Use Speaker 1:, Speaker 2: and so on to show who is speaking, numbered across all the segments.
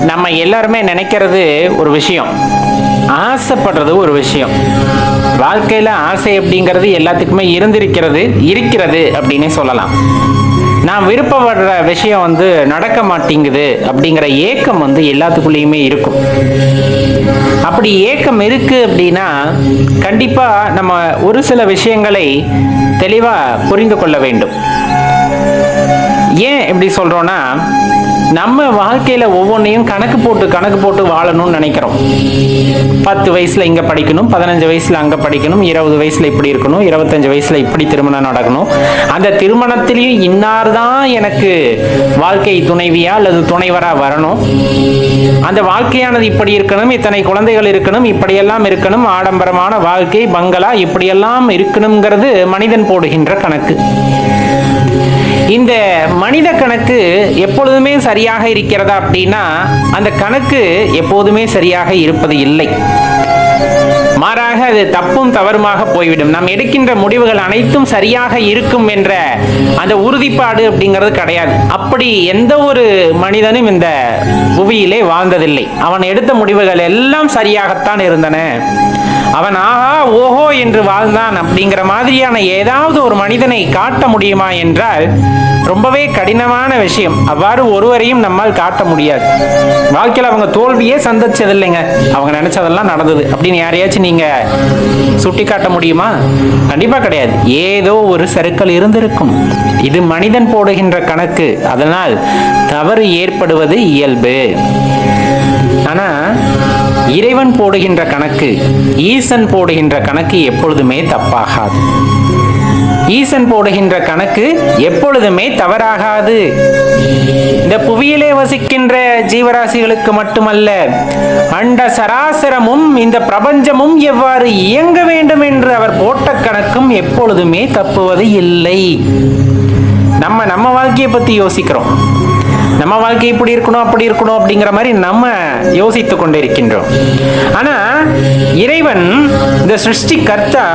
Speaker 1: நம்ம எல்லாருமே நினைக்கிறது ஒரு விஷயம், ஆசைப்படுறது ஒரு விஷயம். வாழ்க்கையில் ஆசை அப்படிங்கிறது எல்லாத்துக்குமே இருக்கிறது அப்படின்னே சொல்லலாம். நான் விருப்பப்படுற விஷயம் நடக்க மாட்டேங்குது அப்படிங்கிற ஏக்கம் எல்லாத்துக்குள்ளேயுமே இருக்கும். அப்படி ஏக்கம் இருக்கு அப்படின்னா கண்டிப்பா நம்ம ஒரு சில விஷயங்களை தெளிவா புரிந்து கொள்ள வேண்டும். ஏன் இப்படி சொல்றோம்னா, நம்ம வாழ்க்கையில ஒவ்வொன்றையும் கணக்கு போட்டு வாழணும்னு நினைக்கிறோம். 10 வயசுல இங்க படிக்கணும், 15 வயசுல அங்க படிக்கணும், 20 வயசுல இப்படி இருக்கணும், 25 வயசுல இப்படி திருமணம் நடக்கணும், அந்த திருமணத்திலையும் இன்னார்தான் எனக்கு வாழ்க்கை துணைவியா அல்லது துணைவரா வரணும், அந்த வாழ்க்கையானது இப்படி இருக்கணும், இத்தனை குழந்தைகள் இருக்கணும், இப்படியெல்லாம் இருக்கணும், ஆடம்பரமான வாழ்க்கை, பங்களா இப்படியெல்லாம் இருக்கணுங்கிறது மனிதன் போடுகின்ற கணக்கு. இந்த மனித கணக்கு எப்பொழுதுமே சரியாக இருக்கிறதா அப்படின்னா அந்த கணக்கு எப்போதுமே சரியாக இருப்பது இல்லை. மாறாக அது தப்பும் தவறுமாக போய்விடும். நாம் எடுக்கின்ற முடிவுகள் அனைத்தும் சரியாக இருக்கும் என்ற அந்த உறுதிப்பாடு அப்படிங்கிறது கிடையாது. அப்படி எந்த ஒரு மனிதனும் இந்த புவியிலே வாழ்ந்ததில்லை. அவன் எடுத்த முடிவுகள் எல்லாம் சரியாகத்தான் இருந்தன. அவன் ஆஹா ஓஹோ என்று வாழ்ந்தான் அப்படிங்கிற மாதிரியான ஏதாவது ஒரு மனிதனை காட்ட முடியுமா என்றால் ரொம்பவே கடினமான விஷயம். அவ்வாறு ஒருவரையும் நம்மால் காட்ட முடியாது. வாழ்க்கையில் அவங்க தோல்வியே சந்திச்சதில்லைங்க, அவங்க நினைச்சதெல்லாம் நடந்தது அப்படின்னு யாரையாச்சும் நீங்க சுட்டி காட்ட முடியுமா? கண்டிப்பா கிடையாது. ஏதோ ஒரு சறுக்கல் இருந்திருக்கும். இது மனிதன் போடுகின்ற கணக்கு. அதனால் தவறு ஏற்படுவது இயல்பு. ஆனா இறைவன் போடுகின்ற கணக்கு, ஈசன் போடுகின்ற கணக்கு எப்பொழுதுமே தப்பாகாது. ஈசன் போடுகின்ற கணக்கு எப்பொழுதுமே தவறாகாது. இந்த புவியிலே வசிக்கின்ற ஜீவராசிகளுக்கு மட்டுமல்ல, அண்ட சராசரமும் இந்த பிரபஞ்சமும் எவ்வாறு இயங்க வேண்டும் என்று அவர் போட்ட கணக்கும் எப்பொழுதுமே தப்புவது இல்லை. நம்ம வாழ்க்கையை பத்தி யோசிக்கிறோம். நம்ம வாழ்க்கை இப்படி இருக்கணும் அப்படி இருக்கணும் அப்படிங்கிற மாதிரி நம்ம யோசித்து கொண்டிருக்கின்றோம். ஆனா இறைவன், இந்த சிருஷ்டி கர்த்தா,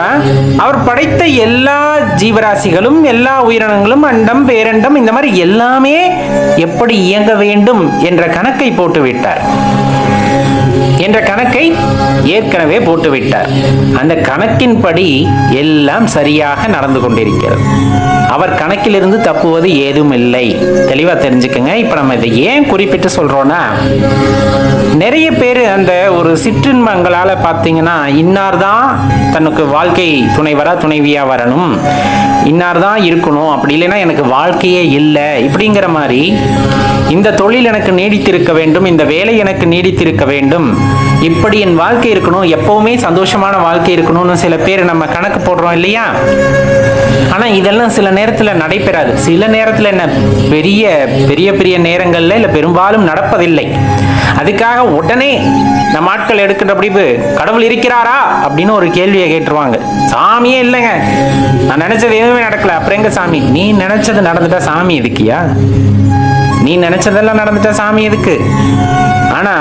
Speaker 1: அவர் படைத்த எல்லா ஜீவராசிகளும் எல்லா உயிரினங்களும் அண்டம் பேரண்டம் இந்த மாதிரி எல்லாமே எப்படி இயங்க வேண்டும் என்ற கணக்கை போட்டுவிட்டார். என்ற கணக்கை ஏற்கனவே போட்டுவிட்டார். அந்த கணக்கின்படி எல்லாம் சரியாக நடந்து கொண்டிருக்கிறது. அவர் கணக்கிலிருந்து தப்புவது ஏதும் இல்லை. தெளிவா தெரிஞ்சுக்கங்க. இப்ப நம்ம இதை ஏன் குறிப்பிட்டு சொல்றோம்னா, நிறைய பேர் அந்த ஒரு சிற்றின்பங்களால பார்த்தீங்கன்னா இன்னார்தான் தனக்கு வாழ்க்கை துணைவரா துணைவியா வரணும், இன்னார்தான் இருக்கணும், அப்படி இல்லைன்னா எனக்கு வாழ்க்கையே இல்லை இப்படிங்கிற மாதிரி, இந்த தொழில் எனக்கு நீடித்திருக்க வேண்டும், இந்த வேலை எனக்கு நீடித்திருக்க வேண்டும், இப்படி என் வாழ்க்கை இருக்கணும், எப்பவுமே சந்தோஷமான வாழ்க்கை இருக்கணும்னு சில பேர் நம்ம கணக்கு போடுறோம் இல்லையா? ஆனா இதெல்லாம் சில நேரத்துல நடைபெறாது. சில நேரத்துல என்ன, பெரிய பெரிய பெரிய நேரங்கள்ல இல்ல பெரும்பாலும் நடப்பதில்லை. அதுக்காக உடனே நம்ம ஆட்கள் எடுக்கின்ற முடிவு, கடவுள் இருக்கிறாரா அப்படின்னு ஒரு கேள்வியை கேட்டுருவாங்க. சாமியே இல்லைங்க, நான் நினைச்சது எதுவுமே நடக்கல, அப்புறம் எங்க சாமி? நீ நினைச்சது நடந்துட்டா சாமி எதுக்கியா? நீ நினைச்சதெல்லாம் நடந்துட்டா சாமி எதுக்கு? ஆனா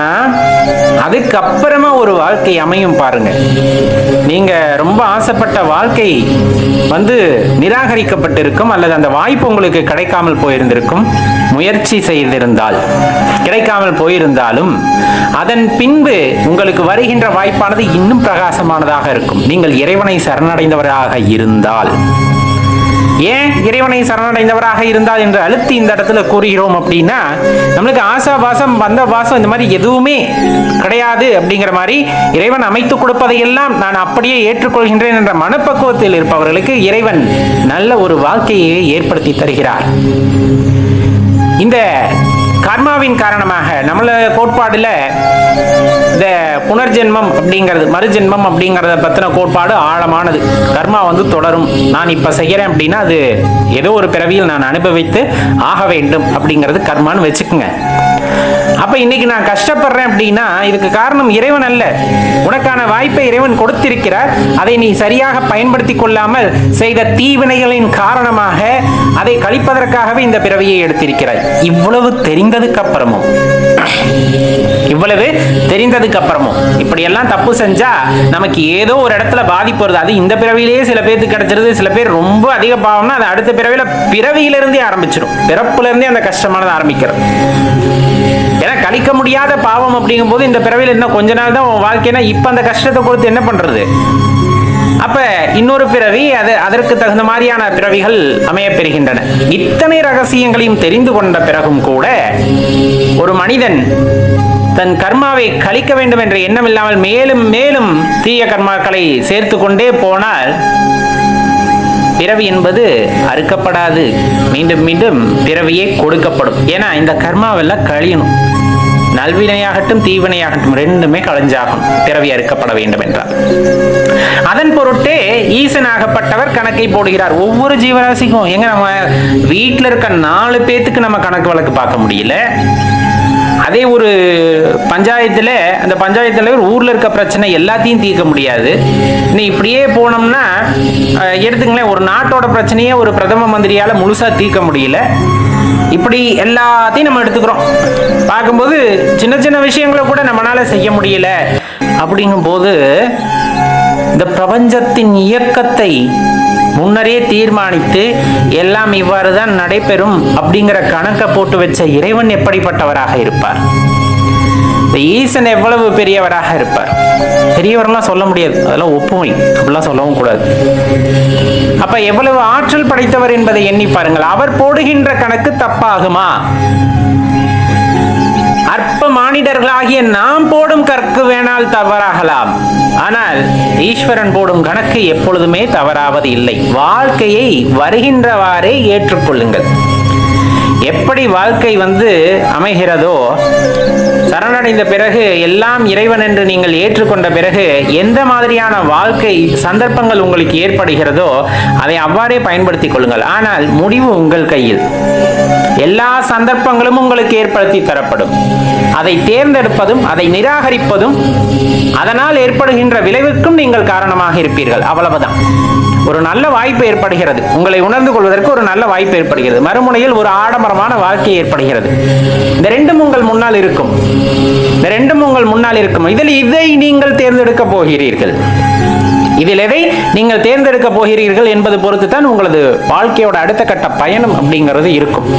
Speaker 1: அதுக்கப்புறமா ஒரு வாழ்க்கை அமையும் பாருங்க. நீங்க ரொம்ப ஆசைப்பட்ட வாழ்க்கை நிராகரிக்கப்பட்டிருக்கும், அல்லது அந்த வாய்ப்பு உங்களுக்கு கிடைக்காமல் போயிருந்திருக்கும். முயற்சி செய்திருந்தால் கிடைக்காமல் போயிருந்தாலும் அதன் பின்பு உங்களுக்கு வருகின்ற வாய்ப்பானது இன்னும் பிரகாசமானதாக இருக்கும். நீங்கள் இறைவனை சரணடைந்தவராக இருந்தால். ஏன் இறைவனை சரணடைந்தவராக இருந்தால் என்று அழுத்தி இந்த இடத்துல கூறுகிறோம் அப்படின்னா, நம்மளுக்கு ஆசா பாசம் பந்த பாசம் இந்த மாதிரி எதுவுமே கிடையாது அப்படிங்கிற மாதிரி இறைவன் அமைத்து கொடுப்பதையெல்லாம் நான் அப்படியே ஏற்றுக்கொள்கின்றேன் என்ற மனப்பக்குவத்தில் இருப்பவர்களுக்கு இறைவன் நல்ல ஒரு வாழ்க்கையை ஏற்படுத்தி தருகிறார். இந்த கர்மாவின் காரணமாக நம்மள கோட்பாடுல இந்த புனர்ஜென்மம் அப்படிங்கிறது, மறுஜென்மம் அப்படிங்கிறத பத்தின கோட்பாடு ஆழமானது. கர்மா தொடரும். நான் இப்ப செய்யறேன் அப்படின்னா அது ஏதோ ஒரு பிறவியில் நான் அனுபவித்து ஆக வேண்டும் அப்படிங்கிறது கர்மான்னு வச்சுக்குங்க. அப்ப இன்னைக்கு நான் கஷ்டப்படுறேன் அப்படின்னா இதுக்கு காரணம் இறைவன் அல்ல. உனக்கான வாய்ப்பை இறைவன் கொடுத்திருக்கிறார். அதை நீ சரியாக பயன்படுத்தி கொள்ளாமல் செய்த தீவினைகளின் காரணமாக அதை கழிப்பதற்காகவே இந்த பிறவியை எடுத்திருக்கிறாய். இவ்வளவு தெரிந்ததுக்கு அப்புறமும் இப்படி எல்லாம் தப்பு செஞ்சா நமக்கு ஏதோ ஒரு இடத்துல பாதிப்பு வருது. அது இந்த பிறவியிலேயே சில பேருக்கு கிடைச்சிருது. சில பேர் ரொம்ப அதிக பாவம்னா அது அடுத்த பிறவியிலிருந்தே ஆரம்பிச்சிடும். பிறப்புல இருந்தே அந்த கஷ்டமானது ஆரம்பிக்கிறது. ஏன்னா கழிக்க முடியாத பாவம் அப்படிங்கும் போது இந்த பிறவியில் இன்னும் கொஞ்ச நாள் தான் உன் வாழ்க்கைனா இப்ப அந்த கஷ்டத்தை கொடுத்து என்ன பண்றது? அப்ப இன்னொரு பிறவி அதற்கு தகுந்த மாதிரியான பிறவிகள் அமைய பெறுகின்றன. இத்தனை ரகசியங்களையும் தெரிந்து கொண்ட பிறகும் கூட ஒரு மனிதன் தன் கர்மாவை கழிக்க வேண்டும் என்ற எண்ணம் இல்லாமல் மேலும் மேலும் தீய கர்மாக்களை சேர்த்து கொண்டே போனால் பிறவி என்பது அறுக்கப்படாது. மீண்டும் மீண்டும் பிறவியே கொடுக்கப்படும். ஏன்னா இந்த கர்மாவெல்லாம் கழியணும். நல்வினையாகட்டும் தீவினையாகட்டும் ரெண்டுமே களைஞ்சாகும் பிறவி அறுக்கப்பட வேண்டும் என்றார். அதன் பொருட்டே ஈசனாகப்பட்டவர் கணக்கை போடுகிறார் ஒவ்வொரு ஜீவராசிக்கும். எங்க நம்ம வீட்டில் இருக்க 4 பேத்துக்கு நம்ம கணக்கு வழக்கு பார்க்க முடியல. அதே ஒரு பஞ்சாயத்தில் அந்த பஞ்சாயத்து தலைவர் ஊரில் இருக்க பிரச்சனை எல்லாத்தையும் தீர்க்க முடியாது. நீ இப்படியே போனோம்னா எடுத்துங்களேன், ஒரு நாட்டோட பிரச்சனையே ஒரு பிரதம மந்திரியால் முழுசாக தீர்க்க முடியல. இப்படி எல்லாத்தையும் நம்ம எடுத்துக்கிறோம். பார்க்கும்போது சின்ன சின்ன விஷயங்களை கூட நம்மளால செய்ய முடியல. அப்படிங்கும் போது இந்த பிரபஞ்சத்தின் இயக்கத்தை முன்னரே தீர்மானித்து எல்லாம் இவ்வாறு தான் நடைபெறும் அப்படிங்கிற கணக்கை போட்டு வச்ச இறைவன் எப்படிப்பட்டவராக இருப்பார்? இந்த ஈசன் எவ்வளவு பெரியவராக இருப்பார்? பெரியவரெல்லாம் சொல்ல முடியாது, அதெல்லாம் ஒப்புமை, அப்படிலாம் சொல்லவும் கூடாது. அப்ப எவ்வளவு ஆற்றல் படைத்தவர் என்பதை எண்ணி பாருங்கள். அவர் போடுகின்ற கணக்கு தப்பாகுமா? அற்ப மானிடர்களாகிய நாம் போடும் கணக்கு வேணால் தவறாகலாம். ஆனால் ஈஸ்வரன் போடும் கணக்கு எப்பொழுதுமே தவறாவது இல்லை. வாழ்க்கையை வருகின்றவாறே ஏற்றுக்கொள்ளுங்கள். எப்படி வாழ்க்கை அமைகிறதோ, சரணடைந்த பிறகு எல்லாம் இறைவன் என்று நீங்கள் ஏற்றுக்கொண்ட பிறகு எந்த மாதிரியான வாழ்க்கை சந்தர்ப்பங்கள் உங்களுக்கு ஏற்படுகிறதோ அதை அவ்வாறே பயன்படுத்திக் கொள்ளுங்கள். ஆனால் முடிவு உங்கள் கையில். எல்லா சந்தர்ப்பங்களும் உங்களுக்கு ஏற்படுத்தி தரப்படும். அதை தேர்ந்தெடுப்பதும் அதை நிராகரிப்பதும் அதனால் ஏற்படுகின்ற விளைவுக்கும் நீங்கள் காரணமாக இருப்பீர்கள். அவ்வளவுதான். ஒரு நல்ல வாய்ப்பு ஏற்படுகிறது, உங்களை உணர்ந்து கொள்வதற்கு ஒரு நல்ல வாய்ப்பு ஏற்படுகிறது. மறுமுனையில் ஒரு ஆடம்பரமான வாழ்க்கை ஏற்படுகிறது. இந்த ரெண்டும் உங்கள் முன்னால் இருக்கும். இதில் இதை நீங்கள் தேர்ந்தெடுக்க போகிறீர்கள். இதில் எதை நீங்கள் தேர்ந்தெடுக்க போகிறீர்கள் என்பது பொறுத்து தான் உங்களது வாழ்க்கையோட அடுத்த கட்ட பயணம் அப்படிங்கிறது இருக்கும்.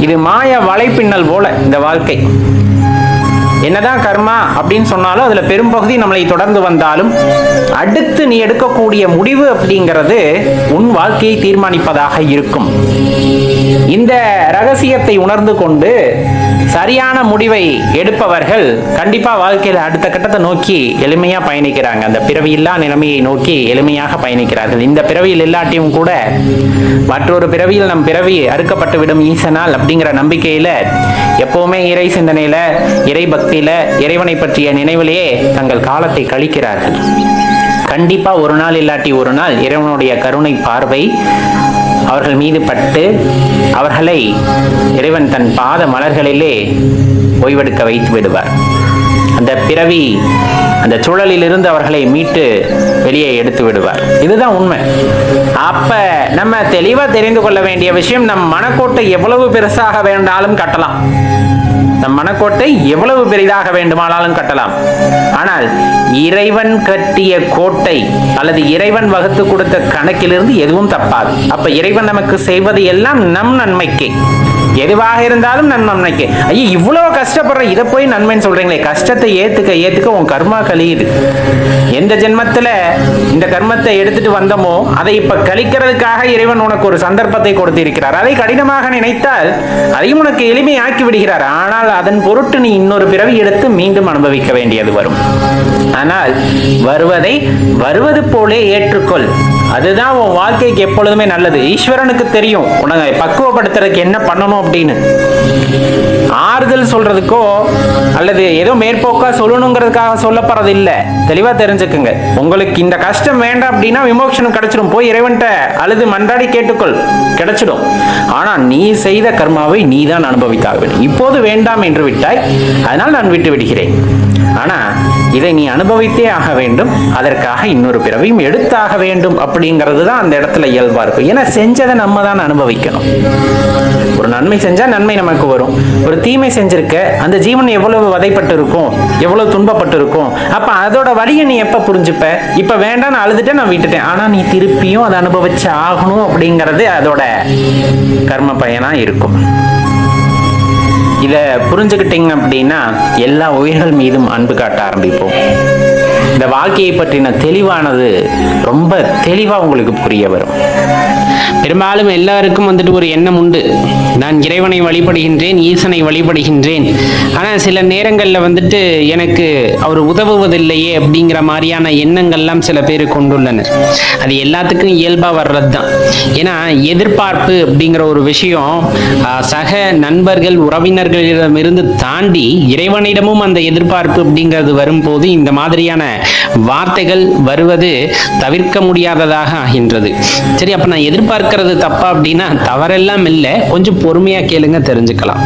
Speaker 1: இது மாய வலைப்பின்னல் போல இந்த வாழ்க்கை. என்னதான் கர்மா அப்படின்னு சொன்னாலும் அதுல பெரும்பகுதி நம்மளை தொடர்ந்து வந்தாலும் அடுத்து நீ எடுக்கக்கூடிய முடிவு அப்படிங்கிறது உன் வாழ்க்கையை தீர்மானிப்பதாக இருக்கும். இந்த ரகசியத்தை உணர்ந்து கொண்டு சரியான முடிவை எடுப்பவர்கள் கண்டிப்பா வாழ்க்கையில அடுத்த கட்டத்தை நோக்கி எளிமையா பயணிக்கிறாங்க. அந்த பிறவியில்லா நிலைமையை நோக்கி எளிமையாக பயணிக்கிறார்கள். இந்த பிறவியில் இல்லாட்டியும் கூட மற்றொரு பிறவியில் நம் பிறவி அறுக்கப்பட்டு விடும் ஈசனால் அப்படிங்கிற நம்பிக்கையில எப்பவுமே இறை சிந்தனையில, இறை பக்தியில, இறைவனை பற்றிய நினைவிலேயே தங்கள் காலத்தை கழிக்கிறார்கள். கண்டிப்பா ஒரு நாள் இல்லாட்டி ஒரு நாள் இறைவனுடைய கருணை பார்வை அவர்கள் மீது பட்டு அவர்களை இறைவன் தன் பாத மலர்களிலே ஓய்வெடுக்க வைத்து விடுவார். அந்த பிறவி அந்த சூழலில் இருந்து அவர்களை மீட்டு வெளியே எடுத்து விடுவார். இதுதான் உண்மை. அப்ப நம்ம தெளிவா தெரிந்து கொள்ள வேண்டிய விஷயம், நம் மனக்கோட்டை எவ்வளவு பெருசாக வேண்டாலும் கட்டலாம். நம் மனக்கோட்டை எவ்வளவு பெரிதாக வேண்டுமானாலும் கட்டலாம். ஆனால் இறைவன் கட்டிய கோட்டை அல்லது இறைவன் வகுத்து கொடுத்த கணக்கிலிருந்து எதுவும் தப்பாது. அப்ப இறைவன் நமக்கு செய்வது எல்லாம் நம் நன்மைக்கு. எதுவாக இருந்தாலும் நம் நன்மைக்கு. ஐயோ இவ்வளவு கஷ்டப்படுற, இதை போய் நன்மைன்னு சொல்றீங்களே, கஷ்டத்தை ஏத்துக்க உன் கர்மா கழியுது. எந்த ஜென்மத்துல இந்த கர்மத்தை எடுத்துட்டு வந்தமோ அதை இப்ப கழிக்கிறதுக்காக இறைவன் உனக்கு ஒரு சந்தர்ப்பத்தை கொடுத்திருக்கிறார். அதை கடினமாக நினைத்தால் அதையும் உனக்கு எளிமையாக்கி விடுகிறார். ஆனால் அதன் பொருட்டு நீ இன்னொரு பிறவி எடுத்து மீண்டும் அனுபவிக்க வேண்டியது வரும். ஆனால் வருவதை வருவது போலே ஏற்றுக்கொள். அதுதான் உன் வாழ்க்கைக்கு எப்பொழுதுமே நல்லது. ஈஸ்வரனுக்கு தெரியும் உனக்கு பக்குவப்படுத்துறதுக்கு என்ன பண்ணணும் அப்படின்னு. ஆறுதல் சொல்றதுக்கோ அல்லது ஏதோ மேற்போக்கா சொல்லணுங்கிறதுக்காக சொல்லப்படுறது இல்லை. தெளிவா தெரிஞ்சுக்குங்க. உங்களுக்கு இந்த கஷ்டம் வேண்டாம் அப்படின்னா விமோசனம் கிடைச்சிடும். போய் இறைவன்ட்ட அழுது மன்றாடி கேட்டுக்கொள், கிடைச்சிடும். ஆனா நீ செய்த கர்மாவை நீ தான் அனுபவித்தாக வேண்டும். இப்போது வேண்டாம் என்று விட்டாய், அதனால் நான் விட்டு விடுகிறேன். ஆனா இதை நீ அனுபவித்தே ஆக வேண்டும். அதற்காக இன்னொரு பிறவையும் எடுத்தாக வேண்டும் அப்படிங்கிறது தான் அந்த இடத்துல இயல்பா இருக்கும். ஏன்னா செஞ்சதை நம்ம தான் அனுபவிக்கணும். ஒரு நன்மை செஞ்சா நன்மை நமக்கு வரும். ஒரு தீமை செஞ்சிருக்க அந்த ஜீவன் எவ்வளவு வதைப்பட்டு இருக்கும், எவ்வளவு துன்பப்பட்டு இருக்கும். அப்ப அதோட வலியை நீ எப்ப புரிஞ்சுப்ப? இப்ப வேண்டாம் நான் அழுதுட்டேன், நான் விட்டுட்டேன். ஆனா நீ திருப்பியும் அதை அனுபவிச்சு ஆகணும் அப்படிங்கிறது அதோட கர்ம பயனா இருக்கும். இதை புரிஞ்சுக்கிட்டீங்க அப்படின்னா எல்லா உயிர்கள் மீதும் அன்பு காட்ட ஆரம்பிப்போம். இந்த வாழ்க்கையை பற்றின தெளிவானது ரொம்ப தெளிவா உங்களுக்கு புரிய வரும்.
Speaker 2: பெரும்பாலும் எல்லாருக்கும் வந்துட்டு ஒரு எண்ணம் உண்டு, நான் இறைவனை வழிபடுகின்றேன், ஈசனை வழிபடுகின்றேன், ஆனால் சில நேரங்களில் வந்துட்டு எனக்கு அவர் உதவுவதில்லையே அப்படிங்கிற மாதிரியான எண்ணங்கள்லாம் சில பேர் கொண்டுள்ளனர். அது எல்லாத்துக்கும் இயல்பாக வர்றது தான். ஏன்னா எதிர்பார்ப்பு அப்படிங்கிற ஒரு விஷயம் சக நண்பர்கள் உறவினர்களிடமிருந்து தாண்டி இறைவனிடமும் அந்த எதிர்பார்ப்பு அப்படிங்கிறது வரும்போது இந்த மாதிரியான வார்த்தைகள் வருவது தவிர்க்க முடியாததாக ஆகின்றது. சரி, அப்ப நான் எதிர்பார்க்கிறது தப்பா அப்படின்னா தவறெல்லாம் இல்லை. கொஞ்சம் பொறுமையா கேளுங்க, தெரிஞ்சுக்கலாம்.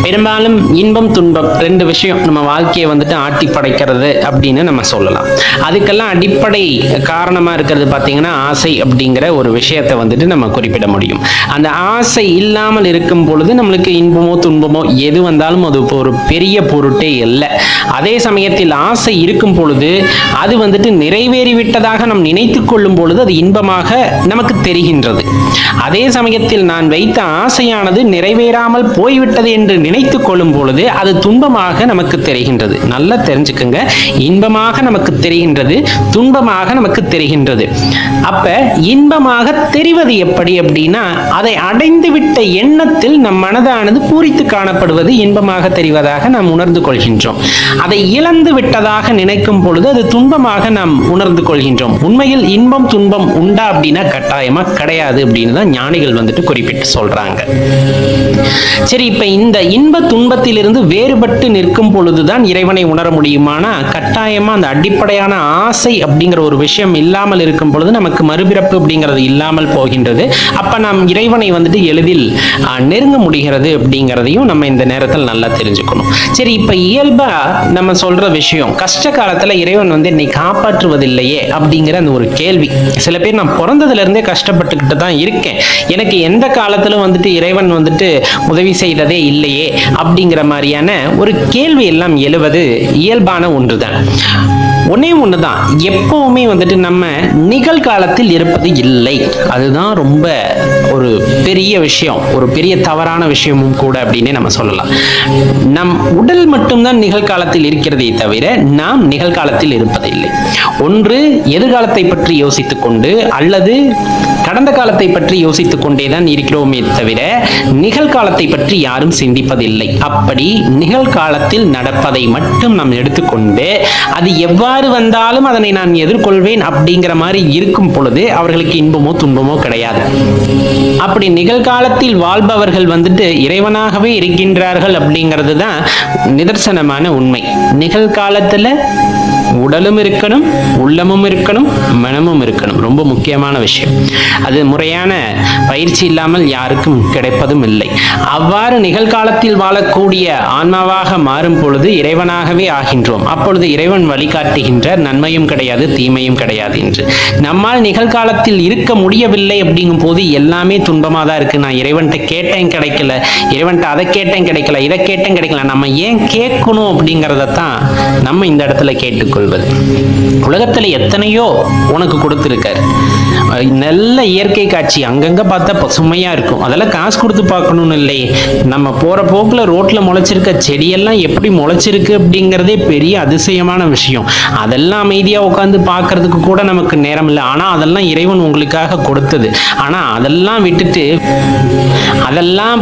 Speaker 2: பெரும்பாலும் இன்பம் துன்பம் ரெண்டு விஷயம் நம்ம வாழ்க்கையை வந்துட்டு ஆட்டி படைக்கிறது அப்படின்னு நம்ம சொல்லலாம். அதுக்கெல்லாம் அடிப்படை காரணமா இருக்கிறது பார்த்தீங்கன்னா ஆசை அப்படிங்கிற ஒரு விஷயத்தை வந்துட்டு நம்ம குறிப்பிட முடியும். அந்த ஆசை இல்லாமல் இருக்கும் பொழுது நம்மளுக்கு இன்பமோ துன்பமோ எது வந்தாலும் அது ஒரு பெரிய பொருட்டே இல்லை. அதே சமயத்தில் ஆசை இருக்கும் பொழுது அது வந்துட்டு நிறைவேறிவிட்டதாக நாம் நினைத்து கொள்ளும் பொழுது அது இன்பமாக நமக்கு தெரிகின்றது. அதே சமயத்தில் நான் வைத்த ஆசையானது நிறைவேறாமல் போய்விட்டது என்று நினைத்து கொள்ளும் பொழுது அது துன்பமாக நமக்கு தெரிகின்றது. நல்லா தெரிஞ்சுக்குங்க, இன்பமாக நமக்கு தெரிகின்றது, துன்பமாக நமக்கு தெரிகின்றது. அப்ப இன்பமாக தெரிவது எப்படி அப்படின்னா அதை அடைந்து விட்ட எண்ணத்தில் நம் மனதானது பூரித்து காணப்படுவது இன்பமாக தெரிவதாக நாம் உணர்ந்து கொள்கின்றோம். அதை இழந்து விட்டதாக நினைக்கும் பொழுது அது துன்பமாக நாம் உணர்ந்து கொள்கின்றோம். உண்மையில் இன்பம் துன்பம் உண்டா அப்படின்னா கட்டாயமா கிடையாது அப்படின்னு தான் ஞானிகள் வந்துட்டு குறிப்பிட்டு சொல்றாங்க. சரி, இப்ப இந்த இன்ப துன்பத்திலிருந்து வேறுபட்டு நிற்கும் பொழுதுதான் இறைவனை உணர முடியுமானா கட்டாயமா அந்த அடிப்படையான ஆசை அப்படிங்கிற ஒரு விஷயம் இல்லாமல் இருக்கும் பொழுது நமக்கு மறுபிறப்பு அப்படிங்கிறது இல்லாமல் போகின்றது. அப்ப நாம் இறைவனை வந்துட்டு எளிதில் நெருங்க முடிகிறது அப்படிங்கிறதையும் நம்ம இந்த நேரத்தில் நல்லா தெரிஞ்சுக்கணும். சரி, இப்ப இயல்பா நம்ம சொல்ற விஷயம், கஷ்ட காலத்துல இறைவன் வந்து என்னை காப்பாற்றுவதில்லையே அப்படிங்கிற அந்த ஒரு கேள்வி. சில பேர் நான் பிறந்ததுல இருந்தே கஷ்டப்பட்டுக்கிட்டு தான் இருக்கேன், எனக்கு எந்த காலத்திலும் வந்துட்டு இறைவன் வந்துட்டு உதவி செய்ததே இல்லையே அப்படிங்கிற மாதிரியான ஒரு கேள்வி எல்லாம் எழுவது இயல்பான ஒன்றுதான். ஒன்னே ஒண்ணுதான், எப்பவுமே வந்துட்டு நம்ம நிகழ்காலத்தில் இருப்பது இல்லை. அதுதான் ரொம்ப ஒரு பெரிய விஷயம், ஒரு பெரிய தவறான விஷயமும் கூட அப்படின்னே நம்ம சொல்லலாம். நம் உடல் மட்டும்தான் நிகழ்காலத்தில் இருக்கிறதே தவிர நாம் நிகழ்காலத்தில் இருப்பதில்லை. ஒன்று எதிர்காலத்தை பற்றி யோசித்துக் கொண்டு அல்லது கடந்த காலத்தை பற்றி யோசித்துக் கொண்டேதான் இருக்கிறோமே தவிர நிகழ்காலத்தை பற்றி யாரும் சிந்திப்பதில்லை. அப்படி நிகழ்காலத்தில் நடப்பதை மட்டும் நாம் எடுத்துக்கொண்டு அது எவ்வாறு வந்தாலும் அதனை நான் எதிர்கொள்வேன் அப்படிங்கிற மாதிரி இருக்கும் பொழுது அவர்களுக்கு இன்பமோ துன்பமோ கிடையாது. அப்படி நிகழ்காலத்தில் வாழ்பவர்கள் வந்துட்டு இறைவனாகவே இருக்கின்றார்கள் அப்படிங்கிறது தான் நிதர்சனமான உண்மை. நிகழ்காலத்துல உடலும் இருக்கணும், உள்ளமும் இருக்கணும், மனமும் இருக்கணும். ரொம்ப முக்கியமான விஷயம். அது முறையான பயிற்சி இல்லாமல் யாருக்கும் கிடைப்பதும் இல்லை. அவ்வாறு நிகழ்காலத்தில் வாழக்கூடிய ஆன்மாவாக மாறும் பொழுது இறைவனாகவே ஆகின்றோம். அப்பொழுது இறைவன் வழிகாட்டுகின்ற நன்மையும் கிடையாது, தீமையும் கிடையாது என்று. நம்மால் நிகழ்காலத்தில் இருக்க முடியவில்லை அப்படிங்கும் போது எல்லாமே துன்பமாக தான் இருக்கு. நான் இறைவன்கிட்ட கேட்டேன் கிடைக்கல, இறைவன்கிட்ட அதை கேட்டேன் கிடைக்கல, இதை கேட்டேன் கிடைக்கல. நம்ம ஏன் கேட்கணும் அப்படிங்கிறதான் நம்ம இந்த இடத்துல கேட்டுக்கொள்வது. உலகத்துல எத்தனையோ உனக்கு கொடுத்திருக்காரு. நல்ல இயற்கை காட்சி அங்கங்க பார்த்தா பசுமையா இருக்கும். அதெல்லாம் காசு கொடுத்து பார்க்கணும்னு இல்லை. நம்ம போற போக்குல ரோட்ல முளைச்சிருக்க செடியெல்லாம் எப்படி முளைச்சிருக்கு அப்படிங்கிறதே பெரிய அதிசயமான விஷயம். அதெல்லாம் அமைதியா உட்காந்து பார்க்கறதுக்கு கூட நமக்கு நேரம் இல்லை. ஆனா அதெல்லாம் இறைவன் உங்களுக்காக கொடுத்தது. ஆனா அதெல்லாம்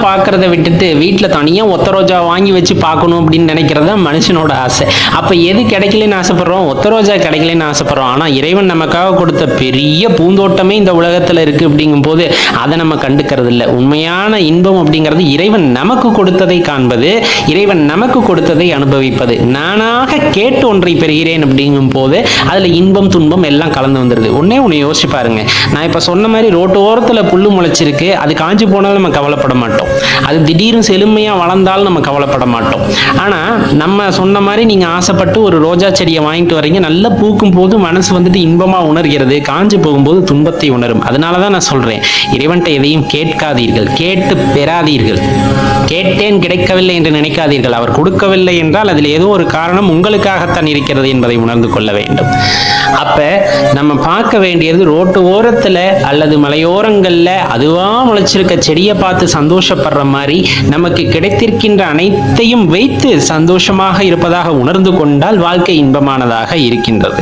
Speaker 2: பார்க்கறத விட்டுட்டு வீட்டில் தனியா ஒத்த ரோஜா வாங்கி வச்சு பார்க்கணும் அப்படின்னு நினைக்கிறது தான் மனுஷனோட ஆசை. அப்ப எது கிடைக்கலன்னு ஆசைப்படுறோம்? ஒத்த ரோஜா கிடைக்கலன்னு ஆசைப்படுறோம். ஆனா இறைவன் நமக்காக கொடுத்த பெரிய பூந்தோட்டமே இந்த உலகத்துல இருக்கு அப்படிங்கும் போது அதை நம்ம கண்டுக்கிறது இல்லை. உண்மையான இன்பம் அப்படிங்கிறது இறைவன் நமக்கு கொடுத்ததை காண்பது, இறைவன் நமக்கு கொடுத்ததை அனுபவிப்பது. நானாக கேட்டு ஒன்றை பெறுகிறேன் அப்படிங்கும் போது அதுல இன்பம் துன்பம் எல்லாம் கலந்து வந்துருது. ஒண்ணு யோசிச்சு பாருங்க. நான் இப்ப சொன்ன மாதிரி ரோட்டு ஓரத்துல புல்லு முளைச்சிருக்கு, அது காஞ்சு போனாலும் நம்ம கவலைப்பட மாட்டோம். அது திடீர்னு செழுமையா வளர்ந்தாலும் நம்ம கவலைப்பட மாட்டோம். ஆனா நம்ம சொன்ன மாதிரி நீங்க ஆசைப்பட்டு ஒரு ரோஜா செடியை வாங்கிட்டு வரீங்க, நல்லா பூக்கும் போது மனசு வந்துட்டு இன்பமா உணர்கிறது, காஞ்சு போகும்போது துன்பத்தை உணரும். அதனாலதான் நான் சொல்றேன், இறைவன்கிட்ட எதையும் கேட்காதீர்கள், கேட்டு பெறாதீர்கள். கேட்டேன் கிடைக்கவில்லை என்று நினைக்காதீர்கள். அவர் கொடுக்கவில்லை என்றால் அதில் ஏதோ ஒரு காரணம் உங்களுக்காகத்தான் இருக்கிறது என்பதை உணர்ந்து கொள்ள வேண்டும். அப்ப நம்ம பார்க்க வேண்டியது ரோட்டு ஓரத்துல அல்லது மலையோரங்கள்ல அதுவா முளைச்சிருக்க செடியை பார்த்து சந்தோஷப்படுற மாதிரி நமக்கு கிடைத்திருக்கின்ற அனைத்தையும் வைத்து சந்தோஷமாக இருப்பதாக உணர்ந்து கொண்டால் வாழ்க்கை இன்பமானதாக இருக்கின்றது.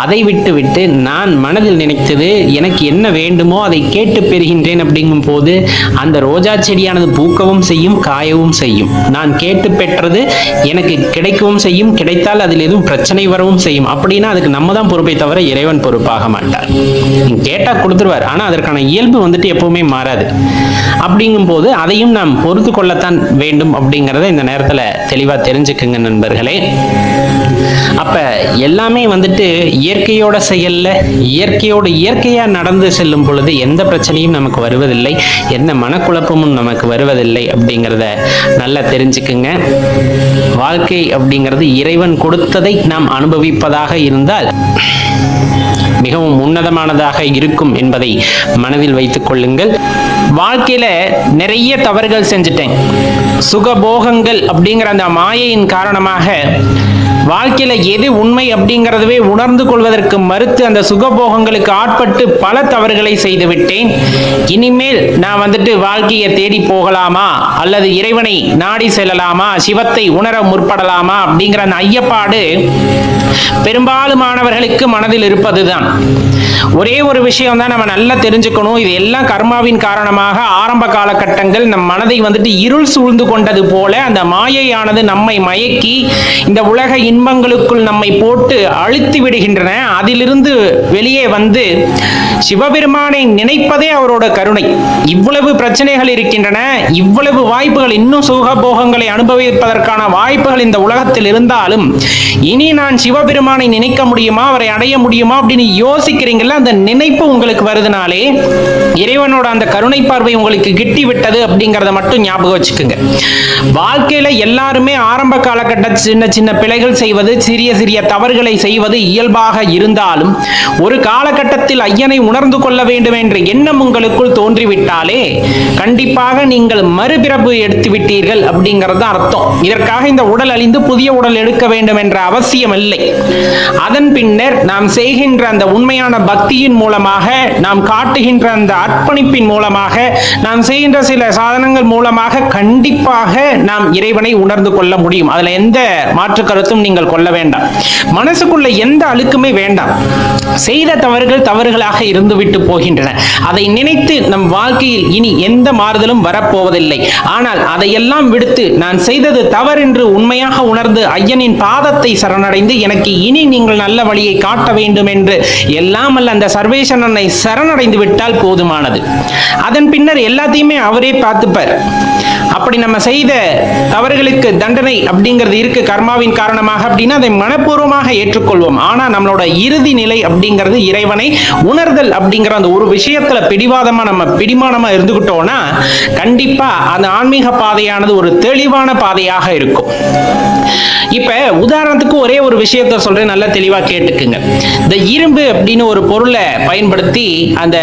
Speaker 2: அதை விட்டு நான் மனதில் நினைத்தது எனக்கு என்ன வேண்டுமோ அதை கேட்டு பெறுகின்றேன் அப்படிங்கும் போது அந்த ரோஜா செடியானது பூக்கவும் செய்யும், காயவும் செய்யும். நான் கேட்டு பெற்றது எனக்கு கிடைக்கவும் செய்யும், கிடைத்தால் அதில் எதுவும் பிரச்சனை வரவும் செய்யும். அப்படின்னா அதுக்கு நம்ம தான் பொறுப்பை தவிர இறைவன் பொறுப்பாக மாட்டார். கேட்டா கொடுத்துருவார், ஆனா அதற்கான இயல்பு வந்துட்டு எப்பவுமே மாறாது. அப்படிங்கும் போது அதையும் நாம் பொறுத்து கொள்ளத்தான் வேண்டும் அப்படிங்கிறத இந்த நேரத்துல தெளிவா தெரிஞ்சுக்குங்க நண்பர்களே. அப்ப எல்லாமே வந்துட்டு இயற்கையோட செயல்ல இயற்கையா நடந்து செல்லும் பொழுது எந்த பிரச்சனையும் நமக்கு வருவதில்லை, எந்த மனக்குழப்பமும் நமக்கு வருவதில்லை அப்படிங்கிறத நல்லா தெரிஞ்சுக்குங்க. வாழ்க்கை அப்படிங்கிறது இறைவன் கொடுத்ததை நாம் அனுபவிப்பதாக இருந்தால் மிகவும் உன்னதமானதாக இருக்கும் என்பதை மனதில் வைத்துக் கொள்ளுங்கள். வாழ்க்கையில நிறைய தவறுகள் செஞ்சுட்டேன். சுகபோகங்கள் அப்படிங்கிற அந்த மாயையின் காரணமாக வாழ்க்கையில எது உண்மை அப்படிங்கிறதவே உணர்ந்து கொள்வதற்கு மறுத்து அந்த சுகபோகங்களுக்கு ஆட்பட்டு பல தவறுகளை செய்து விட்டேன். இனிமேல் நான் வந்துட்டு வாழ்க்கையை தேடி போகலாமா அல்லது இறைவனை நாடி செல்லலாமா, சிவத்தை உணர முற்படலாமா அப்படிங்கிற அந்த ஐயப்பாடு பெரும்பாலுமானவர்களுக்கு மனதில் இருப்பதுதான். ஒரே ஒரு விஷயம் தான் நம்ம நல்லா தெரிஞ்சுக்கணும். இது எல்லாம் கர்மாவின் காரணமாக ஆரம்ப காலகட்டங்கள் நம் மனதை வந்துட்டு இருள் சூழ்ந்து கொண்டது போல அந்த மாயையானது நம்மை மயக்கி இந்த உலக இன்பங்களுக்குள் நம்மை போட்டு அழுத்தி விடுகின்றன. அதிலிருந்து வெளியே வந்து சிவபெருமானை நினைப்பதே அவரோட கருணை. இவ்வளவு பிரச்சனைகள் இருக்கின்றன, இவ்வளவு வாய்ப்புகள், இன்னும் சுகபோகங்களை அனுபவிப்பதற்கான வாய்ப்புகள் இந்த உலகத்தில் இருந்தாலும் இனி நான் சிவபெருமானை நினைக்க முடியுமா, அவரை அடைய முடியுமா அப்படின்னு யோசிக்கிறீங்களா? அந்த நினைப்பு உங்களுக்கு வருதுனாலே இறைவனோட அந்த கருணை பார்வை உங்களுக்கு கிட்டி விட்டது அப்படிங்கறத மட்டும் ஞாபகம் வச்சுக்கோங்க. வாழ்க்கையில எல்லாருமே ஆரம்ப காலகட்ட சின்ன சின்ன பிழைகள் செய்வது, சிறிய சிறிய தவறுகளை செய்வது இயல்பாக இருந்தாலும் ஒரு காலகட்டத்தில் ஐயனை உணர்ந்து கொள்ள வேண்டும் என்ற எண்ணம் உங்களுக்குள் தோன்றிவிட்டாலே கண்டிப்பாக நீங்கள் மறுபிறப்பு எடுத்து விட்டீர்கள் அப்படிங்கிறது அர்த்தம். இதற்காக இந்த உடல் அழிந்து புதிய உடல் எடுக்க வேண்டும் என்ற அவசியம் இல்லை. அதன் பின்னர் நாம் செய்கின்ற அந்த உண்மையான பக்தியின் மூலமாக, நாம் காட்டுகின்ற அந்த அர்ப்பணிப்பின் மூலமாக, நாம் செய்கின்ற சில சாதனங்கள் மூலமாக கண்டிப்பாக நாம் இறைவனை உணர்ந்து கொள்ள முடியும். அதுல எந்த மாற்று கருத்தும் நீங்கள் கொள்ள வேண்டாம். மனசுக்குள்ள எந்த அழுக்குமே வேண்டாம். செய்த தவறுகள் தவறுகளாக இருந்துவிட்டு போகின்றன. அதை நினைத்து நம் வாழ்க்கையில் இனி எந்த மாறுதலும் வரப்போவதில்லை. ஆனால் அதையெல்லாம் விடுத்து நான் செய்தது தவறென்று உண்மையாக உணர்ந்து ஐயனின் பாதத்தை சரணடைந்து எனக்கு இனி நீங்கள் நல்ல வழியை காட்ட வேண்டும் என்று எல்லாம் அல்ல அந்த சர்வேஸ்வரனை சரணடைந்து விட்டால் போதுமானது. அதன் பின்னர் எல்லாத்தையுமே அவரே பார்த்துப்பார். அப்படி நம்ம செய்த தவறுகளுக்கு தண்டனை அப்படிங்கிறது இருக்கு கர்மாவின் காரணமாக அப்படின்னா அதை மனப்பூர்வமாக ஏற்றுக்கொள்வோம். ஆனா நம்மளோட இறுதி நிலை அப்படிங்கிறது இறைவனை உணர்தல் அப்படிங்கிற அந்த ஒரு விஷயத்துல பிடிமானமா இருந்துகிட்டோம்னா கண்டிப்பா அந்த ஆன்மீக பாதையானது ஒரு தெளிவான பாதையாக இருக்கும். இப்ப உதாரணத்துக்கு ஒரே ஒரு விஷயத்த சொல்றேன், நல்லா தெளிவா கேட்டுக்குங்க. இந்த இரும்பு அப்படின்னு ஒரு பொருளை பயன்படுத்தி அந்த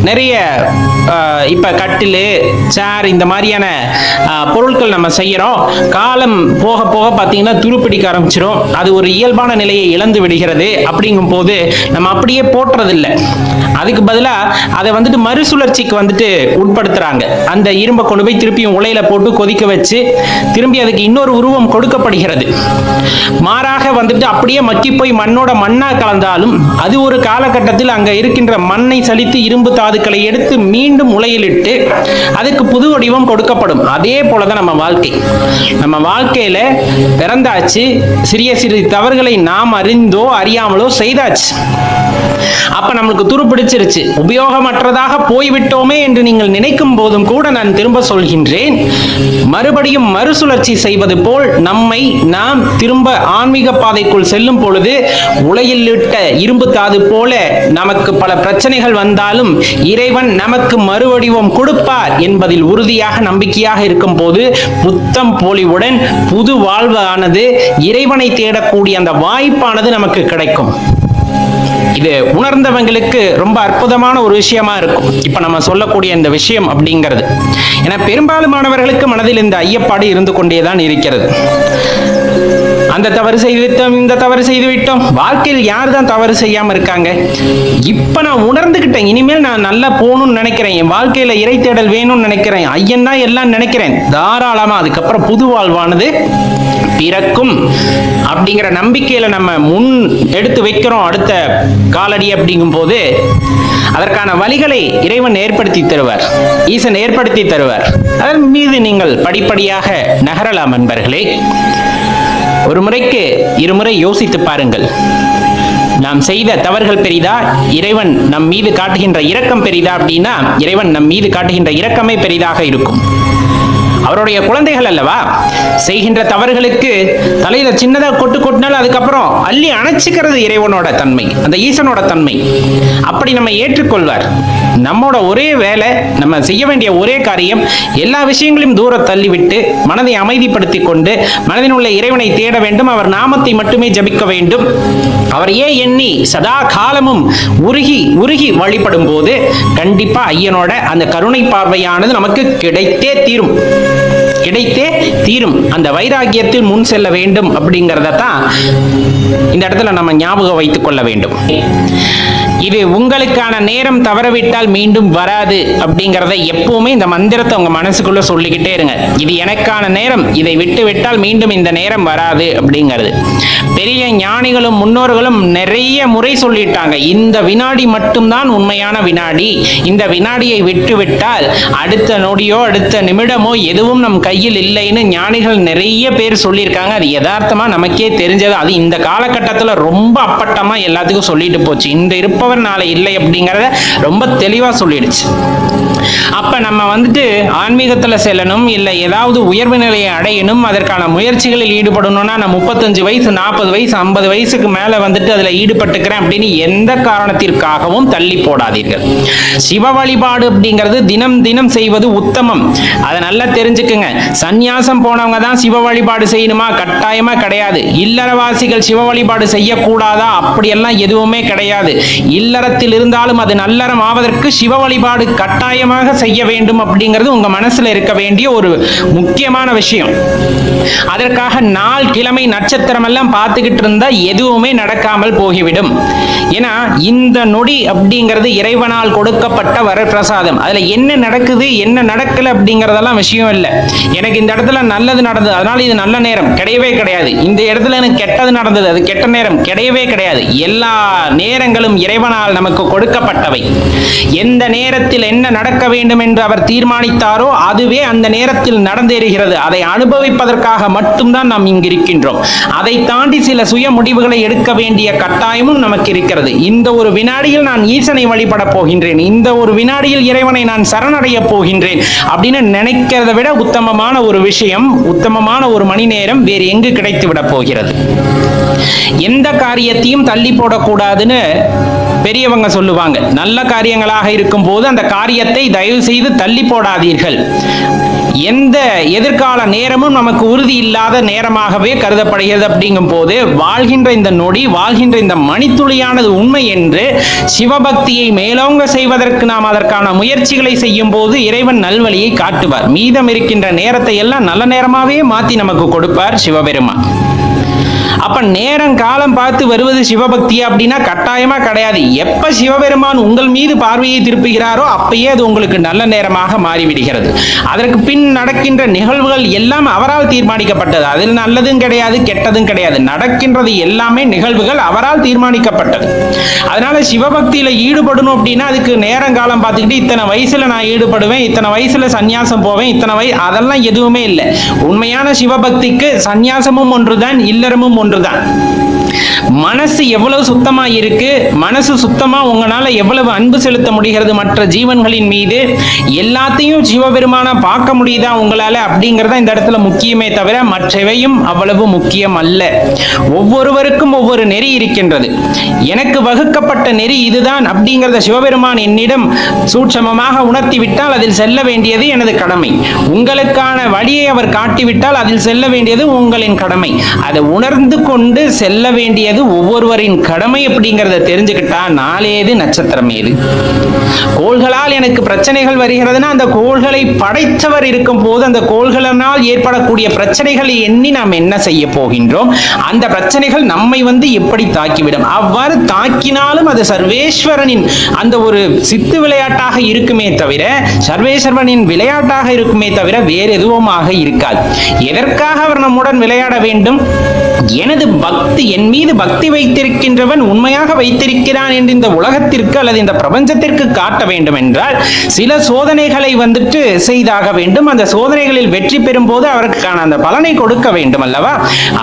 Speaker 2: நிறைய இப்ப கட்டிலு, சேர் இந்த மாதிரியான பொருட்கள் நம்ம செய்யறோம். காலம் போக போக பாத்தீங்கன்னா துருப்பிடிக்க ஆரம்பிச்சிடும். அது ஒரு இயல்பான நிலையை இழந்து விடுகிறது. அப்படிங்கும் போது நம்ம அப்படியே போட்டுறதில்லை. அதுக்கு பதிலா அதை வந்துட்டு மறுசுழற்சிக்கு வந்துட்டு உட்படுத்துறாங்க. அந்த இரும்பை கொண்டு போய் திருப்பியும் உலையில போட்டு கொதிக்க வச்சு திரும்பி அதுக்கு இன்னொரு உருவம் கொடுக்கப்படுகிறது. மாறாக வந்துட்டு அப்படியே மக்கி போய் மண்ணோட மண்ணா கலந்தாலும் அது ஒரு காலகட்டத்தில் அங்க இருக்கின்ற மண்ணை சலித்து இரும்பு தாதுக்களை எடுத்து மீண்டும் உலையிலிட்டு அதுக்கு புது வடிவம் கொடுக்கப்படும். அதே போலதான் நம்ம வாழ்க்கையில பிறந்தாச்சு, சிறிய சிறு தவறுகளை நாம் அறிந்தோ அறியாமலோ செய்தாச்சு. அப்ப நம்மளுக்கு துருப்பிடிச்சிருச்சு, உபயோகமற்றதாக போய்விட்டோமே என்று நீங்கள் நினைக்கும் போதும் கூட நான் திரும்ப சொல்கின்றேன், மறுபடியும் மறுசுழற்சி செய்வது போல் நம்மை நாம் திரும்ப ஆன்மீக பாதைக்குள் செல்லும் பொழுது உலையில் இட்ட இரும்பு தாது போல நமக்கு பல பிரச்சனைகள் வந்தாலும் இறைவன் நமக்கு மறுவடிவம் கொடுப்பார் என்பதில் உறுதியாக நம்பிக்கையாக இருக்கும் போது புத்தம் பொலிவுடன் புது வாழ்வானது, இறைவனை தேடக்கூடிய அந்த வாய்ப்பானது நமக்கு கிடைக்கும். இது உணர்ந்தவங்களுக்கு ரொம்ப அற்புதமான ஒரு விஷயமா இருக்கும் இப்ப நம்ம சொல்லக்கூடிய இந்த விஷயம் அப்படிங்கிறது. ஏன்னா பெரும்பாலுமானவர்களுக்கு மனதில் இந்த ஐயப்பாடு இருந்து கொண்டேதான் இருக்கிறது. அந்த தவறு செய்து விட்டோம், இந்த தவறு செய்து விட்டோம். வாழ்க்கையில் யார் தான் தவறு செய்யாம இருக்காங்க? இப்ப நான் உணர்ந்துகிட்டேன், இனிமேல் நான் நல்லா போகணும்னு நினைக்கிறேன், என் வாழ்க்கையில இறை தேடல் வேணும்னு நினைக்கிறேன், ஐயன் தான் எல்லாம் நினைக்கிறேன், தாராளமா அதுக்கப்புறம் புது வாழ்வானது பிறக்கும் அப்படிங்கிற நம்பிக்கையில நம்ம முன் எடுத்து வைக்கிறோம் அடுத்த காலடி. அப்படிங்கும் போது அதற்கான வழிகளை இறைவன் ஏற்படுத்தி தருவார், ஈசன் ஏற்படுத்தி தருவார். அதன் மீது நீங்கள் படிப்படியாக நகரலாம் நண்பர்களே. ஒரு முறைக்கு இருமுறை யோசித்து பாருங்கள். நாம் செய்த தவறுகள் பெரிதா, இறைவன் நம் மீது காட்டுகின்ற இரக்கம் பெரிதா? அப்படின்னா இறைவன் நம் மீது காட்டுகின்ற இரக்கமே பெரிதாக இருக்கும். அவருடைய குழந்தைகள் அல்லவா? செய்கின்ற தவறுகளுக்கு தலையில சின்னதா கொட்டினாலும் அதுக்கப்புறம் அள்ளி அணைச்சிக்கிறது இறைவனோட தன்மை, அந்த ஈசனோட தன்மை. அப்படி நம்ம ஏற்றுக்கொள்வார். நம்மோட ஒரே வேலை, நம்ம செய்ய வேண்டிய ஒரே காரியம், எல்லா விஷயங்களையும் தூர தள்ளிவிட்டு மனதை அமைதிப்படுத்தி கொண்டு மனதில் உள்ள இறைவனை தேட வேண்டும். அவர் நாமத்தை மட்டுமே ஜபிக்க வேண்டும். அவரையே எண்ணி சதா காலமும் உருகி உருகி வழிபடும் போது கண்டிப்பா ஐயனோட அந்த கருணை பார்வையானது நமக்கு கிடைத்தே தீரும். அந்த வைராகியத்தில் முன் செல்ல வேண்டும் அப்படிங்கிறத தான் இந்த இடத்துல நம்ம ஞாபகம் வைத்துக் கொள்ள வேண்டும். இது உங்களுக்கான நேரம் தவறவிட்டால் மீண்டும் வராது அப்படிங்கிறத எப்பவுமே இந்த மந்திரத்தை உங்க மனசுக்குள்ள சொல்லிக்கிட்டே இருங்க. இது எனக்கான நேரம், இதை விட்டு விட்டால் மீண்டும் இந்த நேரம் வராது அப்படிங்கிறது. பெரிய ஞானிகளும் முன்னோர்களும் நிறைய முறை சொல்லிட்டாங்க, இந்த வினாடி மட்டும்தான் உண்மையான வினாடி, இந்த வினாடியை விட்டு விட்டால் அடுத்த நொடியோ அடுத்த நிமிடமோ எதுவும் நம் கையில் இல்லைன்னு ஞானிகள் நிறைய பேர் சொல்லியிருக்காங்க. அது யதார்த்தமா நமக்கே தெரிஞ்சது. அது இந்த காலகட்டத்தில் ரொம்ப அப்பட்டமா எல்லாத்துக்கும் சொல்லிட்டு போச்சு. இந்த இருப்பவர் நாளை இல்லை அப்படிங்கிறத ரொம்ப தெளிவா சொல்லிடுச்சு. அப்ப நம்ம வந்துட்டு ஆன்மீகத்துல செல்லணும், இல்ல ஏதாவது உயர்வு நிலையை அடையணும், அதற்கான முயற்சிகளில் ஈடுபடணும்னா நான் 35 வயசு 40 வயசு 50 வயசுக்கு மேல வந்துட்டு அதுல ஈடுபட்டுக்கிறேன் அப்படின்னு எந்த காரணத்திற்காகவும் தள்ளி போடாதீர்கள். சிவ வழிபாடு அப்படிங்கிறது தினம் தினம் செய்வது உத்தமம். அதை நல்லா தெரிஞ்சுக்குங்க. சந்நியாசம் போனவங்க தான் சிவ வழிபாடு செய்யணுமா? கட்டாயமா கிடையாது. இல்லறவாசிகள் சிவ வழிபாடு செய்யக்கூடாதா? அப்படியெல்லாம் எதுவுமே கிடையாது. இல்லறத்தில் இருந்தாலும் அது நல்லறம் ஆவதற்கு சிவ வழிபாடு கட்டாயமாக செய்ய வேண்டும் அப்படிங்கிறது உங்க மனசுல இருக்க வேண்டிய ஒரு முக்கியமான விஷயம். அதற்காக நாள் கிழமை நட்சத்திரம் எல்லாம் பார்த்துக்கிட்டு இருந்தா எதுவுமே நடக்காமல் போய்விடும். ஏன்னா இந்த நொடி அப்படிங்கிறது இறைவனால் கொடுக்கப்பட்ட வரப்பிரசாதம். அதுல என்ன நடக்குது என்ன நடக்கல அப்படிங்கறதெல்லாம் விஷயம் இல்லை. எனக்கு இந்த இடத்துல நல்லது நடந்தது அதனால இது நல்ல நேரம் கிடையவே கிடையாது. இந்த இடத்துல எனக்கு கெட்டது நடந்தது அது கெட்ட நேரம் கிடையவே கிடையாது. எல்லா நேரங்களும் இறைவனால் நமக்கு கொடுக்கப்பட்டவை. எந்த நேரத்தில் என்ன நடக்க வேண்டும் என்று அவர் தீர்மானித்தாரோ அதுவே அந்த நேரத்தில் நடந்தேறுகிறது. அதை அனுபவிப்பதற்காக மட்டும்தான் நாம் இங்கு இருக்கின்றோம். அதை தாண்டி சில சுய முடிவுகளை எடுக்க வேண்டிய கட்டாயமும் நமக்கு இருக்கிறது. இந்த ஒரு வினாடியில் நான் ஈசனை வழிபட போகின்றேன், இந்த ஒரு வினாடியில் இறைவனை நான் சரணடைய போகின்றேன் அப்படின்னு நினைக்கிறத விட உத்தமமான ஒரு விஷயம், உத்தமமான ஒரு மணி நேரம் வேறு எங்கு கிடைத்து விட போகிறது? எந்த காரியத்தையும் தள்ளி போடக்கூடாதுன்னு பெரியவங்க சொல்லுவாங்க. நல்ல காரியங்களாக இருக்கும் போது அந்த காரியத்தை தயவு செய்து தள்ளி போடாதீர்கள். எந்த எதிர்கால நேரமும் நமக்கு உறுதி இல்லாத நேரமாகவே கருதப்படுகிறது. அப்படிங்கும் போது வாழ்கின்ற இந்த நொடி, வாழ்கின்ற இந்த மணித்துளியானது உண்மை என்று சிவபக்தியை மேலோங்க செய்வதற்கு நாம் அதற்கான முயற்சிகளை செய்யும் போது இறைவன் நல்வழியை காட்டுவார். மீதம் இருக்கின்ற நேரத்தை எல்லாம் நல்ல நேரமாவே மாற்றி நமக்கு கொடுப்பார் சிவபெருமான். அப்ப நேரம் காலம் பார்த்து வருவது சிவபக்தி அப்படின்னா கட்டாயமா கிடையாது. எப்ப சிவபெருமான் உங்கள் மீது பார்வையை திருப்புகிறாரோ அப்பயே அது உங்களுக்கு நல்ல நேரமாக மாறிவிடுகிறது. அதற்கு பின் நடக்கின்ற நிகழ்வுகள் எல்லாம் அவரால் தீர்மானிக்கப்பட்டது. அதில் நல்லதும் கிடையாது, கெட்டதும் கிடையாது. நடக்கின்றது எல்லாமே நிகழ்வுகள் அவரால் தீர்மானிக்கப்பட்டது. அதனால சிவபக்தியில ஈடுபடணும் அப்படின்னா அதுக்கு நேரம் காலம் பார்த்துக்கிட்டு இத்தனை வயசுல நான் ஈடுபடுவேன், இத்தனை வயசுல சன்னியாசம் போவேன், அதெல்லாம் எதுவுமே இல்லை. உண்மையான சிவபக்திக்கு சன்னியாசமும் ஒன்றுதான், இல்லறமும் ஒன்றுதான். மனசு எவ்வளவு சுத்தமா இருக்கு, மனசு சுத்தமா உங்களால எவ்வளவு அன்பு செலுத்த முடிகிறது மற்ற ஜீவன்களின் மீது, எல்லாத்தையும் சிவபெருமான பார்க்க முடியுதா உங்களால அப்படிங்கறத இந்த இடத்துல முக்கியமே தவிர மற்றவையும் அவ்வளவு முக்கியம் அல்ல. ஒவ்வொருவருக்கும் ஒவ்வொரு நெறி இருக்கின்றது. எனக்கு வகுக்கப்பட்ட நெறி இதுதான் அப்படிங்கறத சிவபெருமான் என்னிடம் சூட்சமமாக உணர்த்திவிட்டால் அதில் செல்ல வேண்டியது எனது கடமை. உங்களுக்கான வழியை அவர் காட்டிவிட்டால் அதில் செல்ல வேண்டியது உங்களின் கடமை. அதை உணர்ந்து கொண்டு செல்ல வேண்டியது ஒவ்வொருவரின் கடமை. அப்படிங்கறத தெரிஞ்சுக்கிட்டா நாளேது நட்சத்திரம் ஏது. கோள்களால் எனக்கு பிரச்சனைகள் வருகிறதுனா அந்த கோள்களை படைத்தவர் இருக்கும் போது அந்த கோள்களினால் ஏற்படக்கூடிய பிரச்சனைகளை எண்ணி நாம் என்ன செய்ய போகின்றோம், அந்த பிரச்சனைகள் நம்மை எப்படி தாக்கிவிடும். அவ்வாறு தாக்கினாலும் அது சர்வேஸ்வரனின் அந்த ஒரு சித்து விளையாட்டாக இருக்குமே தவிர, சர்வேஸ்வரனின் விளையாட்டாக இருக்குமே தவிர வேறு எதுவுமாக இருக்காது. எதற்காக அவர் நம்முடன் விளையாட வேண்டும்? எனது பக்தி, என் மீது பக்தி வைத்திருக்கின்றவன் உண்மையாக வைத்திருக்கிறான் என்று இந்த உலகத்திற்கு அல்லது இந்த பிரபஞ்சத்திற்கு காட்ட வேண்டும் என்றால் சில சோதனைகளை செய்தாக வேண்டும். அந்த சோதனைகளில் வெற்றி பெறும் போது அவருக்கான அந்த பலனை கொடுக்க வேண்டும் அல்லவா?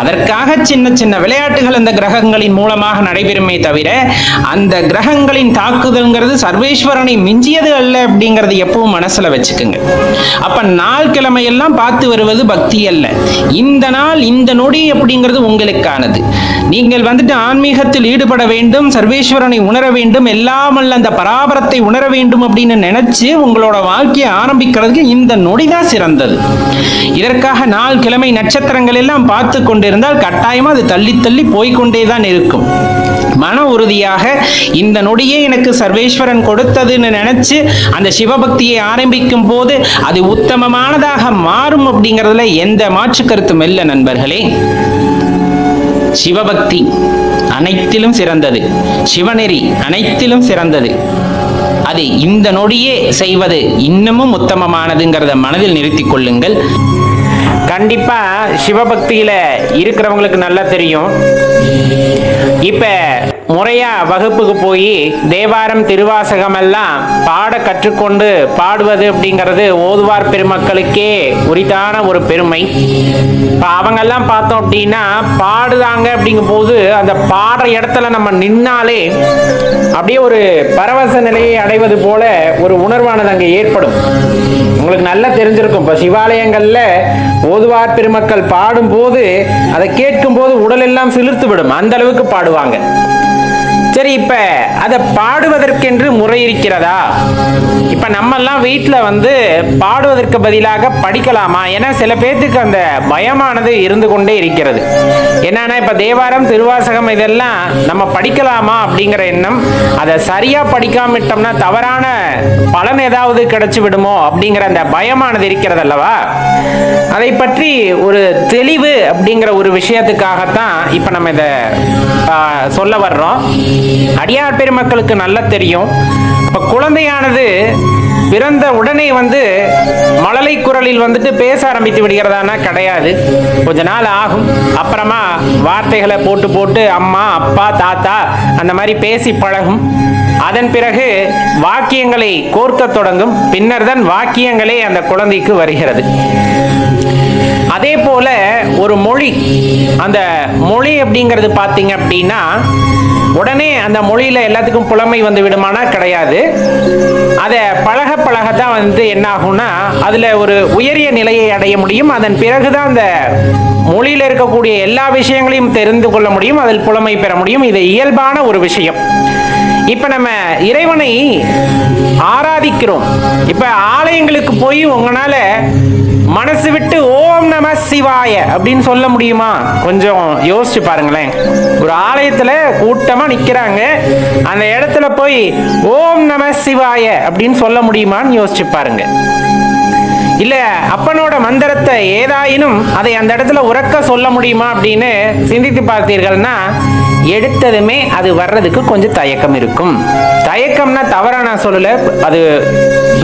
Speaker 2: அதற்காக சின்ன சின்ன விளையாட்டுகள் அந்த கிரகங்களின் மூலமாக நடைபெறுமே தவிர அந்த கிரகங்களின் தாக்குதல்ங்கிறது சர்வேஸ்வரனை மிஞ்சியது அல்ல அப்படிங்கிறது எப்பவும் மனசுல வச்சுக்குங்க. அப்ப நாள் கிழமையெல்லாம் பார்த்து வருவது பக்தி அல்ல. இந்த நாள் இந்த நொடி அப்படிங்கிறது உங்களுக்கானது. நீங்கள் ஆன்மீகத்தில் ஈடுபட வேண்டும், சர்வேஸ்வரனை உணர வேண்டும், எல்லாமல்ல அந்த பராபரத்தை உணர வேண்டும் அப்படின்னு நினைச்சு உங்களோட வாழ்க்கையை ஆரம்பிக்கிறதுக்கு இந்த நொடிதான் சிறந்தது. இதற்காக நாள் கிழமை நட்சத்திரங்கள் எல்லாம் பார்த்து கொண்டிருந்தால் கட்டாயமா அது தள்ளி தள்ளி போய்கொண்டேதான் இருக்கும். மன உறுதியாக இந்த நொடியே எனக்கு சர்வேஸ்வரன் கொடுத்ததுன்னு நினைச்சு அந்த சிவபக்தியை ஆரம்பிக்கும் போது அது உத்தமமானதாக மாறும் அப்படிங்கிறதுல எந்த மாற்று கருத்தும் இல்லை நண்பர்களே. சிவபக்தி அனைத்திலும் சிறந்தது, சிவநெறி அனைத்திலும் சிறந்தது. அது இந்த நொடியே செய்வது இன்னமும் உத்தமமானதுங்கிறத மனதில் நிறுத்திக் கொள்ளுங்கள். கண்டிப்பா சிவபக்தியில இருக்கிறவங்களுக்கு நல்லா தெரியும். இப்ப முறையா வகுப்புக்கு போய் தேவாரம் திருவாசகம் எல்லாம் பாட கற்றுக்கொண்டு பாடுவது அப்படிங்கிறது ஓதுவார் பெருமக்களுக்கே உரித்தான ஒரு பெருமை. இப்ப அவங்கெல்லாம் பார்த்தோம் அப்படின்னா பாடுறாங்க அப்படிங்கும் போது அந்த பாடுற இடத்துல நம்ம நின்னாலே அப்படியே ஒரு பரவச நிலையை அடைவது போல ஒரு உணர்வானது அங்கே ஏற்படும். உங்களுக்கு நல்லா தெரிஞ்சிருக்கும். இப்ப சிவாலயங்கள்ல ஓதுவார் பெருமக்கள் பாடும் போது அதை கேட்கும் போது உடல் எல்லாம் சிலிர்த்து விடும், அந்த அளவுக்கு பாடுவாங்க. சரி, இப்ப அதை பாடுவதற்கென்று முறை இருக்கிறதா? இப்ப நம்ம எல்லாம் வீட்டுல பாடுவதற்கு பதிலாக படிக்கலாமா? ஏன்னா சில பேர்த்துக்கு அந்த பயமானது இருந்து கொண்டே இருக்கிறது. என்னன்னா இப்ப தேவாரம் திருவாசகம் இதெல்லாம் நம்ம படிக்கலாமா அப்படிங்கிற எண்ணம். அதை சரியா படிக்காமட்டோம்னா தவறான பலன் ஏதாவது கிடைச்சு விடுமோ அப்படிங்கிற அந்த பயமானது இருக்கிறது அல்லவா? அதை பற்றி ஒரு தெளிவு அப்படிங்கிற ஒரு விஷயத்துக்காகத்தான் இப்ப நம்ம இதை சொல்ல வர்றோம். அடியார் பெருமக்களுக்கு நல்லா தெரியும். இப்ப குழந்தையானது பிறந்த உடனே மழலை குரலில் பேச ஆரம்பித்து விடுகிறதானா? கிடையாது. கொஞ்ச நாள் ஆகும். அப்புறமா வார்த்தைகளை போட்டு போட்டு அம்மா அப்பா தாத்தா அந்த மாதிரி பேசி பழகும். அதன் பிறகு வாக்கியங்களை கோர்க்க தொடங்கும். பின்னர் தான் வாக்கியங்களே அந்த குழந்தைக்கு வருகிறது. அதே போல ஒரு மொழி, அந்த மொழி அப்படிங்கிறது பார்த்தீங்க அப்படின்னா உடனே அந்த மொழியில எல்லாத்துக்கும் புலமை விடுமானா? கிடையாது. அதை பழக பழகத்தான் என்ன ஆகும்னா அதுல ஒரு உயரிய நிலையை அடைய முடியும். அதன் பிறகுதான் அந்த மொழியில இருக்கக்கூடிய எல்லா விஷயங்களையும் தெரிந்து கொள்ள முடியும், அதில் புலமை பெற முடியும். இது இயல்பான ஒரு விஷயம்.
Speaker 1: இப்ப நம்ம இறைவனை ஆராதிக்கிறோம். இப்ப ஆலயங்களுக்கு போய் உங்களால மனசு விட்டு ஓம் நம சிவாய அப்படின்னு சொல்ல முடியுமா? கொஞ்சம் யோசிச்சு பாருங்களேன். ஒரு ஆலயத்துல கூட்டமா நிக்கிறாங்க, அந்த இடத்துல போய் ஓம் நம சிவாய அப்படின்னு சொல்ல முடியுமான்னு யோசிச்சு பாருங்க. இல்ல அப்பனோட மந்திரத்தை ஏதாயினும் அதை அந்த இடத்துல உறக்க சொல்ல முடியுமா அப்படின்னு சிந்தித்து பார்த்தீர்கள்னா எடுத்ததுமே அது வர்றதுக்கு கொஞ்சம் தயக்கம் இருக்கும். தயக்கம்னா தவறா நான் சொல்லல, அது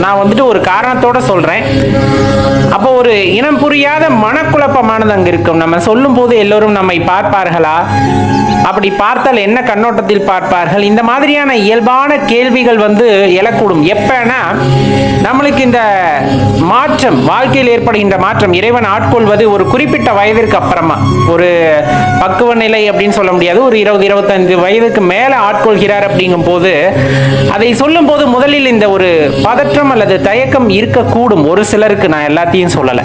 Speaker 1: நான் வந்துட்டு ஒரு காரணத்தோட சொல்றேன். அப்போ ஒரு இனம் புரியாத மனக்குழப்பமானது அங்க இருக்கும். நம்ம சொல்லும் போது எல்லோரும் நம்மை பார்ப்பார்களா, அப்படி பார்த்தால் என்ன கண்ணோட்டத்தில் பார்ப்பார்கள், இந்த மாதிரியான இயல்பான கேள்விகள் எழக்கூடும். எப்பனா நம்மளுக்கு இந்த மாற்றம், வாழ்க்கையில் ஏற்படுகின்ற மாற்றம், இறைவன் ஆட்கொள்வது ஒரு குறிப்பிட்ட வயதிற்கு அப்புறமா, ஒரு பக்குவ நிலை அப்படின்னு சொல்ல முடியாது, ஒரு 20-25 வயதுக்கு மேல ஆட்கொள்கிறார் அப்படிங்கும் போது அதை சொல்லும் போது முதலில் இந்த ஒரு பதற்றம் அல்லது தயக்கம் இருக்கக்கூடும் ஒரு சிலருக்கு. நான் எல்லாத்தையும் சொல்லல.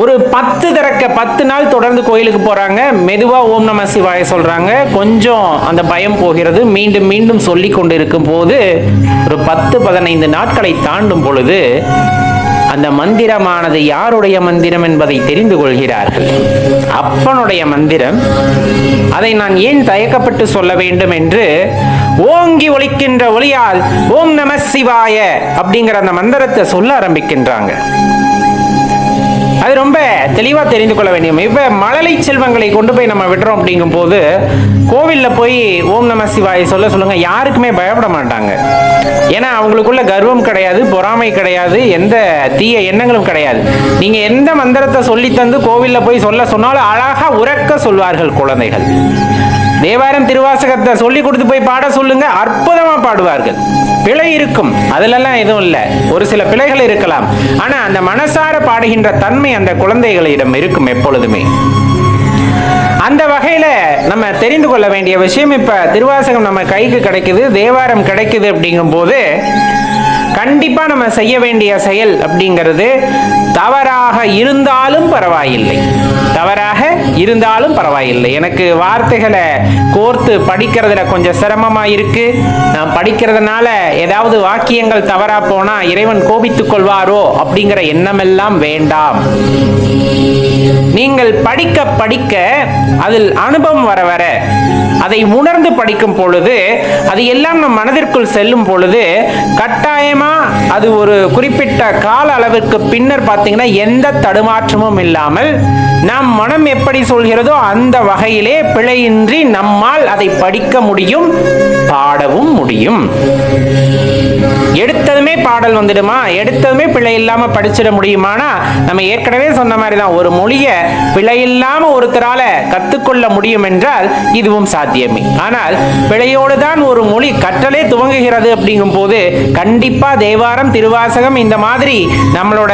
Speaker 1: ஒரு 10 நாள் தொடர்ந்து கோயிலுக்கு போறாங்க, மெதுவா ஓம் நம சிவாய சொல்றாங்க, கொஞ்சம் அந்த பயம் போகிறது. மீண்டும் மீண்டும் சொல்லி கொண்டு இருக்கும் போது ஒரு 10-15 நாட்களை தாண்டும் பொழுது அந்த மந்திரமானது யாருடைய மந்திரம் என்பதை தெரிந்து கொள்கிறார்கள். அப்பனுடைய மந்திரம். அதை நான் ஏன் தயக்கப்பட்டு சொல்ல வேண்டும் என்று ஓங்கி ஒலிக்கின்ற ஒலியால் ஓம் நம சிவாய அப்படிங்கிற அந்த மந்திரத்தை சொல்ல ஆரம்பிக்கின்றாங்க. அது ரொம்ப தெளிவா தெரிந்து கொள்ள வேண்டிய. இப்ப மழலை செல்வங்களை கொண்டு போய் நம்ம விடுறோம் அப்படிங்கும் போது கோவில்ல போய் ஓம் நம சிவாய சொல்லுங்க, யாருக்குமே பயப்பட மாட்டாங்க. ஏன்னா அவங்களுக்குள்ள கர்வம் கிடையாது, பொறாமை கிடையாது, எந்த தீய எண்ணங்களும் கிடையாது. நீங்க எந்த மந்திரத்தை சொல்லி தந்து கோவில்ல போய் சொல்ல சொன்னாலும் அழகா உறக்க சொல்வார்கள் குழந்தைகள். தேவாரம் திருவாசகத்தை சொல்லி கொடுத்து போய் பாட சொல்லுங்க, அற்புதமா பாடுவார்கள். பிழை இருக்கும், அதுலெல்லாம் எதுவும் இல்லை, ஒரு சில பிழைகள் இருக்கலாம். ஆனா அந்த மனசார பாடுகின்ற தன்மை அந்த குழந்தைகளிடம் இருக்கும் எப்பொழுதுமே. அந்த வகையில நம்ம தெரிந்து கொள்ள வேண்டிய விஷயம், இப்ப திருவாசகம் நம்ம கைக்கு கிடைக்குது, தேவாரம் கிடைக்குது அப்படிங்கும் போது கண்டிப்பா நம்ம செய்ய வேண்டிய செயல் அப்படிங்கிறது தவறாக இருந்தாலும் பரவாயில்லை, தவறாக இருந்தாலும் பரவாயில்லை. எனக்கு வார்த்தைகளை கோர்த்து படிக்கிறதுல கொஞ்சம் சிரமமா இருக்கு, நான் படிக்கிறதுனால ஏதாவது வாக்கியங்கள் தவறா போனா இறைவன் கோபித்துக் கொள்வாரோ அப்படிங்கிற எண்ணமெல்லாம் வேண்டாம். நீங்கள் படிக்க படிக்க அதில் அனுபவம் வர வர அதை உணர்ந்து படிக்கும் பொழுது அது எல்லாம் நம் மனதிற்குள் செல்லும் பொழுது கட்டாயமா அது ஒரு குறிப்பிட்ட கால அளவிற்கு பின்னர் பார்த்தீங்கன்னா எந்த தடுமாற்றமும் இல்லாமல் நம் மனம் எப்படி சொல்கிறதோ அந்த வகையிலே பிழையின்றி நம்மால் அதை படிக்க முடியும், பாடவும் முடியும். எடுத்ததுமே பாடல் வந்துடுமா, எடுத்ததுமே பிழை இல்லாம படிச்சிட முடியுமானா நம்ம ஏற்கனவே சொன்ன மாதிரி தான். ஒரு மொழியை பிழை இல்லாம ஒருத்தரால கத்துக்கொள்ள முடியும் என்றால் இதுவும் சாத்தியமே. ஆனால் பிழையோடு தான் ஒரு மொழி கற்றலே துவங்குகிறது அப்படிங்கும் போது கண்டிப்பா தேவாரம் திருவாசகம் இந்த மாதிரி நம்மளோட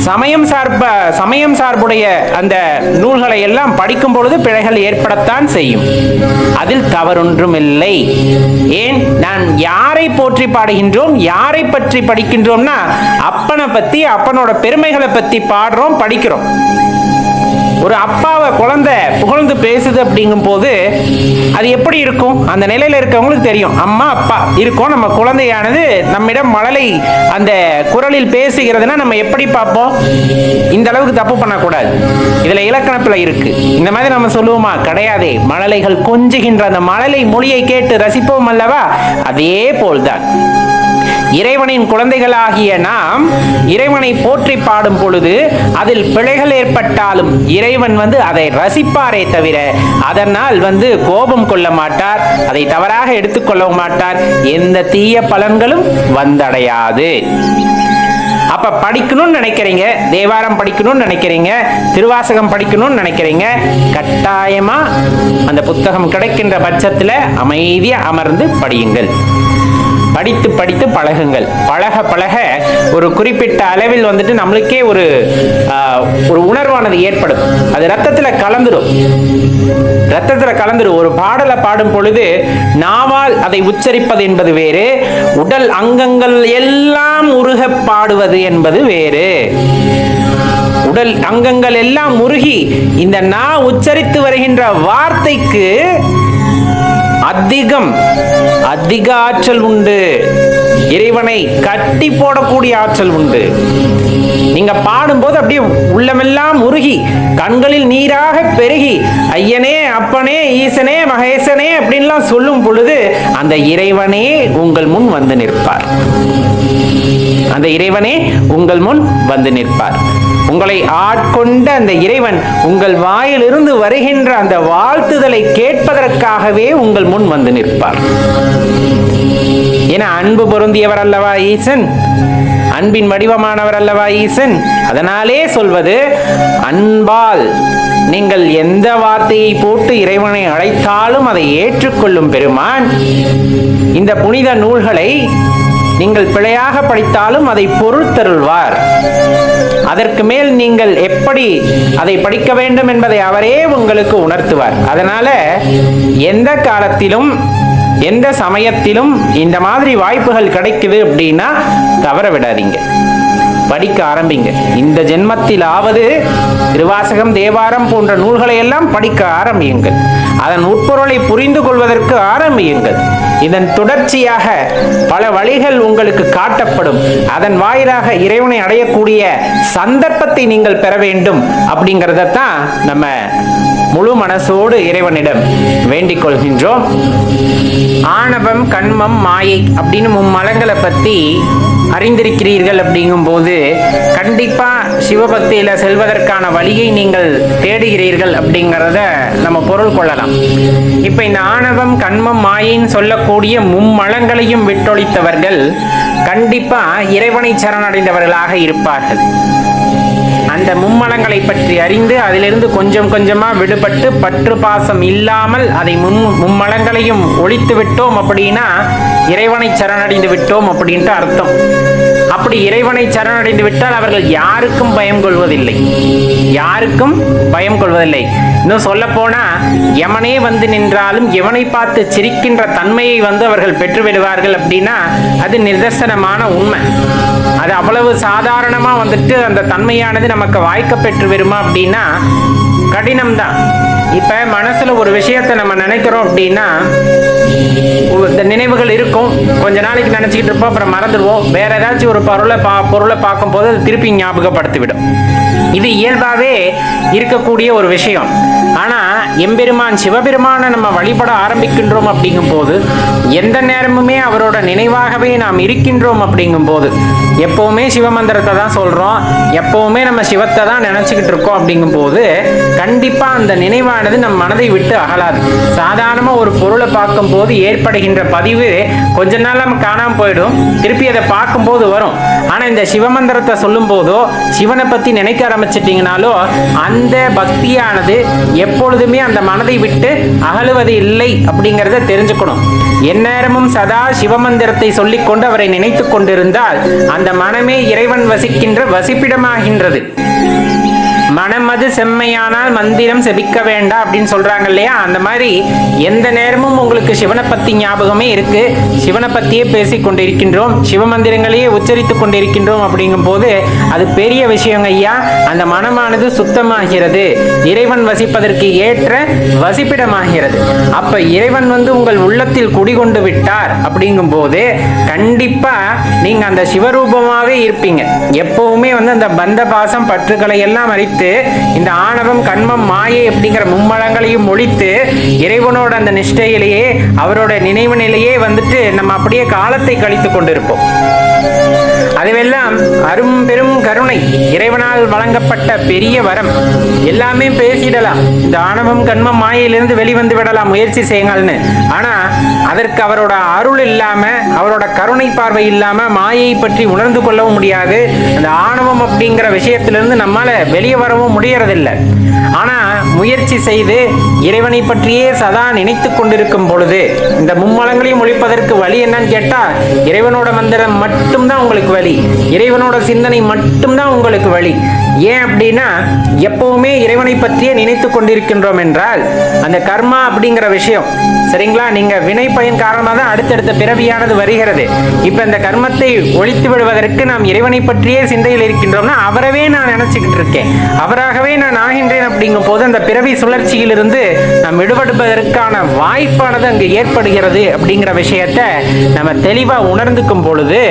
Speaker 1: சமயம் சார்புடைய அந்த நூல்களை எல்லாம் படிக்கும் பொழுது பிழைகள் ஏற்படத்தான் செய்யும். அதில் தவறொன்றும் இல்லை. ஏன், நான் யாரை போற்றி பாடுகின்றோம், யாரை பற்றி படிக்கின்றோம்னா அப்பனை பத்தி, அப்பனோட பெருமைகளை பத்தி பாடுறோம், படிக்கிறோம். ஒரு அப்பாவை குழந்தை புகழ்ந்து பேசுது அப்படிங்கும் போது அது எப்படி இருக்கும்? அந்த நிலையில இருக்கவங்களுக்கு தெரியும். அம்மா அப்பா இருக்கோம், நம்ம குழந்தையானது நம்மிடம் மழலை அந்த குரலில் பேசுகிறதுனா நம்ம எப்படி பார்ப்போம்? இந்த அளவுக்கு தப்பு பண்ணக்கூடாது, இதுல இலக்கணத்துல இருக்கு. இந்த மாதிரி நம்ம சொல்லுவோமா? கிடையாதே. மழலைகள் கொஞ்சுகின்ற அந்த மழலை மொழியை கேட்டு ரசிப்போம் அல்லவா? அதே போல்தான் இறைவனின் குழந்தைகளாகிய நாம் இறைவனை போற்றி பாடும் பொழுது அதில் பிழைகள் ஏற்பட்டாலும் இறைவன் அதை ரசிப்பாரே தவிர அதனால் கோபம் கொள்ள மாட்டார், அதை தவறாக எடுத்துக்கொள்ள மாட்டார், எந்த தீய பலன்களும் வந்தடையாது. அப்ப படிக்கணும்னு நினைக்கிறீங்க, தேவாரம் படிக்கணும்னு நினைக்கிறீங்க, திருவாசகம் படிக்கணும்னு நினைக்கிறீங்க, கட்டாயமா அந்த புத்தகம் கிடைக்கின்ற பட்சத்துல அமைதியா அமர்ந்து படியுங்கள். படித்து படித்து பழகுங்கள். பழக பழக ஒரு குறிப்பிட்ட அளவில் நம்மளுக்கே ஒரு உணர்வானது ஏற்படும். அது ரத்தத்துல கலந்துடும். ஒரு பாடலை பாடும் பொழுது நாவால் அதை உச்சரிப்பது என்பது வேறு, உடல் அங்கங்கள் எல்லாம் உருக பாடுவது என்பது வேறு. உடல் அங்கங்கள் எல்லாம் உருகி இந்த நா உச்சரித்து வருகின்ற வார்த்தைக்கு அதிக ஆற்றல் உண்டு. இறைவனை கட்டி போடக்கூடிய ஆற்றல் உண்டு. நீங்க பாடும்போது அப்படியே உள்ளமெல்லாம் உருகி கண்களில் நீராக பெருகி ஐயனே அப்பனே ஈசனே மகேசனே அப்படின்லாம் சொல்லும் பொழுது அந்த இறைவனே உங்கள் முன் வந்து நிற்பார். அந்த இறைவனே உங்கள் முன் வந்து நிற்பார். உங்களை ஆட்கொண்ட அந்த இறைவன் உங்கள் வாயிலிருந்து வருகின்ற அந்த வாழ்த்துதலை கேட்பதற்காகவே உங்கள் முன் வந்து நிற்பார். என அன்பு பொருந்தியவர் அல்லவா ஈசன், அன்பின் வடிவமானவர் அல்லவா ஈசன். அதனாலே சொல்வது, அன்பால் நீங்கள் எந்த வார்த்தையை போட்டு இறைவனை அழைத்தாலும் அதை ஏற்றுக்கொள்ளும் பெருமான் இந்த புனித நூல்களை நீங்கள் பிழையாக படித்தாலும் அதை பொருள்தருள்வார். அதற்கு மேல் நீங்கள் எப்படி அதை படிக்க வேண்டும் என்பதை அவரே உங்களுக்கு உணர்த்துவார். அதனால எந்த காலத்திலும் எந்த சமயத்திலும் இந்த மாதிரி வாய்ப்புகள் கிடைக்குது அப்படின்னா தவற விடாதீங்க, படிக்க ஆரம்பிங்க. இந்த ஜென்மத்திலாவது திருவாசகம் தேவாரம் போன்ற நூல்களை எல்லாம் படிக்க ஆரம்பியுங்கள். அதன் உட்பொருளை புரிந்து கொள்வதற்கு ஆரம்பியுங்கள். இதன் தொடர்ச்சியாக பல வழிகள் உங்களுக்கு காட்டப்படும். அதன் வாயிலாக இறைவனை அடையக்கூடிய சந்தர்ப்பத்தை நீங்கள் பெற வேண்டும். அப்படிங்கிறதான் நம்ம முழு மனசோடு இறைவனிடம் வேண்டிக் கொள்கின்றோம். ஆணவம், கண்மம், மாயை அப்படின்னு மும்மலங்களை பற்றி அறிந்திருக்கிறீர்கள். அப்படிங்கும் போது கண்டிப்பா சிவபக்தியில செல்வதற்கான வழியை நீங்கள் தேடுகிறீர்கள் அப்படிங்கிறத நம்ம பொருள் கொள்ளலாம். இப்ப இந்த ஆணவம், கண்மம், மாயின்னு சொல்லக்கூடிய மும்மலங்களையும் விட்டொழித்தவர்கள் கண்டிப்பா இறைவனை சரணடைந்தவர்களாக இருப்பார்கள். அந்த மும்மலங்களை பற்றி அறிந்து அதிலிருந்து கொஞ்சம் கொஞ்சமா விடுபட்டு பற்று பாசம் இல்லாமல் அதை மும்மலங்களையும் ஒழித்து விட்டோம் அப்படின்னா இறைவனை சரணடைந்து விட்டோம் அப்படின்ட்டு அர்த்தம். அப்படி இறைவனை சரணடைந்து விட்டால் அவர்கள் யாருக்கும் பயம் கொள்வதில்லை, யாருக்கும் பயம் கொள்வதில்லை. இன்னும் சொல்ல போனா யமனே வந்து நின்றாலும் எவனை பார்த்து சிரிக்கின்ற தன்மையை வந்து அவர்கள் பெற்று விடுவார்கள் அப்படின்னா அது நிதர்சனமான உண்மை. அது அவ்வளவு சாதாரணமா வந்துட்டு அந்த தன்மையானது நமக்கு வாய்க்க பெற்று வருமா அப்படின்னா கடினம்தான். இப்ப மனசுல ஒரு விஷயத்தை நம்ம நினைக்கிறோம் அப்படின்னா இந்த நினைவுகள் இருக்கும், கொஞ்ச நாளைக்கு நினைச்சுக்கிட்டு இருப்போம், அப்புறம் மறந்துடுவோம். வேற ஏதாச்சும் ஒரு பொருளை பார்க்கும் போது அது திருப்பி ஞாபகப்படுத்திவிடும். இது இயல்பாவே இருக்கக்கூடிய ஒரு விஷயம். ஆனா எம்பெருமான் சிவபெருமானை நம்ம வழிபட ஆரம்பிக்கின்றோம் அப்படிங்கும் போது எந்த நேரமுமே அவரோட நினைவாகவே நாம் இருக்கின்றோம். அப்படிங்கும் போது எப்பவுமே சிவமந்திரத்தை தான் சொல்றோம், எப்பவுமே நம்ம சிவத்தை தான் நினைச்சுக்கிட்டு இருக்கோம். அப்படிங்கும் போது கண்டிப்பா அந்த நினைவானது நம் மனதை விட்டு அகலாது. சாதாரணமா ஒரு பொருளை பார்க்கும் போது ஏற்படுகின்ற பதிவு கொஞ்ச நாள் நம்ம காணாம போயிடும், திருப்பி அதை பார்க்கும் போது வரும். ஆனா இந்த சிவமந்திரத்தை சொல்லும் போதோ சிவனை பத்தி நினைக்க ஆரம்பிச்சிட்டீங்கனாலோ அந்த பக்தியானது எப்பொழுதுமே அந்த மனதை விட்டு அகலுவது இல்லை அப்படிங்கிறத தெரிஞ்சுக்கணும். எந்நேரமும் சதா சிவமந்திரத்தை சொல்லிக்கொண்டு அவரை நினைத்து கொண்டிருந்தால் அந்த மனமே இறைவன் வசிக்கின்ற வசிப்பிடமாகின்றது. மனமது செம்மையானால் மந்திரம் செபிக்க வேண்டாம் அப்படின்னு சொல்றாங்க இல்லையா? அந்த மாதிரி எந்த நேரமும் உங்களுக்கு சிவனை பத்தி ஞாபகமே இருக்கு, சிவனை பத்தியே பேசிக் கொண்டிருக்கின்றோம், சிவமந்திரங்களையே உச்சரித்துக் கொண்டிருக்கின்றோம். அப்படிங்கும் போது அது பெரிய விஷயங்க ஐயா. அந்த மனமானது சுத்தமாகிறது, இறைவன் வசிப்பதற்கு ஏற்ற வசிப்பிடமாகிறது. அப்ப இறைவன் வந்து உங்கள் உள்ளத்தில் குடிகொண்டு விட்டார். அப்படிங்கும் போது கண்டிப்பா நீங்க அந்த சிவரூபமாவே இருப்பீங்க. எப்பவுமே வந்து அந்த பந்த பாசம் பற்றுகளை எல்லாம் அறித்து இந்த ஆணவம், கண்மம், மாயை அப்படிங்கிற மும்மலங்களையும் ஒழித்து இறைவனோட அந்த நிஷ்டையிலேயே அவரோட நினைவு நிலையே வந்துட்டு நம்ம அப்படியே காலத்தை கழித்து கொண்டிருப்போம். அதுவெல்லாம் அரும் பெரும் கருணை, இறைவனால் வழங்கப்பட்ட பெரிய வரம். எல்லாமே பேசிடலாம், இந்த ஆணவம், கண்மம், மாயையிலிருந்து வெளிவந்து விடலாம், முயற்சி செய்யுங்கள்னு. ஆனா அதற்கு அவரோட அருள் இல்லாம, அவரோட கருணை பார்வை இல்லாம மாயை பற்றி உணர்ந்து கொள்ளவும் முடியாது. அந்த ஆணவம் அப்படிங்கிற விஷயத்திலிருந்து நம்மால வெளியே வரவும் முடியறதில்லை. ஆனா முயற்சி செய்து இறைவனை பற்றியே சதா நினைத்து கொண்டிருக்கும் பொழுது இந்த மும்மலங்களையும் ஒழிப்பதற்கு வழி என்னன்னு கேட்டா இறைவனோட மந்திரம் மட்டும்தான் உங்களுக்கு வழி, இறைவனோட சிந்தனை மட்டும்தான் உங்களுக்கு வழி. ஏன் அப்படின்னா எப்பவுமே இறைவனை பற்றியே நினைத்து கொண்டிருக்கின்றோம் என்றால் அந்த கர்மா அப்படிங்கிற விஷயம் சரிங்களா, நீங்க வினை பயன் காரணமாக தான் அடுத்தடுத்த பிறவியானது வருகிறது. இப்ப இந்த கர்மத்தை ஒழித்து விடுவதற்கு நாம் இறைவனை பற்றியே சிந்தையில் இருக்கின்றோம்னா அவரவே நான் நினைச்சுக்கிட்டு இருக்கேன், அவராகவே நான் ஆகின்றேன். அப்படிங்கும் போது அந்த பிறவி சுழற்சியிலிருந்து நாம் விடுபடுவதற்கான வாய்ப்பானது அங்கு ஏற்படுகிறது. அப்படிங்கிற விஷயத்த நம்ம தெளிவா உணர்ந்துக்கும் பொழுது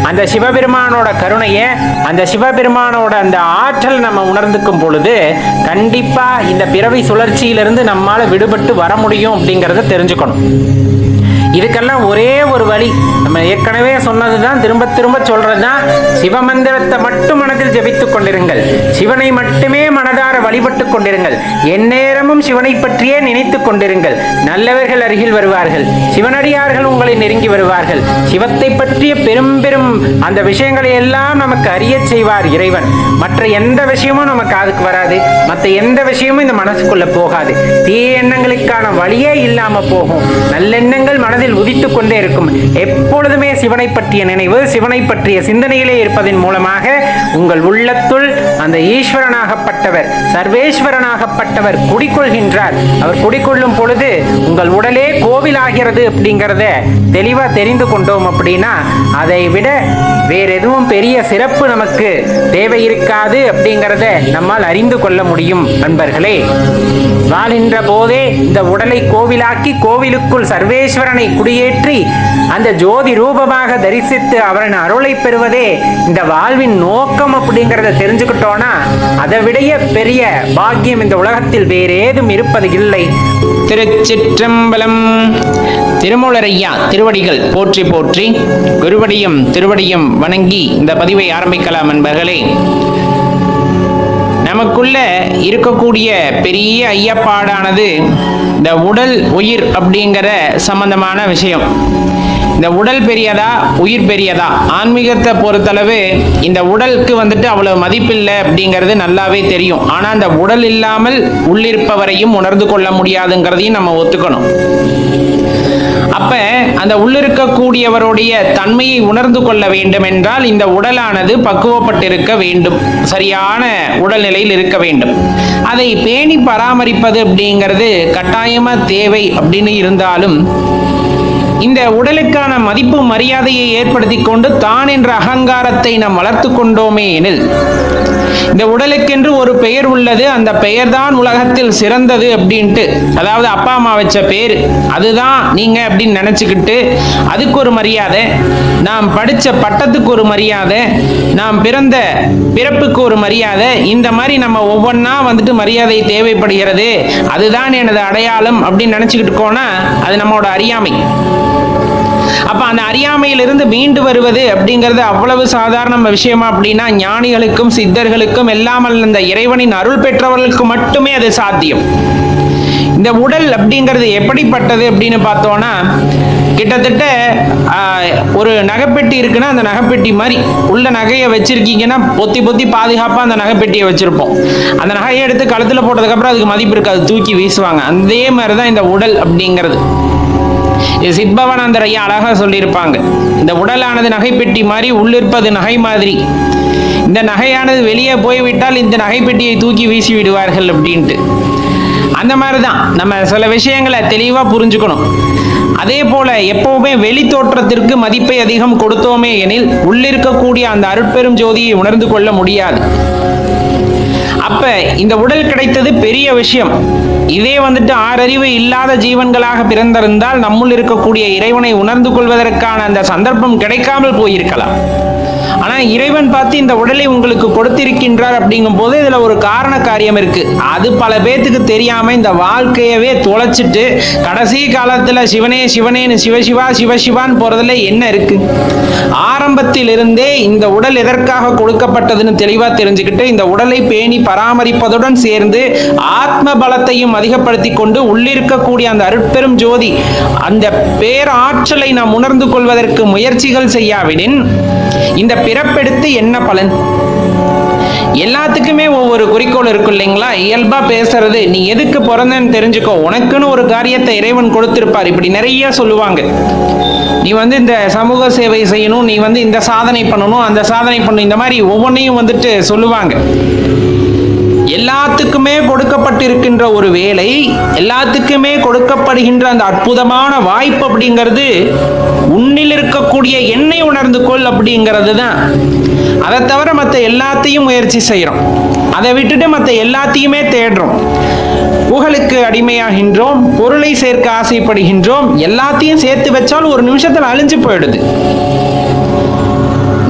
Speaker 1: அந்த சிவபெருமானோட கருணையை, அந்த சிவபெருமானோட அந்த ஆற்றல் நம்ம உணர்ந்துக்கும் பொழுது கண்டிப்பா இந்த பிறவி சுழற்சியிலிருந்து நம்மால விடுபட்டு வர முடியும் அப்படிங்கறத தெரிஞ்சுக்கணும். இதுக்கெல்லாம் ஒரே ஒரு வழி, நம்ம ஏற்கனவே சொன்னதுதான், திரும்ப திரும்ப சொல்றதுதான், சிவமந்திரத்தை மட்டும் மனதில் ஜபித்துக் கொண்டிருங்கள், சிவனை மட்டுமே மனதார வழிபட்டுக் கொண்டிருங்கள், எந்நேரமும் சிவனை பற்றியே நினைத்துக் கொண்டிருங்கள். நல்லவர்கள் அருகில் வருவார்கள், சிவனடியார்கள் உங்களை நெருங்கி வருவார்கள். சிவத்தை பற்றிய பெரும் பெரும் அந்த விஷயங்களை எல்லாம் நமக்கு அறிய செய்வார் இறைவன். மற்ற எந்த விஷயமும் நமக்கு அதுக்கு வராது, மற்ற எந்த விஷயமும் இந்த மனசுக்குள்ள போகாது. தீய எண்ணங்களுக்கான வழியே இல்லாம போகும். நல்லெண்ணங்கள் மனதில் உதித்துக் கொண்டே இருக்கும். எப்பொழுதுமே சிவனை பற்றிய நினைவு, சிவனை பற்றிய சிந்தனையிலே இருப்பதன் மூலமாக உங்கள் உள்ளத்துள் அந்த ஈஸ்வரனாகப்பட்டவர், சர்வேஸ்வரனாகப்பட்டவர் குடிக்கொள்கின்றார். அவர் குடிக்கொள்ளும் பொழுது உங்கள் உடலே கோவிலாகிறது அப்படிங்கிறத தெளிவா தெரிந்து கொண்டோம் அப்படின்னா அதை விட வேற எதுவும் பெரிய சிறப்பு நமக்கு தேவை இருக்காது அப்படிங்கிறத நம்மால் அறிந்து கொள்ள முடியும். நண்பர்களே, வாழ்கின்ற போதே இந்த உடலை கோவிலாக்கி கோவிலுக்குள் சர்வேஸ்வரனை குடியேற்றி அந்த ஜோதி ரூபமாக தரிசித்து அவரின் அருளை பெறுவதே இந்த வாழ்வின் நோக்கம் அப்படிங்கிறத தெரிஞ்சுக்கிட்டோம்னா அதை விடைய பெரிய பாக்கியம் இந்த உலகத்தில் வேற ஏதும் இருப்பது இல்லை.
Speaker 2: திருச்சிற்றம்பலம். திருமூலரையா திருவடிகள் போற்றி போற்றி, குருவடியும் திருவடியும் வணங்கி இந்த பதிவை ஆரம்பிக்கலாம். நண்பர்களே, நமக்குள்ள இருக்கக்கூடிய பெரிய ஐயப்பாடானது இந்த உடல் உயிர் அப்படிங்கிற சம்பந்தமான விஷயம். இந்த உடல் பெரியதா உயிர் பெரியதா? ஆன்மீகத்தை பொறுத்தளவு இந்த உடலுக்கு வந்துட்டு அவ்வளவு மதிப்பில்லை அப்படிங்கிறது நல்லாவே தெரியும். ஆனா அந்த உடல் இல்லாமல் உள்ளிருப்பவரையும் உணர்ந்து கொள்ள முடியாதுங்கிறதையும் நம்ம ஒத்துக்கணும். அப்ப அந்த உள்ளிருக்கக்கூடியவருடைய தன்மையை உணர்ந்து கொள்ள வேண்டும் என்றால் இந்த உடலானது பக்குவப்பட்டிருக்க வேண்டும், சரியான உடல்நிலையில் இருக்க வேண்டும். அதை பேணி பராமரிப்பது அப்படிங்கிறது கட்டாயமா தேவை அப்படின்னு இருந்தாலும் இந்த உடலுக்கான மதிப்பு மரியாதையை ஏற்படுத்தி கொண்டு தான் என்ற அகங்காரத்தை நாம் வளர்த்து கொண்டோமே எனில் இந்த உடலுக்கென்று ஒரு பெயர் உள்ளது, அந்த பெயர் தான் உலகத்தில் சிறந்தது அப்படின்ட்டு, அதாவது அப்பா அம்மா வச்ச பேர் அதுதான் நீங்க அப்படின்னு நினைச்சுக்கிட்டு அதுக்கு ஒரு மரியாதை, நாம் படிச்ச பட்டத்துக்கு ஒரு மரியாதை, நாம் பிறந்த பிறப்புக்கு ஒரு மரியாதை, இந்த மாதிரி நம்ம ஒவ்வொன்றா வந்துட்டு மரியாதை தேவைப்படுகிறது, அதுதான் எனது அடையாளம் அப்படின்னு நினைச்சுக்கிட்டு இருக்கோம்னா அது நம்மளோட அறியாமை. அப்ப அந்த அறியாமையிலிருந்து மீண்டு வருவது அப்படிங்கிறது அவ்வளவு சாதாரண விஷயமா அப்படின்னா ஞானிகளுக்கும் சித்தர்களுக்கும் எல்லாம் அந்த இறைவனின் அருள் பெற்றவர்களுக்கு மட்டுமே அது சாத்தியம். இந்த உடல் அப்படிங்கிறது எப்படிப்பட்டது அப்படின்னு பார்த்தோம்னா கிட்டத்தட்ட ஒரு நகைப்பெட்டி இருக்குன்னா அந்த நகைப்பெட்டி மாதிரி உள்ள நகையை வச்சிருக்கீங்கன்னா பொத்தி பொத்தி பாதுகாப்பா அந்த நகைப்பெட்டியை வச்சிருப்போம். அந்த நகையை எடுத்து கழுத்துல போட்டதுக்கு அப்புறம் அதுக்கு மதிப்பு இருக்காது, தூக்கி வீசுவாங்க. அதே மாதிரிதான் இந்த உடல் அப்படிங்கிறது. சித்பவானந்தர் ஐயா அழகா சொல்லியிருப்பாங்க, இந்த உடலானது நகைப்பெட்டி மாதிரி, உள்ளிருப்பது நகை மாதிரி. இந்த நகையானது வெளியே போய்விட்டால் இந்த நகைப்பெட்டியை தூக்கி வீசி விடுவார்கள் அப்படின்ட்டு. அந்த மாதிரிதான் நம்ம சில விஷயங்களை தெளிவா புரிஞ்சுக்கணும். அதே போல எப்பவுமே வெளி தோற்றத்திற்கு மதிப்பை அதிகம் கொடுத்தோமே எனில் உள்ளிருக்கக்கூடிய அந்த அருட்பெரும் ஜோதியை உணர்ந்து கொள்ள முடியாது. அப்ப இந்த உடல் கிடைத்தது பெரிய விஷயம். இதே வந்துட்டு ஆறறிவு இல்லாத ஜீவன்களாக பிறந்திருந்தால் நம்முள் இருக்கக்கூடிய இறைவனை உணர்ந்து கொள்வதற்கான அந்த சந்தர்ப்பம் கிடைக்காமல் போயிருக்கலாம். ஆனா இறைவன் பார்த்து இந்த உடலை உங்களுக்கு கொடுத்திருக்கின்றார் அப்படிங்கும் போது இதுல ஒரு காரண காரியம் இருக்கு. அது பல பேத்துக்கு தெரியாம இந்த வாழ்க்கையவே தொலைச்சிட்டு கடைசி காலத்துல சிவனே சிவனேன்னு சிவசிவா சிவசிவான்னு போறதுல என்ன இருக்கு? ஆரம்பத்தில் இருந்தே இந்த உடல் எதற்காக கொடுக்கப்பட்டதுன்னு தெளிவா தெரிஞ்சுக்கிட்டு இந்த உடலை பேணி பராமரிப்பதுடன் சேர்ந்து ஆத்ம பலத்தையும் அதிகப்படுத்தி கொண்டு உள்ளிருக்கக்கூடிய அந்த அருட்பெரும் ஜோதி அந்த பேராற்றலை நாம் உணர்ந்து கொள்வதற்கு முயற்சிகள் செய்யாவிடின் இந்த பிறப்பெடுத்து என்ன பலன்? எல்லாத்துக்குமே ஒவ்வொரு குறிக்கோள் இருக்கும் இல்லைங்களா? இயல்பா பேசுறது, நீ எதுக்கு பிறந்தன்னு தெரிஞ்சுக்கோ, உனக்குன்னு ஒரு காரியத்தை இறைவன் கொடுத்திருப்பார், இப்படி நிறைய சொல்லுவாங்க.
Speaker 1: நீ இந்த சமூக சேவை செய்யணும், நீ இந்த சாதனை பண்ணணும், அந்த சாதனை பண்ணணும், இந்த மாதிரி ஒவ்வொன்றையும் சொல்லுவாங்க. எல்லாத்துக்குமே கொடுக்கப்பட்டிருக்கின்ற ஒரு வேலை, எல்லாத்துக்குமே கொடுக்கப்படுகின்ற அந்த அற்புதமான வாய்ப்பு அப்படிங்கிறது உன்னில் இருக்கக்கூடிய எண்ணெய் உணர்ந்து கொள் அப்படிங்கிறது தான். அதை தவிர மற்ற எல்லாத்தையும் முயற்சி செய்கிறோம், அதை விட்டுட்டு மற்ற எல்லாத்தையுமே தேடுறோம். புகழுக்கு அடிமையாகின்றோம், பொருளை சேர்க்க ஆசைப்படுகின்றோம். எல்லாத்தையும் சேர்த்து வச்சால் ஒரு நிமிஷத்தில் அழிஞ்சு போயிடுது.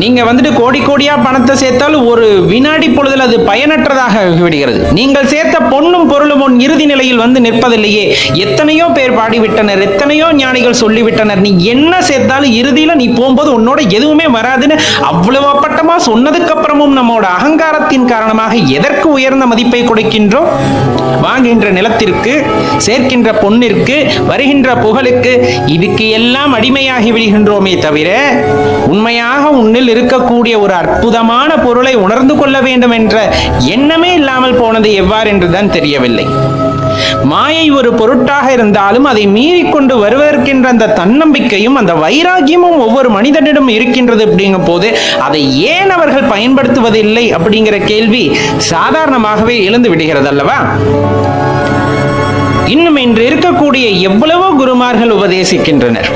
Speaker 1: நீங்க கோடி கோடியா பணத்தை சேர்த்தால் ஒரு வினாடி பொழுதில் அது பயனற்றதாக விடுகிறது. நீங்கள் சேர்த்த பொன்னும் பொருளும் உன் இறுதி நிலையில் நிற்பதில்லையே. எத்தனையோ பேர் பாடிவிட்டனர், எத்தனையோ ஞானிகள் சொல்லிவிட்டனர், நீ என்ன சேர்த்தாலும் இறுதியில நீ போகும்போது உன்னோட எதுவுமே வராதுன்னு அவ்வளவு அப்பட்டமா சொன்னதுக்கு அப்புறமும் நம்மோட அகங்காரத்தின் காரணமாக எதற்கு உயர்ந்த மதிப்பை கொடுக்கின்றோம்? வாங்குகின்ற நிலத்திற்கு, சேர்க்கின்ற பொன்னிற்கு, வருகின்ற புகழுக்கு, இதுக்கு எல்லாம் அடிமையாகி விடுகின்றோமே தவிர உண்மையாக உன்னில் இருக்கக்கூடிய ஒரு அற்புதமான பொருளை உணர்ந்து கொள்ள வேண்டும் என்ற எண்ணமே இல்லாமல் போனது எவ்வாறு என்றுதான் தெரியவில்லை. மாயை ஒரு பொருட்டாக இருந்தாலும் அதை மீறிக்கொண்டு வருவதற்கின்ற அந்த தன்னம்பிக்கையும் அந்த வைராகியமும் ஒவ்வொரு மனிதனிடம் இருக்கின்றது. அப்படிங்கும் போது அதை ஏன் அவர்கள் பயன்படுத்துவதில்லை அப்படிங்கிற கேள்வி சாதாரணமாகவே எழுந்து விடுகிறது அல்லவா? இன்னும் இன்று இருக்கக்கூடிய எவ்வளவோ குருமார்கள் உபதேசிக்கின்றனர்.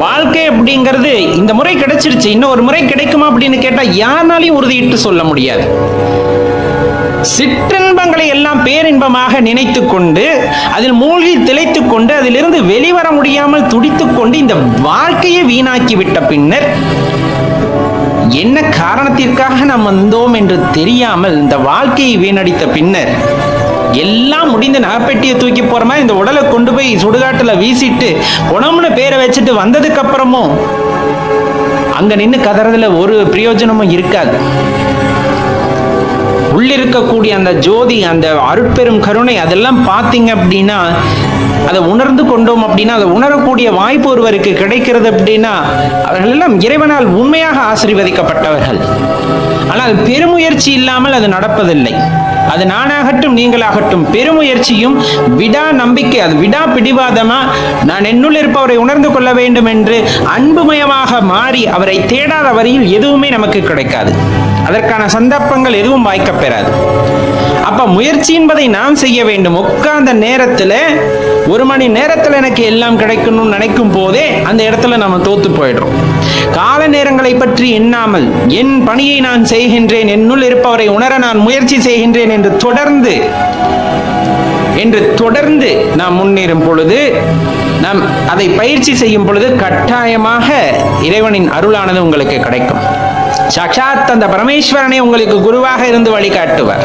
Speaker 1: வாழ்க்கை அப்படிங்கிறது இந்த முறை கிடைச்சிருச்சு, இன்னும் ஒரு முறை கிடைக்குமா அப்படின்னு கேட்டா யாராலையும் உறுதியிட்டு சொல்ல முடியாது. சிற்றின்பங்களை எல்லாம் பேரின்பமாக நினைத்து கொண்டு அதில் மூழ்கி திளைத்து கொண்டு அதிலிருந்து வெளிவர முடியாமல் துடித்துக் கொண்டு இந்த வாழ்க்கையை வீணாக்கி விட்ட பின்னர் என்ன காரணத்திற்காக நாம் வந்தோம் என்று தெரியாமல் இந்த வாழ்க்கையை வீணடித்த பின்னர் எல்லாம் முடிந்து நகைப்பெட்டியை தூக்கி போற மாதிரி இந்த உடலை கொண்டு போய் சுடுகாட்டுல வீசிட்டு உணவுன்னு பேரை வச்சுட்டு வந்ததுக்கு அப்புறமும் அங்க நின்று கதறதுல ஒரு பிரயோஜனமும் இருக்காது. உள்ளிருக்கக்கூடிய அந்த ஜோதி, அந்த அருட்பெரும் கருணை, அதெல்லாம் பார்த்தீங்க அப்படின்னா, அதை உணர்ந்து கொண்டோம் அப்படின்னா, அதை உணரக்கூடிய வாய்ப்பு ஒருவருக்கு கிடைக்கிறது அப்படின்னா அவர்கள் எல்லாம் இறைவனால் உண்மையாக ஆசீர்வதிக்கப்பட்டவர்கள். ஆனால் பெருமுயற்சி இல்லாமல் அது நடப்பதில்லை. அது நானாகட்டும் நீங்களாகட்டும் பெருமுயற்சியும் விடா நம்பிக்கை, அது விடா பிடிவாதமா நான் என்னுள் இருப்பவரை உணர்ந்து கொள்ள வேண்டும் என்று அன்புமயமாக மாறி அவரை தேடாத வரையில் எதுவுமே நமக்கு கிடைக்காது. அதற்கான சந்தர்ப்பங்கள் எதுவும் வாய்க்கப் பெறாது. அப்ப முயற்சி என்பதை நாம் செய்ய வேண்டும். உட்கார்ந்த நேரத்துல ஒரு மணி நேரத்துல எனக்கு எல்லாம் கிடைக்கணும்னு நினைக்கும் போதே அந்த இடத்துல நம்ம தோத்து போயிடுறோம். கால நேரங்களை பற்றி எண்ணாமல் என் பணியை நான் செய்கின்றேன், என்னுள் இருப்பவரை உணர நான் முயற்சி செய்கின்றேன் என்று தொடர்ந்து நாம் முன்னேறும் பொழுது, நாம் அதை பயிற்சி செய்யும் பொழுது கட்டாயமாக இறைவனின் அருளானது உங்களுக்கு கிடைக்கும். சாட்சாத் அந்த பரமேஸ்வரனை உங்களுக்கு குருவாக இருந்து வழிகாட்டுவார்.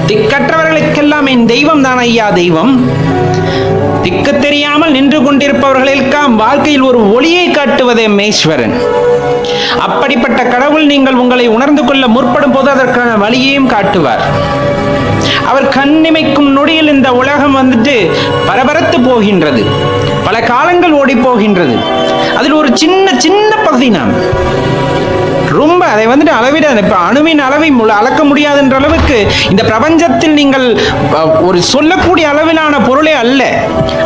Speaker 1: திக்கற்றவர்களுக்கெல்லாம் என் தெய்வம் தான் ஐயா தெய்வம். திக்கு தெரியாமல் நின்று கொண்டிருப்பவர்களுக்கெல்லாம் வாழ்க்கையில் ஒரு ஒளியை காட்டுவதே மேஸ்வரன். அப்படிப்பட்ட கடவுள் நீங்கள் உங்களை உணர்ந்து கொள்ள முற்படும் போது அதற்கான வழியையும் காட்டுவார். அவர் கண்ணிமைக்கும் நொடியில் இந்த உலகம் பரபரத்து போகின்றது, பல காலங்கள் ஓடி போகின்றது. அதில் ஒரு சின்ன பகுதி நாம் ரொம்ப அதை அளவிட இப்ப அணுவின் அளவை அளக்க முடியாதுன்ற அளவுக்கு இந்த பிரபஞ்சத்தில் நீங்கள் ஒரு சொல்லக்கூடிய அளவிலான பொருளே அல்ல.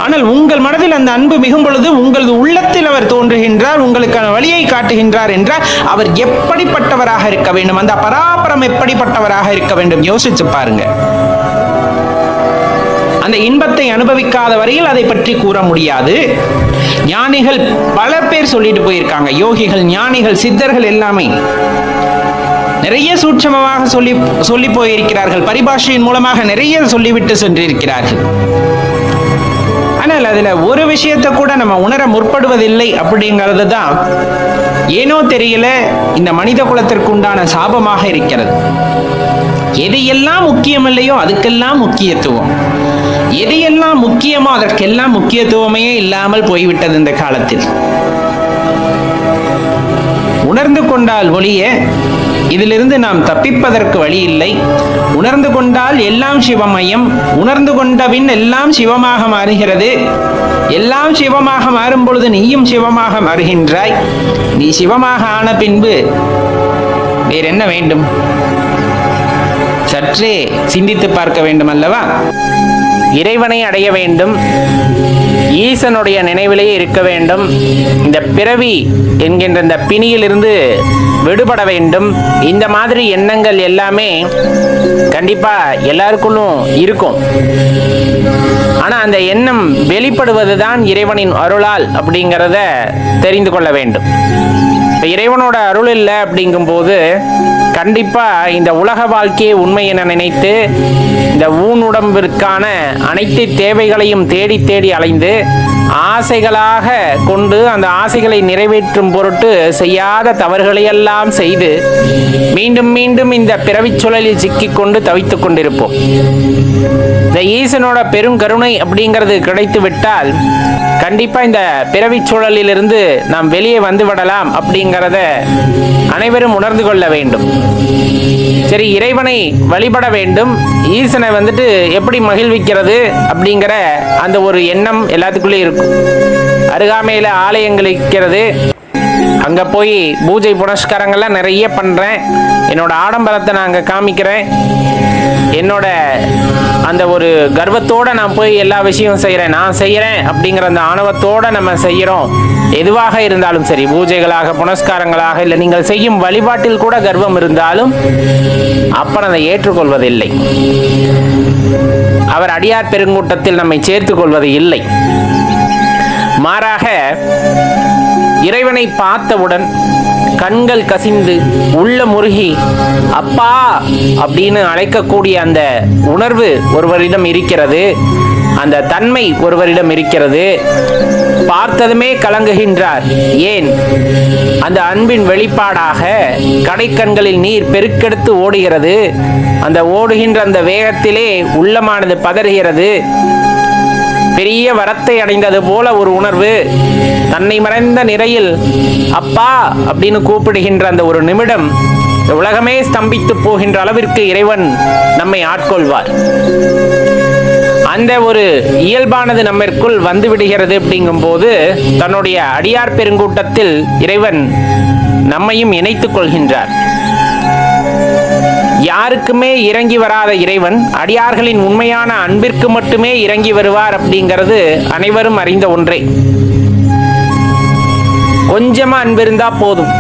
Speaker 1: ஆனால் உங்கள் மனதில் அந்த அன்பு மிகும் பொழுது உங்களது உள்ளத்தில் அவர் தோன்றுகின்றார், உங்களுக்கான வழியை காட்டுகின்றார் என்றால் அவர் எப்படிப்பட்டவராக இருக்க வேண்டும், அந்த பராபரம் எப்படிப்பட்டவராக இருக்க வேண்டும் யோசிச்சு பாருங்க. அந்த இன்பத்தை அனுபவிக்காத வரையில் அதை பற்றி கூற முடியாது. ஞானிகள் பல பேர் சொல்லிட்டு போயிருக்காங்க, யோகிகள், ஞானிகள், சித்தர்கள் எல்லாமே நிறைய சூட்சமமாக சொல்லி போயிருக்கிறார்கள். பரிபாஷையின் மூலமாக நிறைய சொல்லிவிட்டு சென்றிருக்கிறார்கள். ஆனால் அதுல ஒரு விஷயத்தை கூட நம்ம உணர முற்படுவதில்லை. அப்படிங்கிறது தான் ஏனோ தெரியல இந்த மனித குலத்திற்கு உண்டான சாபமாக இருக்கிறது. எது எல்லாம் முக்கியம் இல்லையோ அதுக்கெல்லாம் முக்கியத்துவம், எது எல்லாம் முக்கியமோ அதற்கெல்லாம் முக்கியத்துவமே இல்லாமல் போய்விட்டது இந்த காலத்தில். உணர்ந்து கொண்டால் ஒழிய இதிலிருந்து நாம் தப்பிப்பதற்கு வழி இல்லை. உணர்ந்து கொண்டால் எல்லாம் சிவமயம், உணர்ந்து கொண்டபின் எல்லாம் சிவமாக மாறுகிறது. எல்லாம் சிவமாக மாறும் பொழுது நீயும் சிவமாக மாறுகின்றாய். நீ சிவமாக ஆன பின்பு வேற என்ன வேண்டும்? சற்றே சிந்தித்து பார்க்க வேண்டும் அல்லவா? இறைவனை அடைய வேண்டும், ஈசனுடைய நினைவிலேயே இருக்க வேண்டும், இந்த பிறவி என்கின்ற இந்த பிணியிலிருந்து விடுபட வேண்டும். இந்த மாதிரி எண்ணங்கள் எல்லாமே கண்டிப்பா எல்லாருக்குள்ளும் இருக்கும். ஆனா அந்த எண்ணம் வெளிப்படுவதுதான் இறைவனின் அருளால் அப்படிங்கிறத தெரிந்து கொள்ள வேண்டும். இறைவனோட அருள் இல்லை அப்படிங்கும்போது கண்டிப்பா இந்த உலக வாழ்க்கையை உண்மை என நினைத்து இந்த ஊனுடம்பிற்கான அனைத்து தேவைகளையும் தேடி தேடி அலைந்து ஆசைகளாக கொண்டு அந்த ஆசைகளை நிறைவேற்றும் பொருட்டு செய்யாத தவறுகளையெல்லாம் செய்து மீண்டும் மீண்டும் இந்த பிறவிச் சுழலில் சிக்கிக்கொண்டு தவித்துக் கொண்டிருப்போம். இந்த ஈசனோட பெருங்கருணை அப்படிங்கிறது கிடைத்து விட்டால் கண்டிப்பா இந்த பிறவிச் சூழலிலிருந்து நாம் வெளியே வந்து விடலாம் அப்படிங்கிறத அனைவரும் உணர்ந்து கொள்ள வேண்டும். சரி, இறைவனை வழிபட வேண்டும், ஈசனை எப்படி மகிழ்விக்கிறது அப்படிங்கிற அந்த ஒரு எண்ணம் எல்லாத்துக்குள்ளேயும் இருக்கும். அருகாமையில் ஆலயங்கள் இருக்கிறது, அங்கே போய் பூஜை புனஸ்காரங்கள்லாம் நிறைய பண்ணுறேன், என்னோட ஆடம்பரத்தை நான் அங்கே காமிக்கிறேன், என்னோட அந்த ஒரு கர்வத்தோடு நான் போய் எல்லா விஷயம் செய்கிறேன், நான் செய்கிறேன் அப்படிங்கிற அந்த ஆணவத்தோடு நம்ம செய்கிறோம். எதுவாக இருந்தாலும் சரி, பூஜைகளாக புனஸ்காரங்களாக, இல்லை நீங்கள் செய்யும் வழிபாட்டில் கூட கர்வம் இருந்தாலும் அப்புறம் அதை ஏற்றுக்கொள்வதில்லை. அவர் அடியார் பெருங்கூட்டத்தில் நம்மை சேர்த்து கொள்வது இல்லை. மாறாக இறைவனை பார்த்தவுடன் கண்கள் கசிந்து உள்ள முருகி அப்பா அப்படின்னு அழைக்கக்கூடிய அந்த உணர்வு ஒருவரிடம் இருக்கிறது, அந்த தன்மை ஒருவரிடம் இருக்கிறது. பார்த்ததுமே கலங்குகின்றார். ஏன்? அந்த அன்பின் வெளிப்பாடாக கடைக்கண்களில் நீர் பெருக்கெடுத்து ஓடுகிறது. அந்த ஓடுகின்ற அந்த வேகத்திலே உள்ளமானது பதறுகிறது. பெரிய வரத்தை அடைந்தது போல ஒரு உணர்வு. தன்னை மறைந்த நிறையில் அப்பா அப்படின்னு கூப்பிடுகின்ற அந்த ஒரு நிமிடம் உலகமே ஸ்தம்பித்து போகின்ற அளவிற்கு இறைவன் நம்மை ஆட்கொள்வார். அந்த ஒரு இயல்பானது நம்மிற்குள் வந்து விடுகிறது. அப்படிங்கும் போது தன்னுடைய அடியார் பெருங்கூட்டத்தில் இறைவன் நம்மையும் இணைத்துக் கொள்கின்றார். யாருக்குமே இறங்கி வராத இறைவன் அடியார்களின் உண்மையான அன்பிற்கு மட்டுமே இறங்கி வருவார் அப்படிங்கிறது அனைவரும் அறிந்த ஒன்றே. கொஞ்சமா அன்பு இருந்தா போதும்,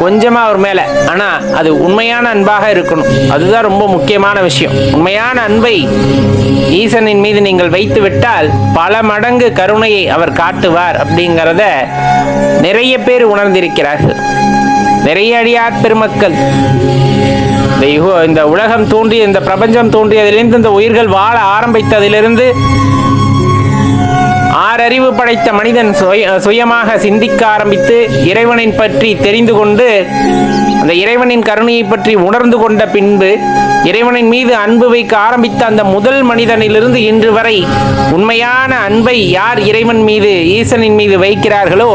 Speaker 1: கொஞ்சமா அவர் மேல, ஆனா அது உண்மையான அன்பாக இருக்கணும். அதுதான் ரொம்ப முக்கியமான விஷயம். உண்மையான அன்பை ஈசனின் மீது நீங்கள் வைத்து விட்டால் பல மடங்கு கருணையை அவர் காட்டுவார் அப்படிங்கிறத நிறைய பேர் உணர்ந்திருக்கிறார்கள். நிறைய அடியார் பெருமக்கள் இந்த உலகம் தோன்றிய, இந்த பிரபஞ்சம் தோன்றியதிலிருந்து, இந்த உயிர்கள் வாழ ஆரம்பித்ததிலிருந்து ஆறறிவு படைத்த மனிதன் சுயமாக சிந்திக்க ஆரம்பித்து இறைவனின் பற்றி தெரிந்து கொண்டு அந்த இறைவனின் கருணையை பற்றி உணர்ந்து கொண்ட பின்பு இறைவனின் மீது அன்பு வைக்க ஆரம்பித்த அந்த முதல் மனிதனிலிருந்து இன்று வரை உண்மையான அன்பை யார் இறைவன் மீது, ஈசனின் மீது வைக்கிறார்களோ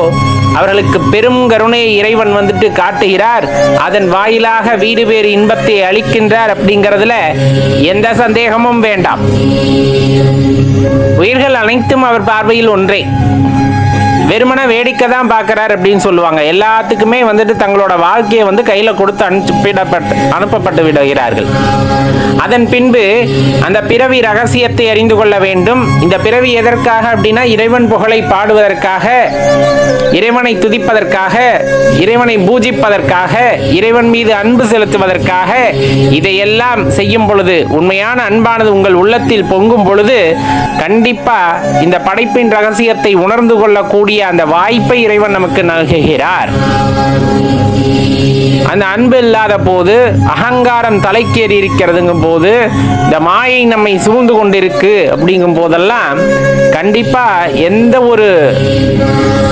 Speaker 1: அவர்களுக்கு பெரும் கருணையை இறைவன் காட்டுகிறார். அதன் வாயிலாக வீடு பேறு இன்பத்தை அளிக்கின்றார் அப்படிங்கிறதுல எந்த சந்தேகமும் வேண்டாம். உயிர்கள் அனைத்தும் அவர் பார்வையில் ஒன்றே. வெறுமன வேடிக்கை தான் பார்க்கிறார் அப்படின்னு சொல்லுவாங்க. எல்லாத்துக்குமே தங்களோட வாழ்க்கையை கையில கொடுத்து அனுப்பப்பட்டு விடுகிறார்கள். அதன் பின்பு அந்த பிறவி ரகசியத்தை அறிந்து கொள்ள வேண்டும். இந்த பிறவி எதற்காக அப்படின்னா இறைவன் புகழை பாடுவதற்காக, இறைவனை துதிப்பதற்காக, இறைவனை பூஜிப்பதற்காக, இறைவன் மீது அன்பு செலுத்துவதற்காக. இதையெல்லாம் செய்யும் பொழுது, உண்மையான அன்பானது உங்கள் உள்ளத்தில் பொங்கும் பொழுது கண்டிப்பா இந்த படைப்பின் ரகசியத்தை உணர்ந்து கொள்ளக்கூடிய அந்த வாய்ப்பை இறைவன் நமக்கு நல்குகிறார். அந்த அன்பு இல்லாத போது, அகங்காரம் தலைக்கேறி இருக்கிறதுங்கும் போது, இந்த மாயை நம்மை சூழ்ந்து கொண்டிருக்கு அப்படிங்கும் போதெல்லாம் கண்டிப்பா எந்த ஒரு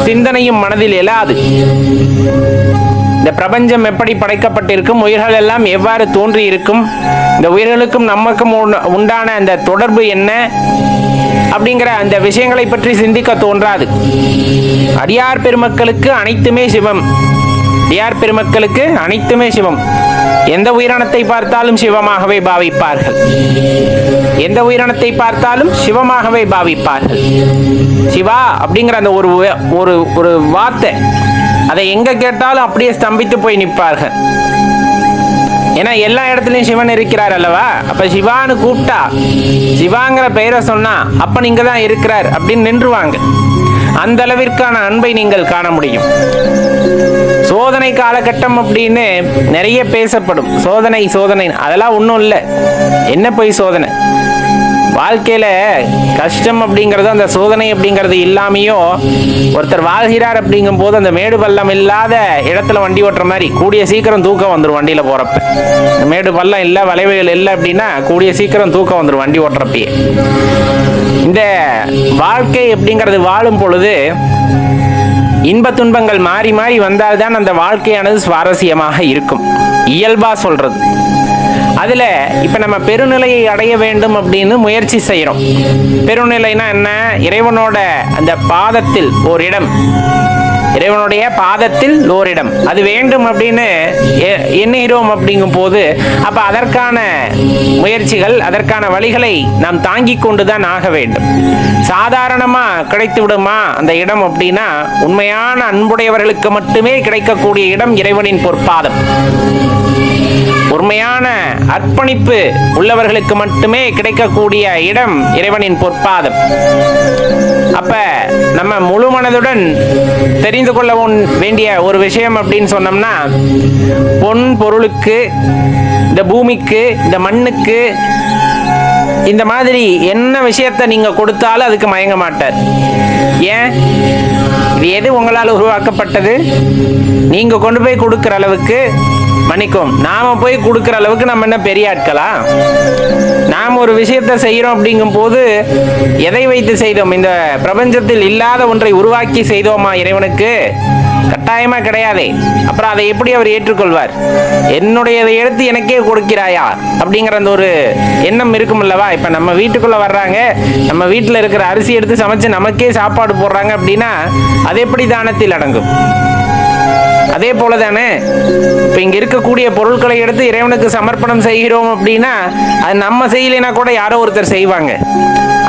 Speaker 1: சிந்தனையும் மனதில் எழாது. இந்த பிரபஞ்சம் எப்படி படைக்கப்பட்டிருக்கும், உயிர்கள் எல்லாம் எவ்வாறு தோன்றி இருக்கும், இந்த உயிர்களுக்கும் நமக்கும் உண்டான அந்த தொடர்பு என்ன அப்படிங்கிற அந்த விஷயங்களை பற்றி சிந்திக்க தோன்றாது. அடியார் பெருமக்களுக்கு அனைத்துமே சிவம். அடியார் பெருமக்களுக்கு அனைத்துமே சிவம். எந்த உயிரினத்தை பார்த்தாலும் சிவமாகவே பாவிப்பார்கள். எந்த உயிரினத்தை பார்த்தாலும் சிவமாகவே பாவிப்பார்கள். சிவா அப்படிங்கிற அந்த ஒரு வார்த்தை, அதை எங்க கேட்டாலும் அப்படியே ஸ்தம்பித்து போய் நிற்பார்கள். ஏன்னா எல்லா இடத்துலயும் சிவன் இருக்கிறார் அல்லவா. அப்ப சிவான்னு கூப்பிட்டா, சிவாங்கிற பெயரை சொன்னா அப்ப நீங்க தான் இருக்கிறார் அப்படின்னு நின்றுவாங்க. அந்த அளவிற்கான அன்பை நீங்கள் காண முடியும். சோதனை காலகட்டம் அப்படின்னு நிறைய பேசப்படும். சோதனை சோதனை அதெல்லாம் ஒன்றும் இல்லை. என்ன போய் சோதனை? வாழ்க்கையில கஷ்டம் அப்படிங்கிறது, அந்த சோதனை அப்படிங்கிறது இல்லாமையோ ஒருத்தர் வாழ்கிறார் அப்படிங்கும் போது அந்த மேடு பள்ளம் இல்லாத இடத்துல வண்டி ஓட்டுற மாதிரி கூடிய சீக்கிரம் தூக்கம் வந்துடும். வண்டியில போறப்ப மேடு பள்ளம் இல்லை, வளைவுகள் இல்லை அப்படின்னா கூடிய சீக்கிரம் தூக்கம் வந்துடும் வண்டி ஓட்டுறப்பயே. இந்த வாழ்க்கை அப்படிங்கிறது வாழும் பொழுது இன்ப துன்பங்கள் மாறி மாறி வந்தால்தான் அந்த வாழ்க்கையானது சுவாரஸ்யமாக இருக்கும். இயல்பா சொல்றது. அதுல இப்ப நம்ம பெருநிலையை அடைய வேண்டும் அப்படின்னு முயற்சி செய்யறோம். பெருநிலைனா என்ன? இறைவனோட அந்த பாதத்தில் ஓரிடம், இறைவனுடைய பாதத்தில் ஓரிடம் அது வேண்டும் அப்படின்னு எண்ணுகிறோம். அப்படிங்கும் போது அப்ப அதற்கான முயற்சிகள், அதற்கான வழிகளை நாம் தாங்கி கொண்டுதான் ஆக வேண்டும். சாதாரணமா கிடைத்து விடுமா அந்த இடம் அப்படின்னா, உண்மையான அன்புடையவர்களுக்கு மட்டுமே கிடைக்கக்கூடிய இடம் இறைவனின் பொற்பாதம். உண்மையான அர்ப்பணிப்பு உள்ளவர்களுக்கு மட்டுமே கிடைக்கக்கூடிய இடம் இறைவனின் பொற்பாதம். அப்ப நம்ம முழு மனதுடன் தெரிந்து கொள்ள வேண்டிய ஒரு விஷயம் அப்படின்னு சொன்னோம்னா, பொன் பொருளுக்கு, இந்த பூமிக்கு, இந்த மண்ணுக்கு, இந்த மாதிரி என்ன விஷயத்தை நீங்க கொடுத்தாலும் அதுக்கு மயங்க மாட்டார். ஏன்? இது எது உங்களால் உருவாக்கப்பட்டது? நீங்க கொண்டு போய் கொடுக்கிற அளவுக்கு, மன்னிக்கும், நாம போய் கொடுக்கிற அளவுக்கு நம்ம என்ன பெரிய ஆட்களா? நாம் ஒரு விஷயத்தை செய்யறோம் அப்படிங்கும் போது எதை வைத்து செய்தோம்? இந்த பிரபஞ்சத்தில் இல்லாத ஒன்றை உருவாக்கி செய்தோமா இறைவனுக்கு? கட்டாயமா கிடையாதே. அப்புறம் அதை எப்படி அவர் ஏற்றுக்கொள்வார்? என்னுடையதை எடுத்து எனக்கே கொடுக்கிறாயா அப்படிங்கிற அந்த ஒரு எண்ணம் இருக்கும் அல்லவா. இப்ப நம்ம வீட்டுக்குள்ள வர்றாங்க, நம்ம வீட்டுல இருக்கிற அரிசி எடுத்து சமைச்சு நமக்கே சாப்பாடு போடுறாங்க அப்படின்னா அது எப்படி தானத்தில் அடங்கும்? அதே போல தானே இப்ப இங்க இருக்கக்கூடிய பொருட்களை எடுத்து இறைவனுக்கு சமர்ப்பணம் செய்கிறோம் அப்படின்னா அது நம்ம செய்யலைன்னா கூட யாரோ ஒருத்தர் செய்வாங்க.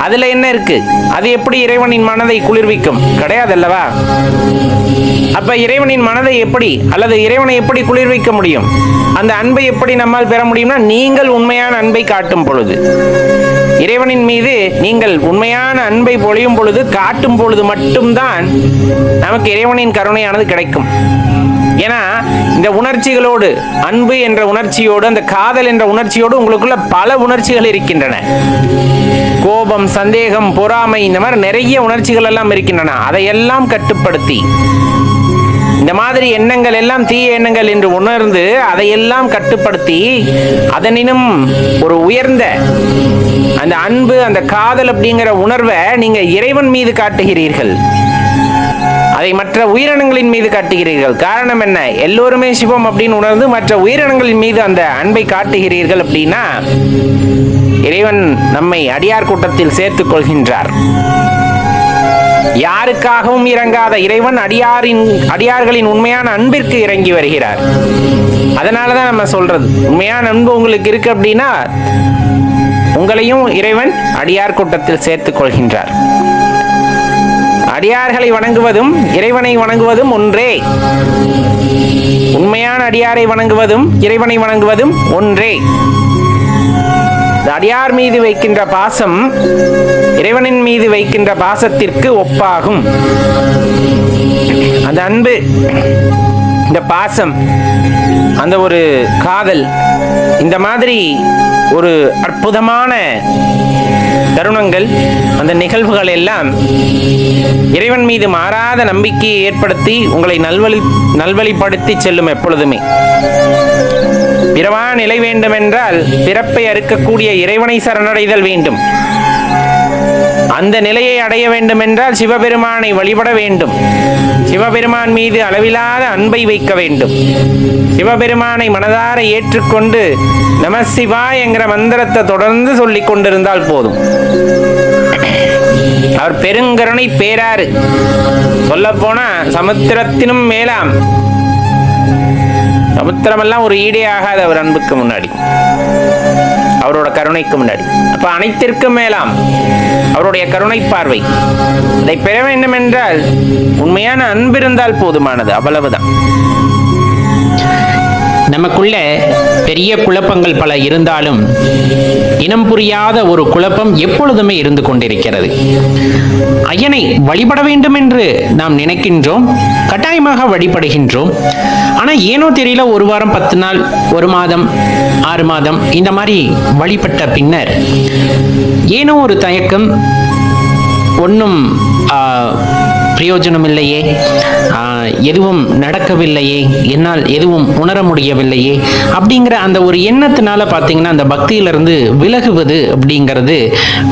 Speaker 1: அதுல என்ன இருக்கு? அது எப்படி இறைவனின் மனதை குளிர்விக்கும்? கிடையாது அல்லவா. அப்ப இறைவனின் மனதை எப்படி, அல்லது இறைவனை எப்படி குளிர்விக்க முடியும்? அந்த அன்பை எப்படி நம்மால் பெற முடியும்னா, நீங்கள் உண்மையான அன்பை காட்டும் பொழுது, இறைவனின் மீது நீங்கள் உண்மையான அன்பை பொழியும் பொழுது, காட்டும் பொழுது மட்டும்தான் நமக்கு இறைவனின் கருணையானது கிடைக்கும். ஏன்னா இந்த உணர்ச்சிகளோடு, அன்பு என்ற உணர்ச்சியோடு, அந்த காதல் என்ற உணர்ச்சியோடு உங்களுக்குள்ள பல உணர்ச்சிகள் இருக்கின்றன. கோபம், சந்தேகம், பொறாமை, இந்த மாதிரி நிறைய உணர்ச்சிகள் எல்லாம் இருக்கின்றன. அதையெல்லாம் கட்டுப்படுத்தி, இந்த மாதிரி எண்ணங்கள் எல்லாம் தீய எண்ணங்கள் என்று உணர்ந்து அதையெல்லாம் கட்டுப்படுத்தி, அதனினும் ஒரு உயர்ந்த அந்த அன்பு, அந்த காதல் அப்படிங்கிற உணர்வை நீங்க இறைவன் மீது காட்டுகிறீர்கள். அதை மற்ற உயிரினங்களின் மீது காட்டுகிறீர்கள். காரணம் என்ன? எல்லோருமே சிவம் அப்படின்னு உணர்ந்து மற்ற உயிரினங்களின் மீது அந்த அன்பை காட்டுகிறீர்கள் அப்படின்னா இறைவன் நம்மை அடியார் கூட்டத்தில் சேர்த்துக் கொள்கின்றார். யாருக்காகவும் இறங்காத இறைவன் அடியார்களின் உண்மையான அன்பிற்கு இறங்கி வருகிறார். அதனாலதான் நம்ம சொல்றது, உண்மையான அன்பு உங்களுக்கு இருக்கு அப்படின்னா உங்களையும் இறைவன் அடியார் கூட்டத்தில் சேர்த்துக் கொள்கின்றார். அடியார்களை வணங்குவதும் இறைவனை வணங்குவதும் ஒன்றே. உண்மையான அடியாரை வணங்குவதும் இறைவனை வணங்குவதும் ஒன்றே. அடியார் மீது வைக்கின்ற பாசம் இறைவனின் மீது வைக்கின்ற பாசத்திற்கு ஒப்பாகும். அந்த அன்பு, இந்த பாசம், அந்த ஒரு காதல், இந்த மாதிரி ஒரு அற்புதமான தருணங்கள், அந்த நிகழ்வுகள் எல்லாம் இறைவன் மீது மாறாத நம்பிக்கையை ஏற்படுத்தி உங்களை நல்வழிப்படுத்தி செல்லும். எப்பொழுதுமே பிறவா நிலை வேண்டுமென்றால் பிறப்பை அறுக்கக்கூடிய இறைவனை சரணடைதல் வேண்டும். அந்த நிலையை அடைய வேண்டும் என்றால் சிவபெருமானை வழிபட வேண்டும். சிவபெருமான் மீது அளவிலாத அன்பை வைக்க வேண்டும். சிவபெருமானை மனதார ஏற்றுக்கொண்டு நம சிவாய என்கிற மந்திரத்தை தொடர்ந்து சொல்லிக் கொண்டிருந்தால் போதும். அவர் பெருங்கருணை பேராறு. சொல்ல போனா சமுத்திரத்தினும் மேலாம். சமுத்திரமெல்லாம் ஒரு ஈடே ஆகாது அவர் அன்புக்கு முன்னாடி, அவரோட கருணைக்கு முன்னாடி. அப்ப அனைத்திற்கும் மேலாம் அவருடைய கருணை பார்வை. அதை பெற வேண்டும் என்றால் உண்மையான அன்பு இருந்தால் போதுமானது, அவ்வளவுதான்.
Speaker 2: நமக்குள்ள பெரிய குழப்பங்கள் பல இருந்தாலும் இனம் புரியாத ஒரு குழப்பம் எப்பொழுதுமே இருந்து கொண்டிருக்கிறது. ஐயனை வழிபட வேண்டும் என்று நாம் நினைக்கின்றோம், கட்டாயமாக வழிபடுகின்றோம். ஆனா ஏனோ தெரியல, ஒரு வாரம் 10 நாள், ஒரு மாதம் 6 மாதம் இந்த மாதிரி வழிபட்ட பின்னர் ஏனோ ஒரு தயக்கம், ஒன்றும் பிரயோஜனம் இல்லையே, எதுவும் நடக்கவில்லையே, என்னால் எதுவும் உணர முடியவில்லையே அப்படிங்கிற அந்த ஒரு எண்ணத்தினால பார்த்தீங்கன்னா அந்த பக்தியிலிருந்து விலகுவது அப்படிங்கிறது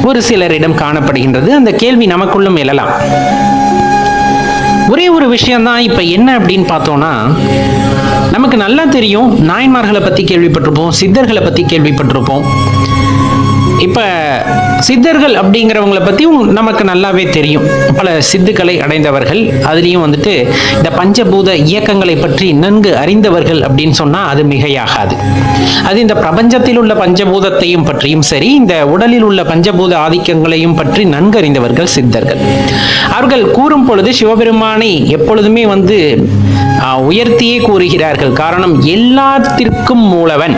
Speaker 2: ஒரு சிலரிடம் காணப்படுகின்றது. அந்த கேள்வி நமக்குள்ளும் எழலாம். ஒரே ஒரு விஷயம்தான் இப்ப என்ன அப்படின்னு பார்த்தோம்னா, நமக்கு நல்லா தெரியும், நாயன்மார்களை பத்தி கேள்விப்பட்டிருப்போம், சித்தர்களை பத்தி கேள்விப்பட்டிருப்போம். இப்ப சித்தர்கள் அப்படிங்கிறவங்களை பத்தி நமக்கு நல்லாவே தெரியும். பல சித்துக்களை அடைந்தவர்கள், அதுலேயும் வந்துட்டு இந்த பஞ்சபூத இயக்கங்களை பற்றி நன்கு அறிந்தவர்கள் அப்படின்னு சொன்னா அது மிகையாகாது. அது இந்த பிரபஞ்சத்தில் உள்ள பஞ்சபூதத்தையும் பற்றியும் சரி, இந்த உடலில் உள்ள பஞ்சபூத ஆதிக்கங்களையும் பற்றி நன்கு அறிந்தவர்கள் சித்தர்கள். அவர்கள் கூறும் பொழுது சிவபெருமானை எப்பொழுதுமே உயர்த்தியே கூறுகிறார்கள். காரணம், எல்லாத்திற்கும் மூலவன்,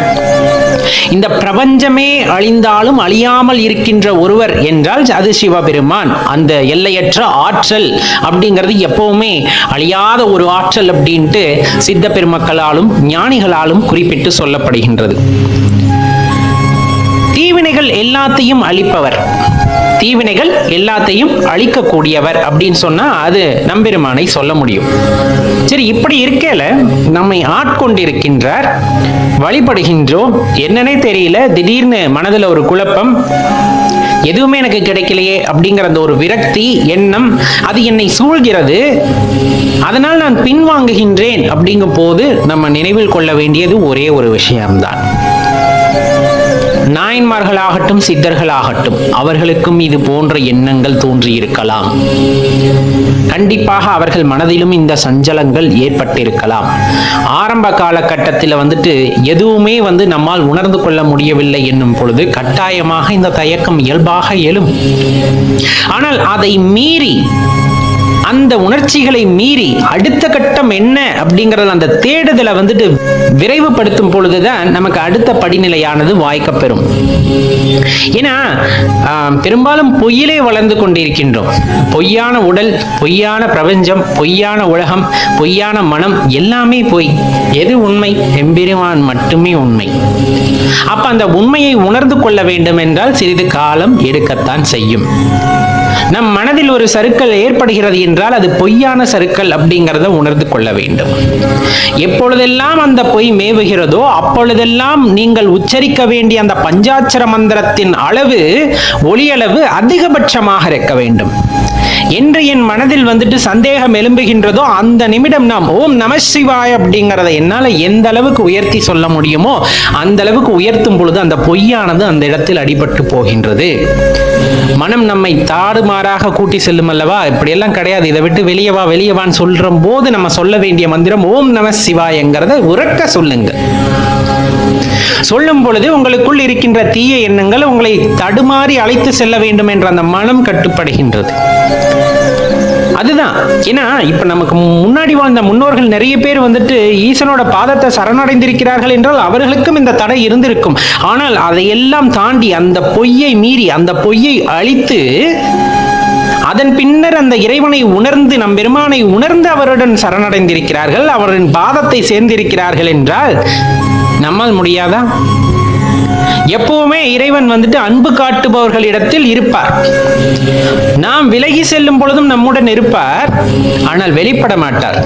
Speaker 2: இந்த பிரபஞ்சமே அழிந்தாலும் அழியாமல் இருக்கின்ற ஒருவர் என்றால் அது சிவபெருமான். அந்த எல்லையற்ற ஆற்றல் அப்படிங்கிறது எப்பவுமே அழியாத ஒரு ஆற்றல் அப்படின்ட்டு சித்த பெருமக்களாலும் ஞானிகளாலும் குறிப்பிட்டு சொல்லப்படுகின்றது. தீவினைகள் எல்லாத்தையும் அழிப்பவர், தீவினைகள் எல்லாத்தையும் அழிக்கக்கூடியவர் அப்படின்னு சொன்னா அது நம்பெருமானை சொல்ல முடியும். சரி, இப்படி இருக்கல நம்மை ஆட்கொண்டிருக்கின்றார், வழிபடுகின்றோம், என்னன்னே தெரியல, திடீர்னு மனதுல ஒரு குழப்பம், எதுவுமே எனக்கு கிடைக்கலையே அப்படிங்கிற அந்த ஒரு விரக்தி எண்ணம் அது என்னை சூழ்கிறது, அதனால் நான் பின்வாங்குகின்றேன் அப்படிங்கும் போது நம்ம நினைவில் கொள்ள வேண்டியது ஒரே ஒரு விஷயம்தான். நாயன்மார்களாகட்டும் சித்தர்களாகட்டும் அவர்களுக்கும் இது போன்ற எண்ணங்கள் தோன்றியிருக்கலாம். கண்டிப்பாக அவர்கள் மனதிலும் இந்த சஞ்சலங்கள் ஏற்பட்டிருக்கலாம். ஆரம்ப காலகட்டத்தில் எதுவுமே நம்மால் உணர்ந்து கொள்ள முடியவில்லை என்னும் பொழுது கட்டாயமாக இந்த தயக்கம் இயல்பாக எழும். ஆனால் அதை மீறி, அந்த உணர்ச்சிகளை மீறி அடுத்த கட்டம் என்ன அப்படிங்கறது அந்த தேடுதலை விரைவுபடுத்தும் பொழுதுதான் நமக்கு அடுத்த படிநிலையானது வாய்க்கப்பெறும். ஏன்னா பெரும்பாலும் பொய்யிலே வளர்ந்து கொண்டிருக்கின்றோம். பொய்யான உடல், பொய்யான பிரபஞ்சம், பொய்யான உலகம், பொய்யான மனம், எல்லாமே பொய். எது உண்மை? எம்பெருமான் மட்டுமே உண்மை. அப்ப அந்த உண்மையை உணர்ந்து கொள்ள வேண்டும் என்றால் சிறிது காலம் எடுக்கத்தான் செய்யும். நம் மனதில் ஒரு சறுக்கல் ஏற்படுகிறது என்றால் அது பொய்யான சறுக்கல் அப்படிங்கிறத உணர்ந்து கொள்ள வேண்டும். எப்பொழுதெல்லாம் அந்த பொய் மேவுகிறதோ அப்பொழுதெல்லாம் நீங்கள் உச்சரிக்க வேண்டிய அந்த பஞ்சாட்சர மந்திரத்தின் அளவு, ஒளியளவு அதிகபட்சமாக இருக்க வேண்டும். என்று என் மனதில் சந்தேகம் எழும்புகின்றதோ அந்த நிமிடம் நாம் ஓம் நம சிவாய அப்படிங்கிறத என்னால எந்த அளவுக்கு உயர்த்தி சொல்ல முடியுமோ அந்த அளவுக்கு உயர்த்தும் பொழுது அந்த பொய்யானது அந்த இடத்தில் அடிபட்டு போகின்றது. மனம் நம்மை தாறுமாறாக கூட்டி செல்லும் அல்லவா? இப்படியெல்லாம் கிடையாது, இதை விட்டு வெளியவான்னு சொல்ற போது நம்ம சொல்ல வேண்டிய மந்திரம் ஓம் நம சிவாயங்கிறத உறக்க சொல்லுங்க. சொல்லும் பொழுது உங்களுக்குள் இருக்கின்ற தீய எண்ணங்கள் உங்களை தடுமாறி அழைத்து செல்ல வேண்டும் என்ற அந்த மனம் கட்டுப்படுகின்றது. அதுதான். ஏன்னா இப்ப நமக்கு முன்னாடி வாழ்ந்த முன்னோர்கள் நிறைய பேர் ஈசனோட பாதத்தை சரணடைந்திருக்கிறார்கள் என்றால் அவர்களுக்கும் இந்த தடை இருந்திருக்கும். ஆனால் அதையெல்லாம் தாண்டி அந்த பொய்யை மீறி, அந்த பொய்யை அழித்து அதன் பின்னர் அந்த இறைவனை உணர்ந்து, நம் பெருமானை உணர்ந்து அவருடன் சரணடைந்திருக்கிறார்கள், அவரின் பாதத்தை சேர்ந்திருக்கிறார்கள் என்றால் நம்மால் முடியாதா? எப்பவுமே இறைவன் அன்பு காட்டுபவர்களிடத்தில் இருப்பார். நாம் விலகி செல்லும் பொழுதும் நம்முடன் இருப்பார், ஆனால் வெளிப்பட மாட்டார்.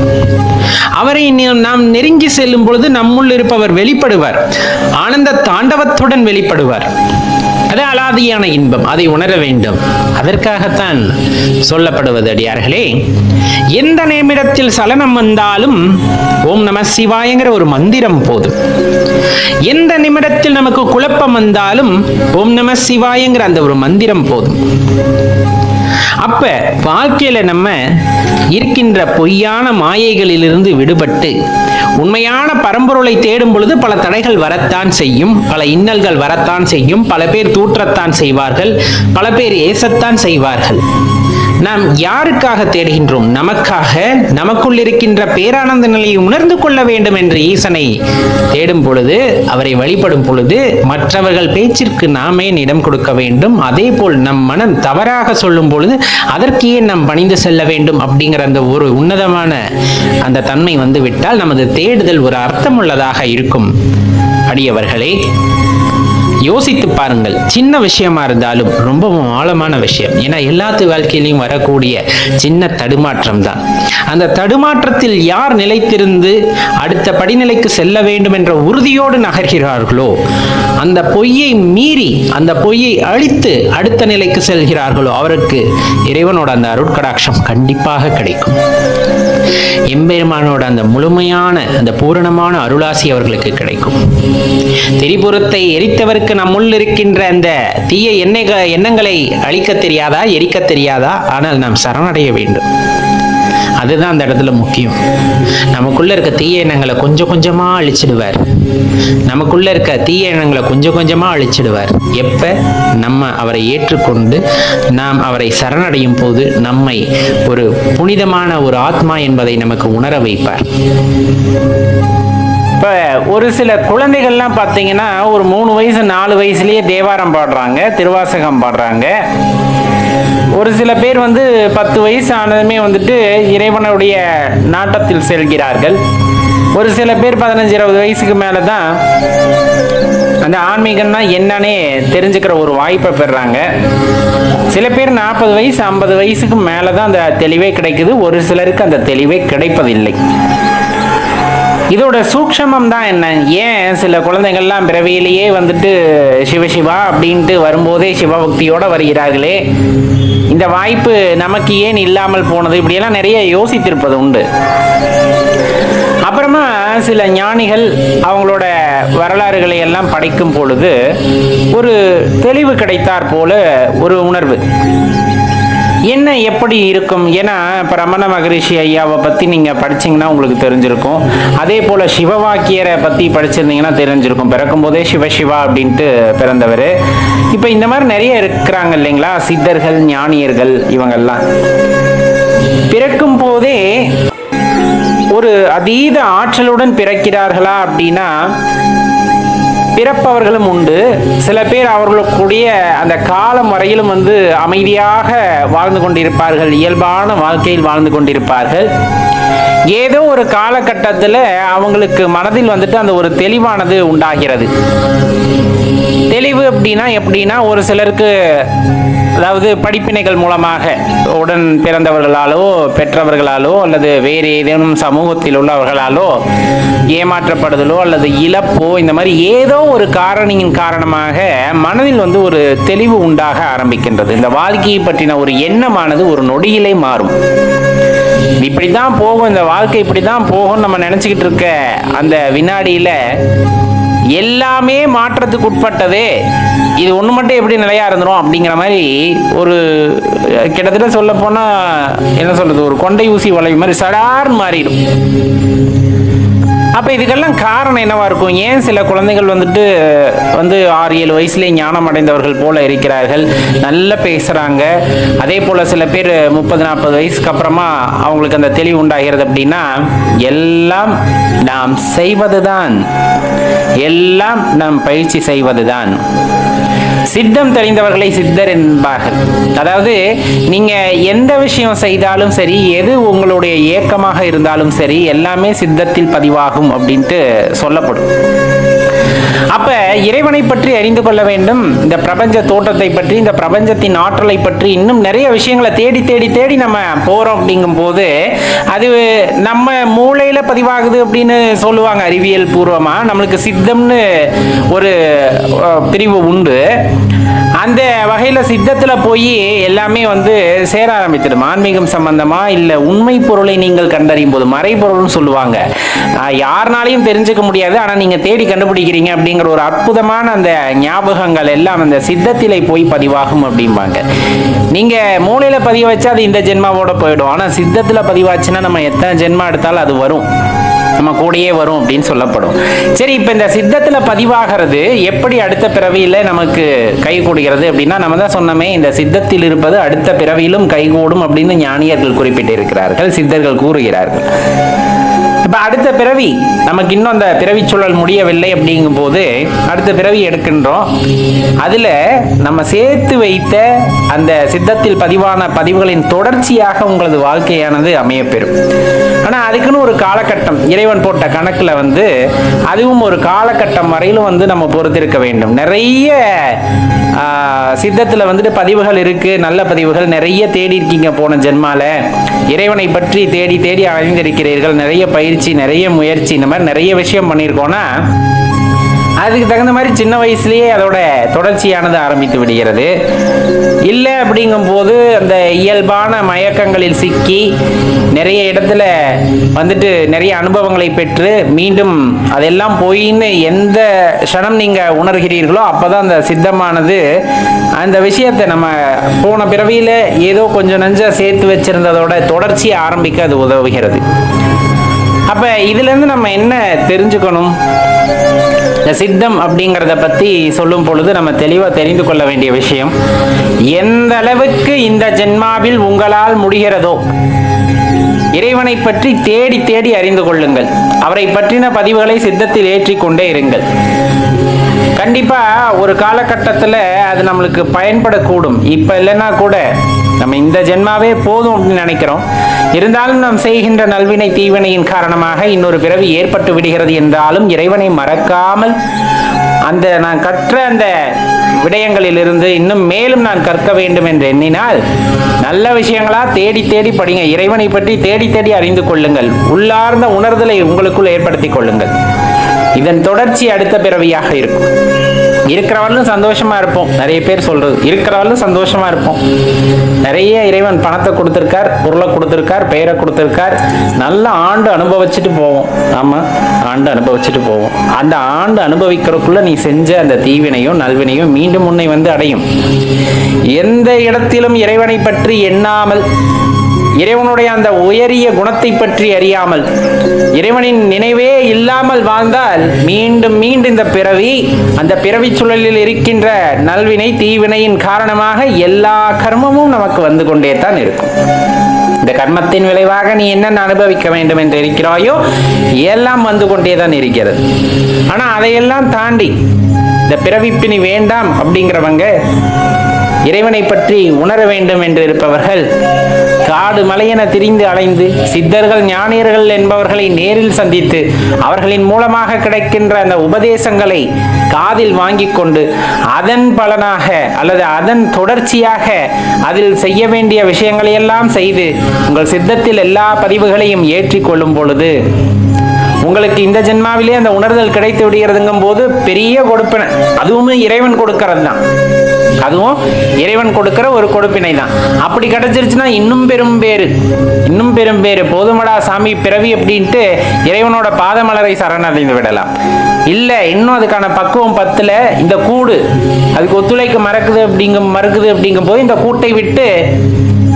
Speaker 2: அவரை நாம் நெருங்கி செல்லும் பொழுது நம்முள் இருப்பவர் வெளிப்படுவார், ஆனந்த தாண்டவத்துடன் வெளிப்படுவார். அது அலாதியான இன்பம், அதை உணர வேண்டும். அதற்காகத்தான் சொல்லப்படுவது அடியார்களே, எந்த நிமிடத்தில் சலனம் வந்தாலும் ஓம் நம சிவாயங்கிற ஒரு மந்திரம் போதும். எந்த நிமிடத்தில் நமக்கு குழப்பம் வந்தாலும் ஓம் நம சிவாயங்கிற அந்த ஒரு மந்திரம் போதும். அப்ப வாழ்க்கையில நம்ம இருக்கின்ற பொய்யான மாயைகளிலிருந்து விடுபட்டு உண்மையான பரம்பொருளை தேடும் பொழுது பல தடைகள் வரத்தான் செய்யும், பல இன்னல்கள் வரத்தான் செய்யும், பல பேர் தூற்றத்தான் செய்வார்கள், பல பேர் ஏசத்தான் செய்வார்கள். நாம் யாருக்காக தேடுகின்றோம்? நமக்காக, நமக்குள் இருக்கின்ற பேரானந்த நிலையை உணர்ந்து கொள்ள வேண்டும் என்று ஈசனை தேடும் பொழுது, அவரை வழிபடும் பொழுது மற்றவர்கள் பேச்சிற்கு நாமே இடம் கொடுக்க வேண்டும். அதே போல் நம் மனம் தவறாக சொல்லும் பொழுது அதற்கு ஏன் நாம் பணிந்து செல்ல வேண்டும் அப்படிங்கிற அந்த ஒரு உன்னதமான அந்த தன்மை வந்து விட்டால் நமது தேடுதல் ஒரு அர்த்தமுள்ளதாக இருக்கும். அடியவர்களே, யோசித்து பாருங்கள். சின்ன விஷயமா இருந்தாலும் ரொம்பவும் ஆழமான விஷயம். ஏன்னா எல்லாத்து வாழ்க்கையிலையும் வரக்கூடிய சின்ன தடுமாற்றம் தான். அந்த தடுமாற்றத்தில் யார் நிலைத்திருந்து அடுத்த படிநிலைக்கு செல்ல வேண்டும் என்ற உறுதியோடு நகர்கிறார்களோ, அந்த பொய்யை மீறி, அந்த பொய்யை அழித்து அடுத்த நிலைக்கு செல்கிறார்களோ, அவருக்கு இறைவனோட அந்த அருட்கடாட்சம் கண்டிப்பாக கிடைக்கும். எம்பெருமானோட அந்த முழுமையான, அந்த பூரணமான அருளாசி அவர்களுக்கு கிடைக்கும். திரிபுரத்தை எரித்தவருக்கு நம்முள் இருக்கின்ற அந்த தீய எண்ணங்களை அழிக்க தெரியாதா, எரிக்க தெரியாதா? ஆனால் நாம் சரணடைய வேண்டும். அதுதான் அந்த இடத்துல முக்கியம். நமக்குள்ள இருக்க தீய எண்ணங்களை கொஞ்சம் கொஞ்சமா அழிச்சிடுவார். நமக்குள்ள இருக்க தீய எண்ணங்களை கொஞ்சம் கொஞ்சமா அழிச்சிடுவார். எப்ப நம்ம அவரை ஏற்றுக்கொண்டு நாம் அவரை சரணடையும் போது நம்மை ஒரு புனிதமான ஒரு ஆத்மா என்பதை நமக்கு உணர வைப்பார்.
Speaker 1: இப்போ ஒரு சில குழந்தைகள்லாம் பார்த்தீங்கன்னா ஒரு 3 வயசு 4 வயசுலேயே தேவாரம் பாடுறாங்க, திருவாசகம் பாடுறாங்க. ஒரு சில பேர் 10 வயசு ஆனதுமே இறைவனுடைய நாட்டத்தில் செல்கிறார்கள். ஒரு சில பேர் 15-20 வயசுக்கு மேலே தான் அந்த ஆன்மீகம்னா என்னன்னே தெரிஞ்சுக்கிற ஒரு வாய்ப்பை பெறுறாங்க. சில பேர் 40 வயசு 50 வயசுக்கு மேலே தான் அந்த தெளிவே கிடைக்குது. ஒரு சிலருக்கு அந்த தெளிவே கிடைப்பதில்லை. இதோட சூக்ஷமம் தான் என்ன? ஏன் சில குழந்தைகள்லாம் பிறவியிலேயே சிவசிவா அப்படின்ட்டு வரும்போதே சிவபக்தியோடு வருகிறார்களே, இந்த வாய்ப்பு நமக்கு ஏன் இல்லாமல் போனது? இப்படியெல்லாம் நிறைய யோசித்திருப்பது உண்டு. அப்புறமா சில ஞானிகள் அவங்களோட வரலாறுகளை எல்லாம் படிக்கும் பொழுது ஒரு தெளிவு கிடைத்தார் போல ஒரு உணர்வு. என்ன எப்படி இருக்கும்? ஏன்னா இப்போ ரமண மகரிஷி ஐயாவை பற்றி நீங்கள் படிச்சிங்கன்னா உங்களுக்கு தெரிஞ்சிருக்கும். அதே போல் சிவவாக்கியரை பற்றி படிச்சிருந்தீங்கன்னா தெரிஞ்சிருக்கும். பிறக்கும் போதே சிவசிவா அப்படின்ட்டு பிறந்தவர். இப்போ இந்த மாதிரி நிறைய இருக்கிறாங்க இல்லைங்களா, சித்தர்கள், ஞானியர்கள். இவங்கெல்லாம் பிறக்கும் போதே ஒரு அதீத ஆற்றலுடன் பிறக்கிறார்களா அப்படின்னா பிறப்பவர்களும் உண்டு. சில பேர் அவர்களுக்குடைய அந்த காலம் வரையிலும் அமைதியாக வாழ்ந்து கொண்டிருப்பார்கள், இயல்பான வாழ்க்கையில் வாழ்ந்து கொண்டிருப்பார்கள். ஏதோ ஒரு காலகட்டத்தில் அவங்களுக்கு மனதில் அந்த ஒரு தெளிவானது உண்டாகிறது. தெளிவு எப்படின்னா ஒரு சிலருக்கு அதாவது படிப்பினைகள் மூலமாக உடன் பிறந்தவர்களாலோ பெற்றவர்களாலோ அல்லது வேறு ஏதேனும் சமூகத்தில் உள்ளவர்களாலோ ஏமாற்றப்படுதலோ அல்லது இழப்போ, இந்த மாதிரி ஏதோ ஒரு காரணியின் காரணமாக மனதில் ஒரு தெளிவு உண்டாக ஆரம்பிக்கின்றது. இந்த வாழ்க்கையை பற்றின ஒரு எண்ணமானது ஒரு நொடியிலே மாறும். இப்படித்தான் போகும், இந்த வாழ்க்கை இப்படித்தான் போகும் நம்ம நினைச்சுக்கிட்டு இருக்க அந்த வினாடியில எல்லாமே மாற்றத்துக்கு உட்பட்டதே, இது ஒன்று மட்டும் எப்படி நிலையா இருந்துரும் அப்படிங்கிற மாதிரி ஒரு கிட்டத்தட்ட சொல்ல போனா என்ன சொல்றது, ஒரு கொண்டை ஊசி வளைவு மாதிரி சடார்னு மாறிடும். அப்போ இதுக்கெல்லாம் காரணம் என்னவா இருக்கும்? ஏன் சில குழந்தைகள் 6-7 வயசுலேயே ஞானம் அடைந்தவர்கள் போல இருக்கிறார்கள், நல்லா பேசுகிறாங்க. அதே போல் சில பேர் 30-40 வயசுக்கு அப்புறமா அவங்களுக்கு அந்த தெளிவு உண்டாகிறது. அப்படின்னா எல்லாம் நாம் செய்வதுதான், எல்லாம் நாம் பயிற்சி செய்வதுதான். சித்தம் தெரிந்தவர்களை சித்தர் என்பார்கள். அதாவது நீங்க எந்த விஷயம் செய்தாலும் சரி, எது உங்களுடைய ஏக்கமாக இருந்தாலும் சரி, எல்லாமே சித்தத்தில் பதிவாகும் அப்படின்ட்டு சொல்லப்படும். அப்ப இறைவனை பற்றி அறிந்து கொள்ள வேண்டும். இந்த பிரபஞ்ச தோற்றத்தை பற்றி, இந்த பிரபஞ்சத்தின் ஆற்றலை பற்றி இன்னும் நிறைய விஷயங்களை தேடி தேடி தேடி நம்ம போறோம். அப்படிங்கும் போது அது நம்ம மூளையில பதிவாகுது அப்படின்னு சொல்லுவாங்க அறிவியல் பூர்வமா. நம்மளுக்கு சித்தம்னு ஒரு பிரிவு உண்டு. அந்த வகையில சித்தத்துல போய் எல்லாமே சேர ஆரம்பிச்சிடும். ஆன்மீகம் சம்பந்தமா இல்ல உண்மை பொருளை நீங்கள் கண்டறியும் போது, மறைபொருள்னு சொல்லுவாங்க, யாருனாலையும் தெரிஞ்சுக்க முடியாது, ஆனா நீங்க தேடி கண்டுபிடிக்கிறீங்க அப்படிங்கிற ஒரு அற்புதமான அந்த ஞாபகங்கள் எல்லாம் அந்த சித்தத்திலே போய் பதிவாகும் அப்படிம்பாங்க. நீங்க மூளையில பதிய வச்சா அது இந்த ஜென்மாவோட போயிடும். ஆனா சித்தத்துல பதிவாச்சுன்னா நம்ம எத்தனை ஜென்மா எடுத்தாலும் அது வரும். நம்ம கூடயே வரும் அப்படின்னு சொல்லப்படும். சரி, இப்ப இந்த சித்தத்துல பதிவாகிறது எப்படி அடுத்த பிறவியில நமக்கு கை கூடுகிறது அப்படின்னா, நம்ம தான் சொன்னோமே, இந்த சித்தத்தில் இருப்பது அடுத்த பிறவியிலும் கைகூடும் அப்படின்னு ஞானியர்கள் குறிப்பிட்டிருக்கிறார்கள், சித்தர்கள் கூறுகிறார்கள். இப்ப அடுத்த பிறவி நமக்கு இன்னும் அந்த பிறவி சூழல் முடியவில்லை அப்படிங்கும் போது அடுத்த பிறவி எடுக்கின்றோம். அதுல நம்ம சேர்த்து வைத்த அந்த சித்தத்தில் பதிவான பதிவுகளின் தொடர்ச்சியாக உங்களது வாழ்க்கையானது அமையப்பெறும். ஆனா அதுக்குன்னு ஒரு காலகட்டம் இறைவன் போட்ட கணக்குல அதுவும் ஒரு காலகட்டம் வரையிலும் நம்ம பொறுத்திருக்க வேண்டும். நிறைய சித்தத்துல பதிவுகள் இருக்கு, நல்ல பதிவுகள் நிறைய தேடி இருக்கீங்க. போன ஜென்மால இறைவனை பற்றி தேடி தேடி அடைந்திருக்கிறீர்கள். நிறைய பயிற்சி, நிறைய முயற்சி, இந்த மாதிரி நிறைய விஷயம் பண்ணியிருக்கோம்னா அதுக்கு தகுந்த மாதிரி சின்ன வயசுலயே அதோட தொடர்ச்சியானது ஆரம்பித்து விடுகிறது. இல்லை அப்படிங்கும் போது அந்த இயல்பான மயக்கங்களில் சிக்கி நிறைய இடத்துல நிறைய அனுபவங்களை பெற்று மீண்டும் அதெல்லாம் போயின்னு எந்த க்ஷணம் நீங்க உணர்கிறீர்களோ அப்பதான் அந்த சித்தமானது அந்த விஷயத்தை நம்ம போன பிறவியில ஏதோ கொஞ்சம் நஞ்ச சேர்த்து வச்சிருந்ததோட தொடர்ச்சியை ஆரம்பிக்க அது உதவுகிறது. அப்ப இதுல இருந்து நம்ம என்ன தெரிஞ்சுக்கணும்? இந்த சித்தம் அப்படிங்கிறத பத்தி சொல்லும் பொழுது நம்ம தெளிவா தெரிந்து கொள்ள வேண்டிய விஷயம், எந்த அளவுக்கு இந்த ஜென்மாவில் உங்களால் முடிகிறதோ இறைவனை பற்றி தேடி தேடி அறிந்து கொள்ளுங்கள். அவரை பற்றின பதிவுகளை சித்தத்தில் ஏற்றிக்கொண்டே இருங்கள். கண்டிப்பா ஒரு காலகட்டத்தில் அது நம்மளுக்கு பயன்படக்கூடும். இப்ப இல்லைன்னா கூட நம்ம இந்த ஜென்மாவே போதும் அப்படின்னு நினைக்கிறோம். இருந்தாலும் நாம் செய்கின்ற நல்வினை தீவினையின் காரணமாக இன்னொரு பிறவி ஏற்பட்டு விடுகிறது என்றாலும் இறைவனை மறக்காமல் அந்த நான் கற்ற அந்த விடயங்களிலிருந்து இன்னும் மேலும் நான் கற்க வேண்டும் என்று எண்ணினால் நல்ல விஷயங்களா தேடி தேடி படிங்க. இறைவனை பற்றி தேடி தேடி அறிந்து கொள்ளுங்கள். உள்ளார்ந்த உணர்தலை உங்களுக்குள் ஏற்படுத்திக் கொள்ளுங்கள். இதன் தொடர்ச்சி அடுத்த பிறவியாக இருக்கும். இருக்கிறவர்களும் சந்தோஷமா இருப்போம். நிறைய பேர் சொல்றது, இருக்கிறவர்களும் சந்தோஷமா இருப்போம். நிறைய இறைவன் பணத்தை கொடுத்திருக்கார், பொருளை கொடுத்திருக்கார், பெயரை கொடுத்திருக்கார். நல்ல ஆண்டு அனுபவிச்சுட்டு போவோம். ஆமா, ஆண்டு அனுபவிச்சுட்டு போவோம். அந்த ஆண்டு அனுபவிக்கிறதுக்குள்ள நீ செஞ்ச அந்த தீவினையும் நல்வினையும் மீண்டும் உன்னை அடையும். எந்த இடத்திலும் இறைவனை பற்றி எண்ணாமல், இறைவனுடைய அந்த உயரிய குணத்தை பற்றி அறியாமல், இறைவனின் நினைவே இல்லாமல் வாழ்ந்தால் மீண்டும் மீண்டும் இந்த பிறவி, அந்த பிறவி சூழலில் இருக்கின்ற நல்வினை தீவினையின் காரணமாக எல்லா கர்மமும் நமக்கு வந்து கொண்டே தான் இருக்கும். இந்த கர்மத்தின் விளைவாக நீ என்னென்ன அனுபவிக்க வேண்டும் என்று இருக்கிறாயோ எல்லாம் வந்து கொண்டேதான் இருக்கிறது. ஆனா அதையெல்லாம் தாண்டி இந்த பிறவிப்பினி வேண்டாம் அப்படிங்கிறவங்க, இறைவனை பற்றி உணர வேண்டும் என்று இருப்பவர்கள் காடு மலையென திரிந்து அலைந்து சித்தர்கள் ஞானியர்கள் என்பவர்களை நேரில் சந்தித்து அவர்களின் மூலமாக கிடைக்கின்ற அந்த உபதேசங்களை காதில் வாங்கி கொண்டு அதன் பலனாக அல்லது அதன் தொடர்ச்சியாக அதில் செய்ய வேண்டிய விஷயங்களை எல்லாம் செய்து உங்கள் சித்தத்தில் எல்லா பதிவுகளையும் ஏற்றிக்கொள்ளும் பொழுது உங்களுக்கு இந்த ஜென்மாவிலே அந்த உணர்தல் கிடைத்து விடுகிறதுங்கும் போது பெரிய கொடுப்பினை. அதுவும் இறைவன் கொடுக்கறது தான், அதுவும் இறைவன் கொடுக்கிற ஒரு கொடுப்பினை தான். அப்படி கிடைச்சிருச்சுன்னா இன்னும் பெரும் பேரு போதுமடா சாமி பிறவி அப்படின்ட்டு இறைவனோட பாதமலரை சரணடைந்து விடலாம். இல்ல இன்னும் அதுக்கான பக்குவம் பத்துல, இந்த கூடு அதுக்கு ஒத்துழைக்க மறுக்குது அப்படிங்கும் போது இந்த கூட்டை விட்டு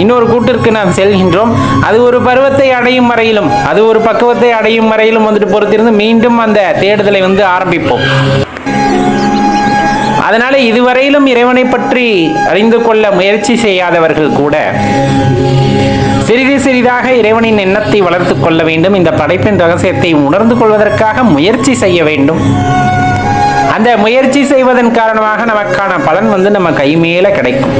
Speaker 1: இன்னொரு கூட்டிற்கு நாம் செல்கின்றோம். அது ஒரு பருவத்தை அடையும் வரையிலும், அது ஒரு பக்குவத்தை அடையும் வரையிலும் பொறுத்திருந்து மீண்டும் அந்த தேடுதலை ஆரம்பிப்போம். அதனால இதுவரையிலும் இறைவனை பற்றி அறிந்து கொள்ள முயற்சி செய்யாதவர்கள் கூட சிறிது சிறிதாக இறைவனின் எண்ணத்தை வளர்த்து கொள்ள வேண்டும். இந்த படைப்பின் ரகசியத்தை உணர்ந்து கொள்வதற்காக முயற்சி செய்ய வேண்டும். அந்த முயற்சி செய்வதன் காரணமாக நமக்கான பலன் நம்ம கை மேல கிடைக்கும்.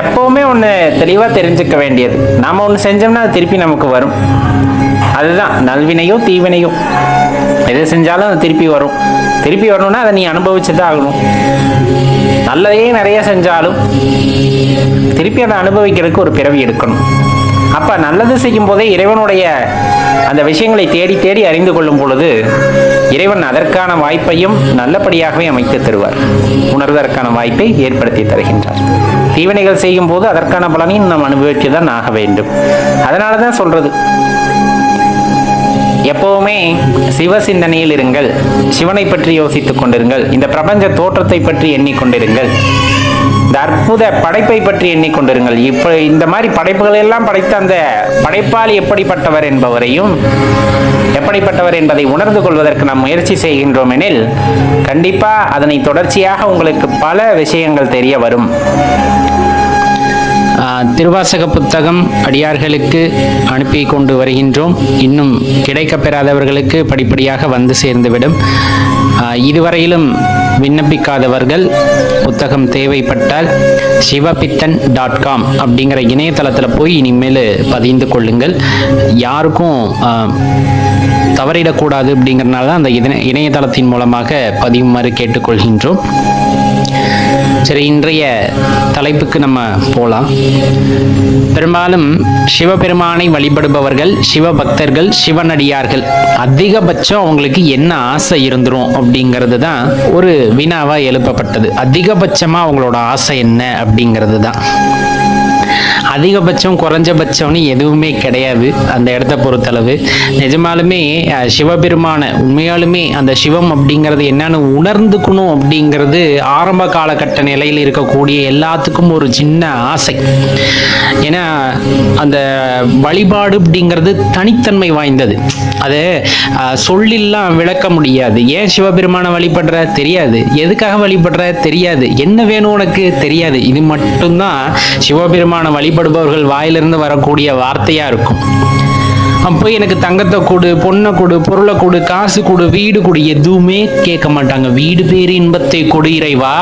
Speaker 1: எப்பவுமே ஒண்ணு தெளிவா தெரிஞ்சுக்க வேண்டியது, நாம ஒண்ணு செஞ்சோம்னா அது திருப்பி நமக்கு வரும். அதுதான் நல்வினையோ தீவினையோ எது செஞ்சாலும் அது திருப்பி வரும். திருப்பி வரணும்னா அதை நீ அனுபவிச்சுதான் ஆகணும். நல்லதையே நிறைய செஞ்சாலும் திருப்பி அதை அனுபவிக்கிறதுக்கு ஒரு பிறவி எடுக்கணும். அப்ப நல்லது செய்யும் போதே இறைவனுடைய அந்த விஷயங்களை தேடி தேடி அறிந்து கொள்ளும் பொழுது இறைவன் அதற்கான வாய்ப்பையும் நல்லபடியாகவே அமைத்து தருவார். உணர்வதற்கான வாய்ப்பை ஏற்படுத்தி தருகின்றார். தீவினைகள் செய்யும் போது அதற்கான பலனையும் நாம் அனுபவித்துதான் ஆக வேண்டும். அதனாலதான் சொல்றது, எப்பவுமே சிவ சிந்தனையில் இருங்கள், சிவனை பற்றி யோசித்துக் கொண்டிருங்கள், இந்த பிரபஞ்ச தோற்றத்தை பற்றி எண்ணிக்கொண்டிருங்கள். இந்த அற்புத படைப்பை பற்றி எண்ணிக்கொண்டிருங்கள். இப்போ இந்த மாதிரி படைப்புகள் எல்லாம் படைத்த அந்த படைப்பாளி எப்படிப்பட்டவர் என்பவரையும் எப்படிப்பட்டவர் என்பதை உணர்ந்து கொள்வதற்கு நாம் முயற்சி செய்கின்றோம் எனில் கண்டிப்பா அதனை தொடர்ச்சியாக உங்களுக்கு பல விஷயங்கள் தெரிய வரும்.
Speaker 2: திருவாசக புத்தகம் அடியார்களுக்கு அனுப்பி கொண்டு வருகின்றோம். இன்னும் கிடைக்கப்பெறாதவர்களுக்கு படிப்படியாக வந்து சேர்ந்துவிடும். இதுவரையிலும் விண்ணப்பிக்காதவர்கள் புத்தகம் தேவைப்பட்டால் sivapitan.com அப்படிங்கிற இணையதளத்தில் போய் இனிமேல் பதிந்து கொள்ளுங்கள். யாருக்கும் தவறிடக்கூடாது அப்படிங்கிறனால தான் அந்த இணையதளத்தின் மூலமாக பதிவுமாறு கேட்டுக்கொள்கின்றோம். சரி, இன்றைய தலைப்புக்கு நம்ம போகலாம். பெரும்பாலும் சிவபெருமானை வழிபடுபவர்கள், சிவபக்தர்கள், சிவனடியார்கள் அதிகபட்சம் அவங்களுக்கு என்ன ஆசை இருந்துரும் அப்படிங்கிறது தான் ஒரு வினாவா எழுப்பப்பட்டது. அதிகபட்சமா அவங்களோட ஆசை என்ன அப்படிங்கிறது தான். அதிகபட்சம் குறைஞ்சபட்சம்னு எதுவுமே கிடையாது அந்த இடத்த பொறுத்தளவு. நிஜமாலுமே சிவபெருமான உண்மையாலுமே அந்த சிவம் அப்படிங்கிறது என்னன்னு உணர்ந்துக்கணும் அப்படிங்கிறது ஆரம்ப காலகட்ட நிலையில் இருக்கக்கூடிய எல்லாத்துக்கும் ஒரு சின்ன ஆசை. ஏன்னா அந்த வழிபாடு அப்படிங்கிறது தனித்தன்மை வாய்ந்தது. அது சொல்லெல்லாம் விளக்க முடியாது. ஏன் சிவபெருமான வழிபடுற தெரியாது, எதுக்காக வழிபடுற தெரியாது, என்ன வேணும் உனக்கு தெரியாது. இது மட்டும்தான் சிவபெருமான வழிபடுபவர்கள் வாயிலிருந்து வரக்கூடிய வார்த்தையா இருக்கும். அப்போ எனக்கு தங்கத்தை கொடு, பொண்ணை கொடு, பொருளை கொடு, காசு கொடு, வீடு கொடு, எதுவுமே கேட்க மாட்டாங்க. வீடு பேரு இன்பத்தை கொடு இறைவா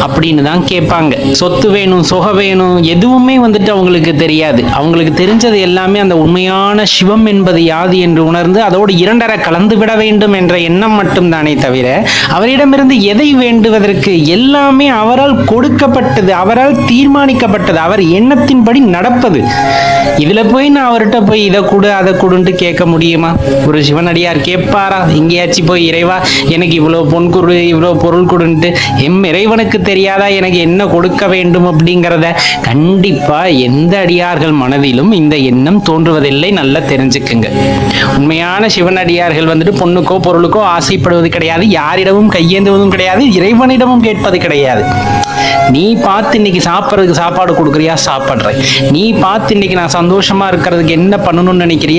Speaker 2: அப்படின்னு தான் கேட்பாங்க. சொத்து வேணும், சொகம் வேணும், எதுவுமே வந்துட்டு அவங்களுக்கு தெரியாது. அவங்களுக்கு தெரிஞ்சது எல்லாமே அந்த உண்மையான சிவம் என்பது யாது என்று உணர்ந்து அதோடு இரண்டரை கலந்து விட வேண்டும் என்ற எண்ணம் மட்டும்தானே தவிர அவரிடமிருந்து எதை வேண்டுவதற்கு எல்லாமே அவரால் கொடுக்கப்பட்டது, அவரால் தீர்மானிக்கப்பட்டது, அவர் எண்ணத்தின்படி நடப்பது. இதுல போய் நான் அவர்கிட்ட போய் இதை கொடு அதை கொடுன்ட்டு கேட்க முடியுமா? ஒரு சிவனடியார் கேட்பாரா? எங்கேயாச்சும் போய் இறைவா எனக்கு இவ்வளவு பொன் கொடு, இவ்வளவு பொருள் கொடுன்ட்டு இறைவனுக்கு தெரியாதா எனக்கு என்ன கொடுக்க வேண்டும் அப்படிங்கிறத? கண்டிப்பா எந்த அடியார்கள் மனதிலும் இந்த எண்ணம் தோன்றுவதில்லை. நல்லா தெரிஞ்சுக்குங்க. உண்மையான சிவனடியார்கள் வந்துட்டு பொண்ணுக்கோ பொருளுக்கோ ஆசைப்படுவது கிடையாது, யாரிடமும் கையேந்துவதும் கிடையாது, இறைவனிடமும் கேட்பது கிடையாது. நீ பார்த்து இன்னைக்கு சாப்பிட்றதுக்கு சாப்பாடு கொடுக்குறியா? சாப்பிட்றேன். நீ பார்த்து இன்னைக்கு நான் சந்தோஷமா இருக்கிறதுக்கு என்ன பண்ணணும்னு நினைக்கிறியா?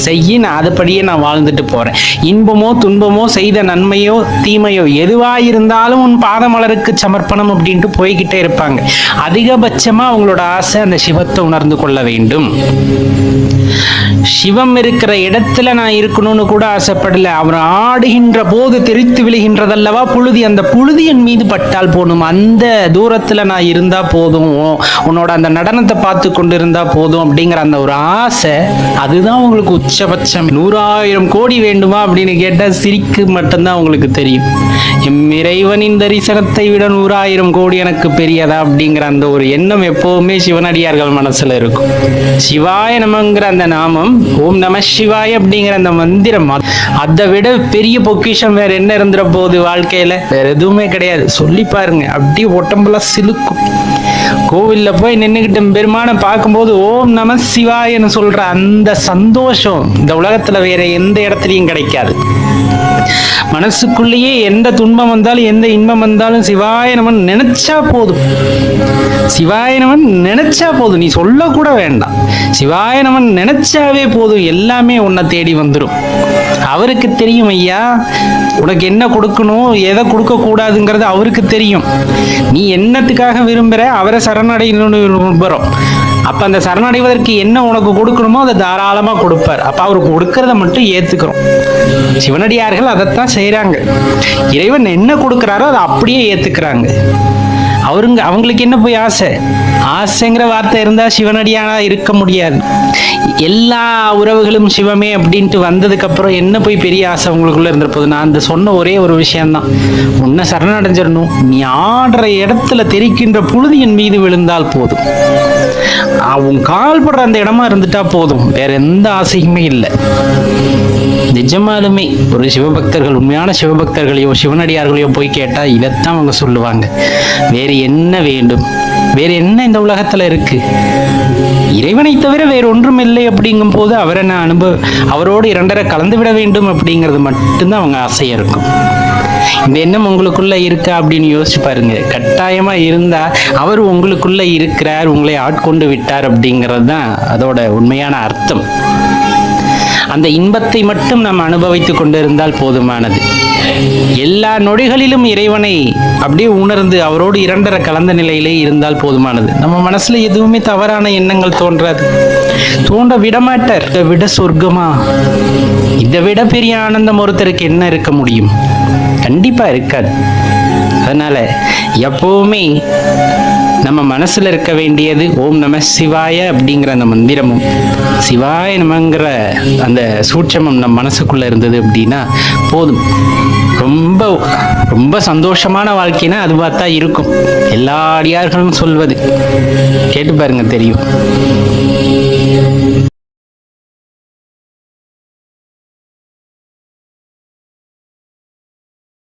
Speaker 2: செய்ய. நான் அதுபடியே நான் வாழ்ந்துட்டு போறேன். இன்பமோ துன்பமோ செய்த நன்மையோ தீமையோ எதுவாயிருந்தாலும் உன் பாதமலருக்கு சமர்ப்பணம் அப்படின்ட்டு போய்கிட்டே இருப்பாங்க. அதிகபட்சமா அவங்களோட ஆசை அந்த சிவத்தை உணர்ந்து கொள்ள வேண்டும். சிவம் இருக்கிற இடத்துல நான் இருக்கணும்னு கூட ஆசைப்படல. அவர் ஆடுகின்ற போது தெரித்து விழுகின்றதல்லவா புழுதி, அந்த புழுதி என் மீது பட்டால் போதும், அந்த தூரத்துல நான் இருந்தா போதும், உன்னோட அந்த நடனத்தை பார்த்து கொண்டு இருந்தா போதும் அப்படிங்கிற அந்த ஒரு ஆசை, அதுதான் உங்களுக்கு உச்சபட்சம். 100,000 கோடி வேண்டுமா அப்படின்னு கேட்டா சிரிக்கு மட்டும்தான் உங்களுக்கு தெரியும். எம் இறைவனின் தரிசனத்தை விட 100,000 கோடி எனக்கு பெரியதா அப்படிங்கிற அந்த ஒரு எண்ணம் எப்பவுமே சிவனடியார்கள் மனசுல இருக்கும். சிவாய நமங்கிற அந்த நாமம், ஓம் நம சிவாய அப்படிங்கிற அந்த மந்திரம், அதை விட பெரிய பொக்கிஷம் வேற என்ன இருந்துற போகுது வாழ்க்கையில? வேற எதுவுமே கிடையாது. சொல்லி பாருங்க, அப்படியே உடம்புல சிலுக்கும். கோவில்ல போய் நின்றுகிட்டு பெருமான பார்க்கும்போது ஓம் நம சிவாயன்னு சொல்ற அந்த சந்தோஷம் இந்த உலகத்துல வேற எந்த இடத்துலையும் கிடைக்காது. மனசுக்குள்ளேயே எந்த துன்பம் வந்தாலும் எந்த இன்பம் வந்தாலும் சிவாய நமன் நினைச்சா போதும். சிவாய நமன் நினைச்சா போதும், நீ சொல்ல கூட வேண்டாம். சிவாய நமன் நினைச்சாவே போதும், எல்லாமே உன்னை தேடி வந்துடும். அவருக்கு தெரியும் ஐயா உனக்கு என்ன கொடுக்கணும் எதை கொடுக்க கூடாதுங்கிறது அவருக்கு தெரியும். நீ என்னத்துக்காக விரும்புற, அவரை சரணடையணும்னு விரும்புறோம். அப்ப அந்த சரணடைவதற்கு என்ன உனக்கு கொடுக்கணுமோ அதை தாராளமா கொடுப்பார். அப்ப அவருக்கு கொடுக்கறத மட்டும் ஏத்துக்கிறோம். சிவனடியார்கள் அதைத்தான் செய்யறாங்க. இறைவன் என்ன கொடுக்கிறாரோ அதை அப்படியே ஏத்துக்கிறாங்க. அவங்களுக்கு என்ன போய் ஆசைங்கிற வார்த்தை இருந்தா சிவனடியானா இருக்க முடியாது. எல்லா உறவுகளும் சிவமே அப்படின்ட்டு வந்ததுக்கு அப்புறம் என்ன போய் பெரிய ஆசை உங்களுக்குள்ள இருந்துற போது? நான் அந்த சொன்ன ஒரே ஒரு விஷயம்தான், உன்னை சரணடைஞ்சிடணும். நீ ஆடுற இடத்துல தெரிக்கின்ற புழுதி என் மீது விழுந்தால் போதும், அவன் கால் படுற அந்த இடமா இருந்துட்டா போதும், வேற எந்த ஆசையுமே இல்லை. நிஜமாலுமே ஒரு சிவபக்தர்கள், உண்மையான சிவபக்தர்களையோ சிவனடியார்களையோ போய் கேட்டா இதைத்தான் அவங்க சொல்லுவாங்க. வேறு என்ன வேண்டும்? வேறு என்ன இந்த உலகத்துல இருக்கு?
Speaker 1: இறைவனை தவிர வேற ஒன்றும் இல்லை அப்படிங்கும் போது அவரை நான் அவரோடு இரண்டரை கலந்து விட வேண்டும் அப்படிங்கிறது மட்டும்தான் அவங்க ஆசையா இருக்கும். இந்த எண்ணம் உங்களுக்குள்ள இருக்கா அப்படின்னு யோசிச்சு பாருங்க. கட்டாயமா இருந்தா அவர் உங்களுக்குள்ள இருக்கிறார், உங்களை ஆட்கொண்டு விட்டார் அப்படிங்கிறது தான் அதோட உண்மையான அர்த்தம். அந்த இன்பத்தை மட்டும் நாம் அனுபவித்துக் கொண்டிருந்தால் போதுமானது. எல்லா நொடிகளிலும் இறைவனை அப்படியே உணர்ந்து அவரோடு இரண்டரை கலந்த நிலையிலே இருந்தால் போதுமானது. நம்ம மனசுல எதுவுமே தவறான எண்ணங்கள் தோன்றாது, தோன்ற விடமாட்டார். இதை விட சொர்க்கமா, இதை விட பெரிய ஆனந்தம் ஒருத்தருக்கு என்ன இருக்க முடியும்? கண்டிப்பா இருக்காது. அதனால எப்பவுமே நம்ம மனசுல இருக்க வேண்டியது ஓம் நம சிவாய அப்படிங்கிற அந்த மந்திரமும் சிவாய நமங்கிற அந்த சூட்சமும் நம்ம மனசுக்குள்ள இருந்தது அப்படின்னா போதும். ரொம்ப ரொம்ப சந்தோஷமான வாழ்க்கைனா அதுவாக தான் இருக்கும். எல்லா அடியார்களும் சொல்வது கேட்டு பாருங்க, தெரியும்.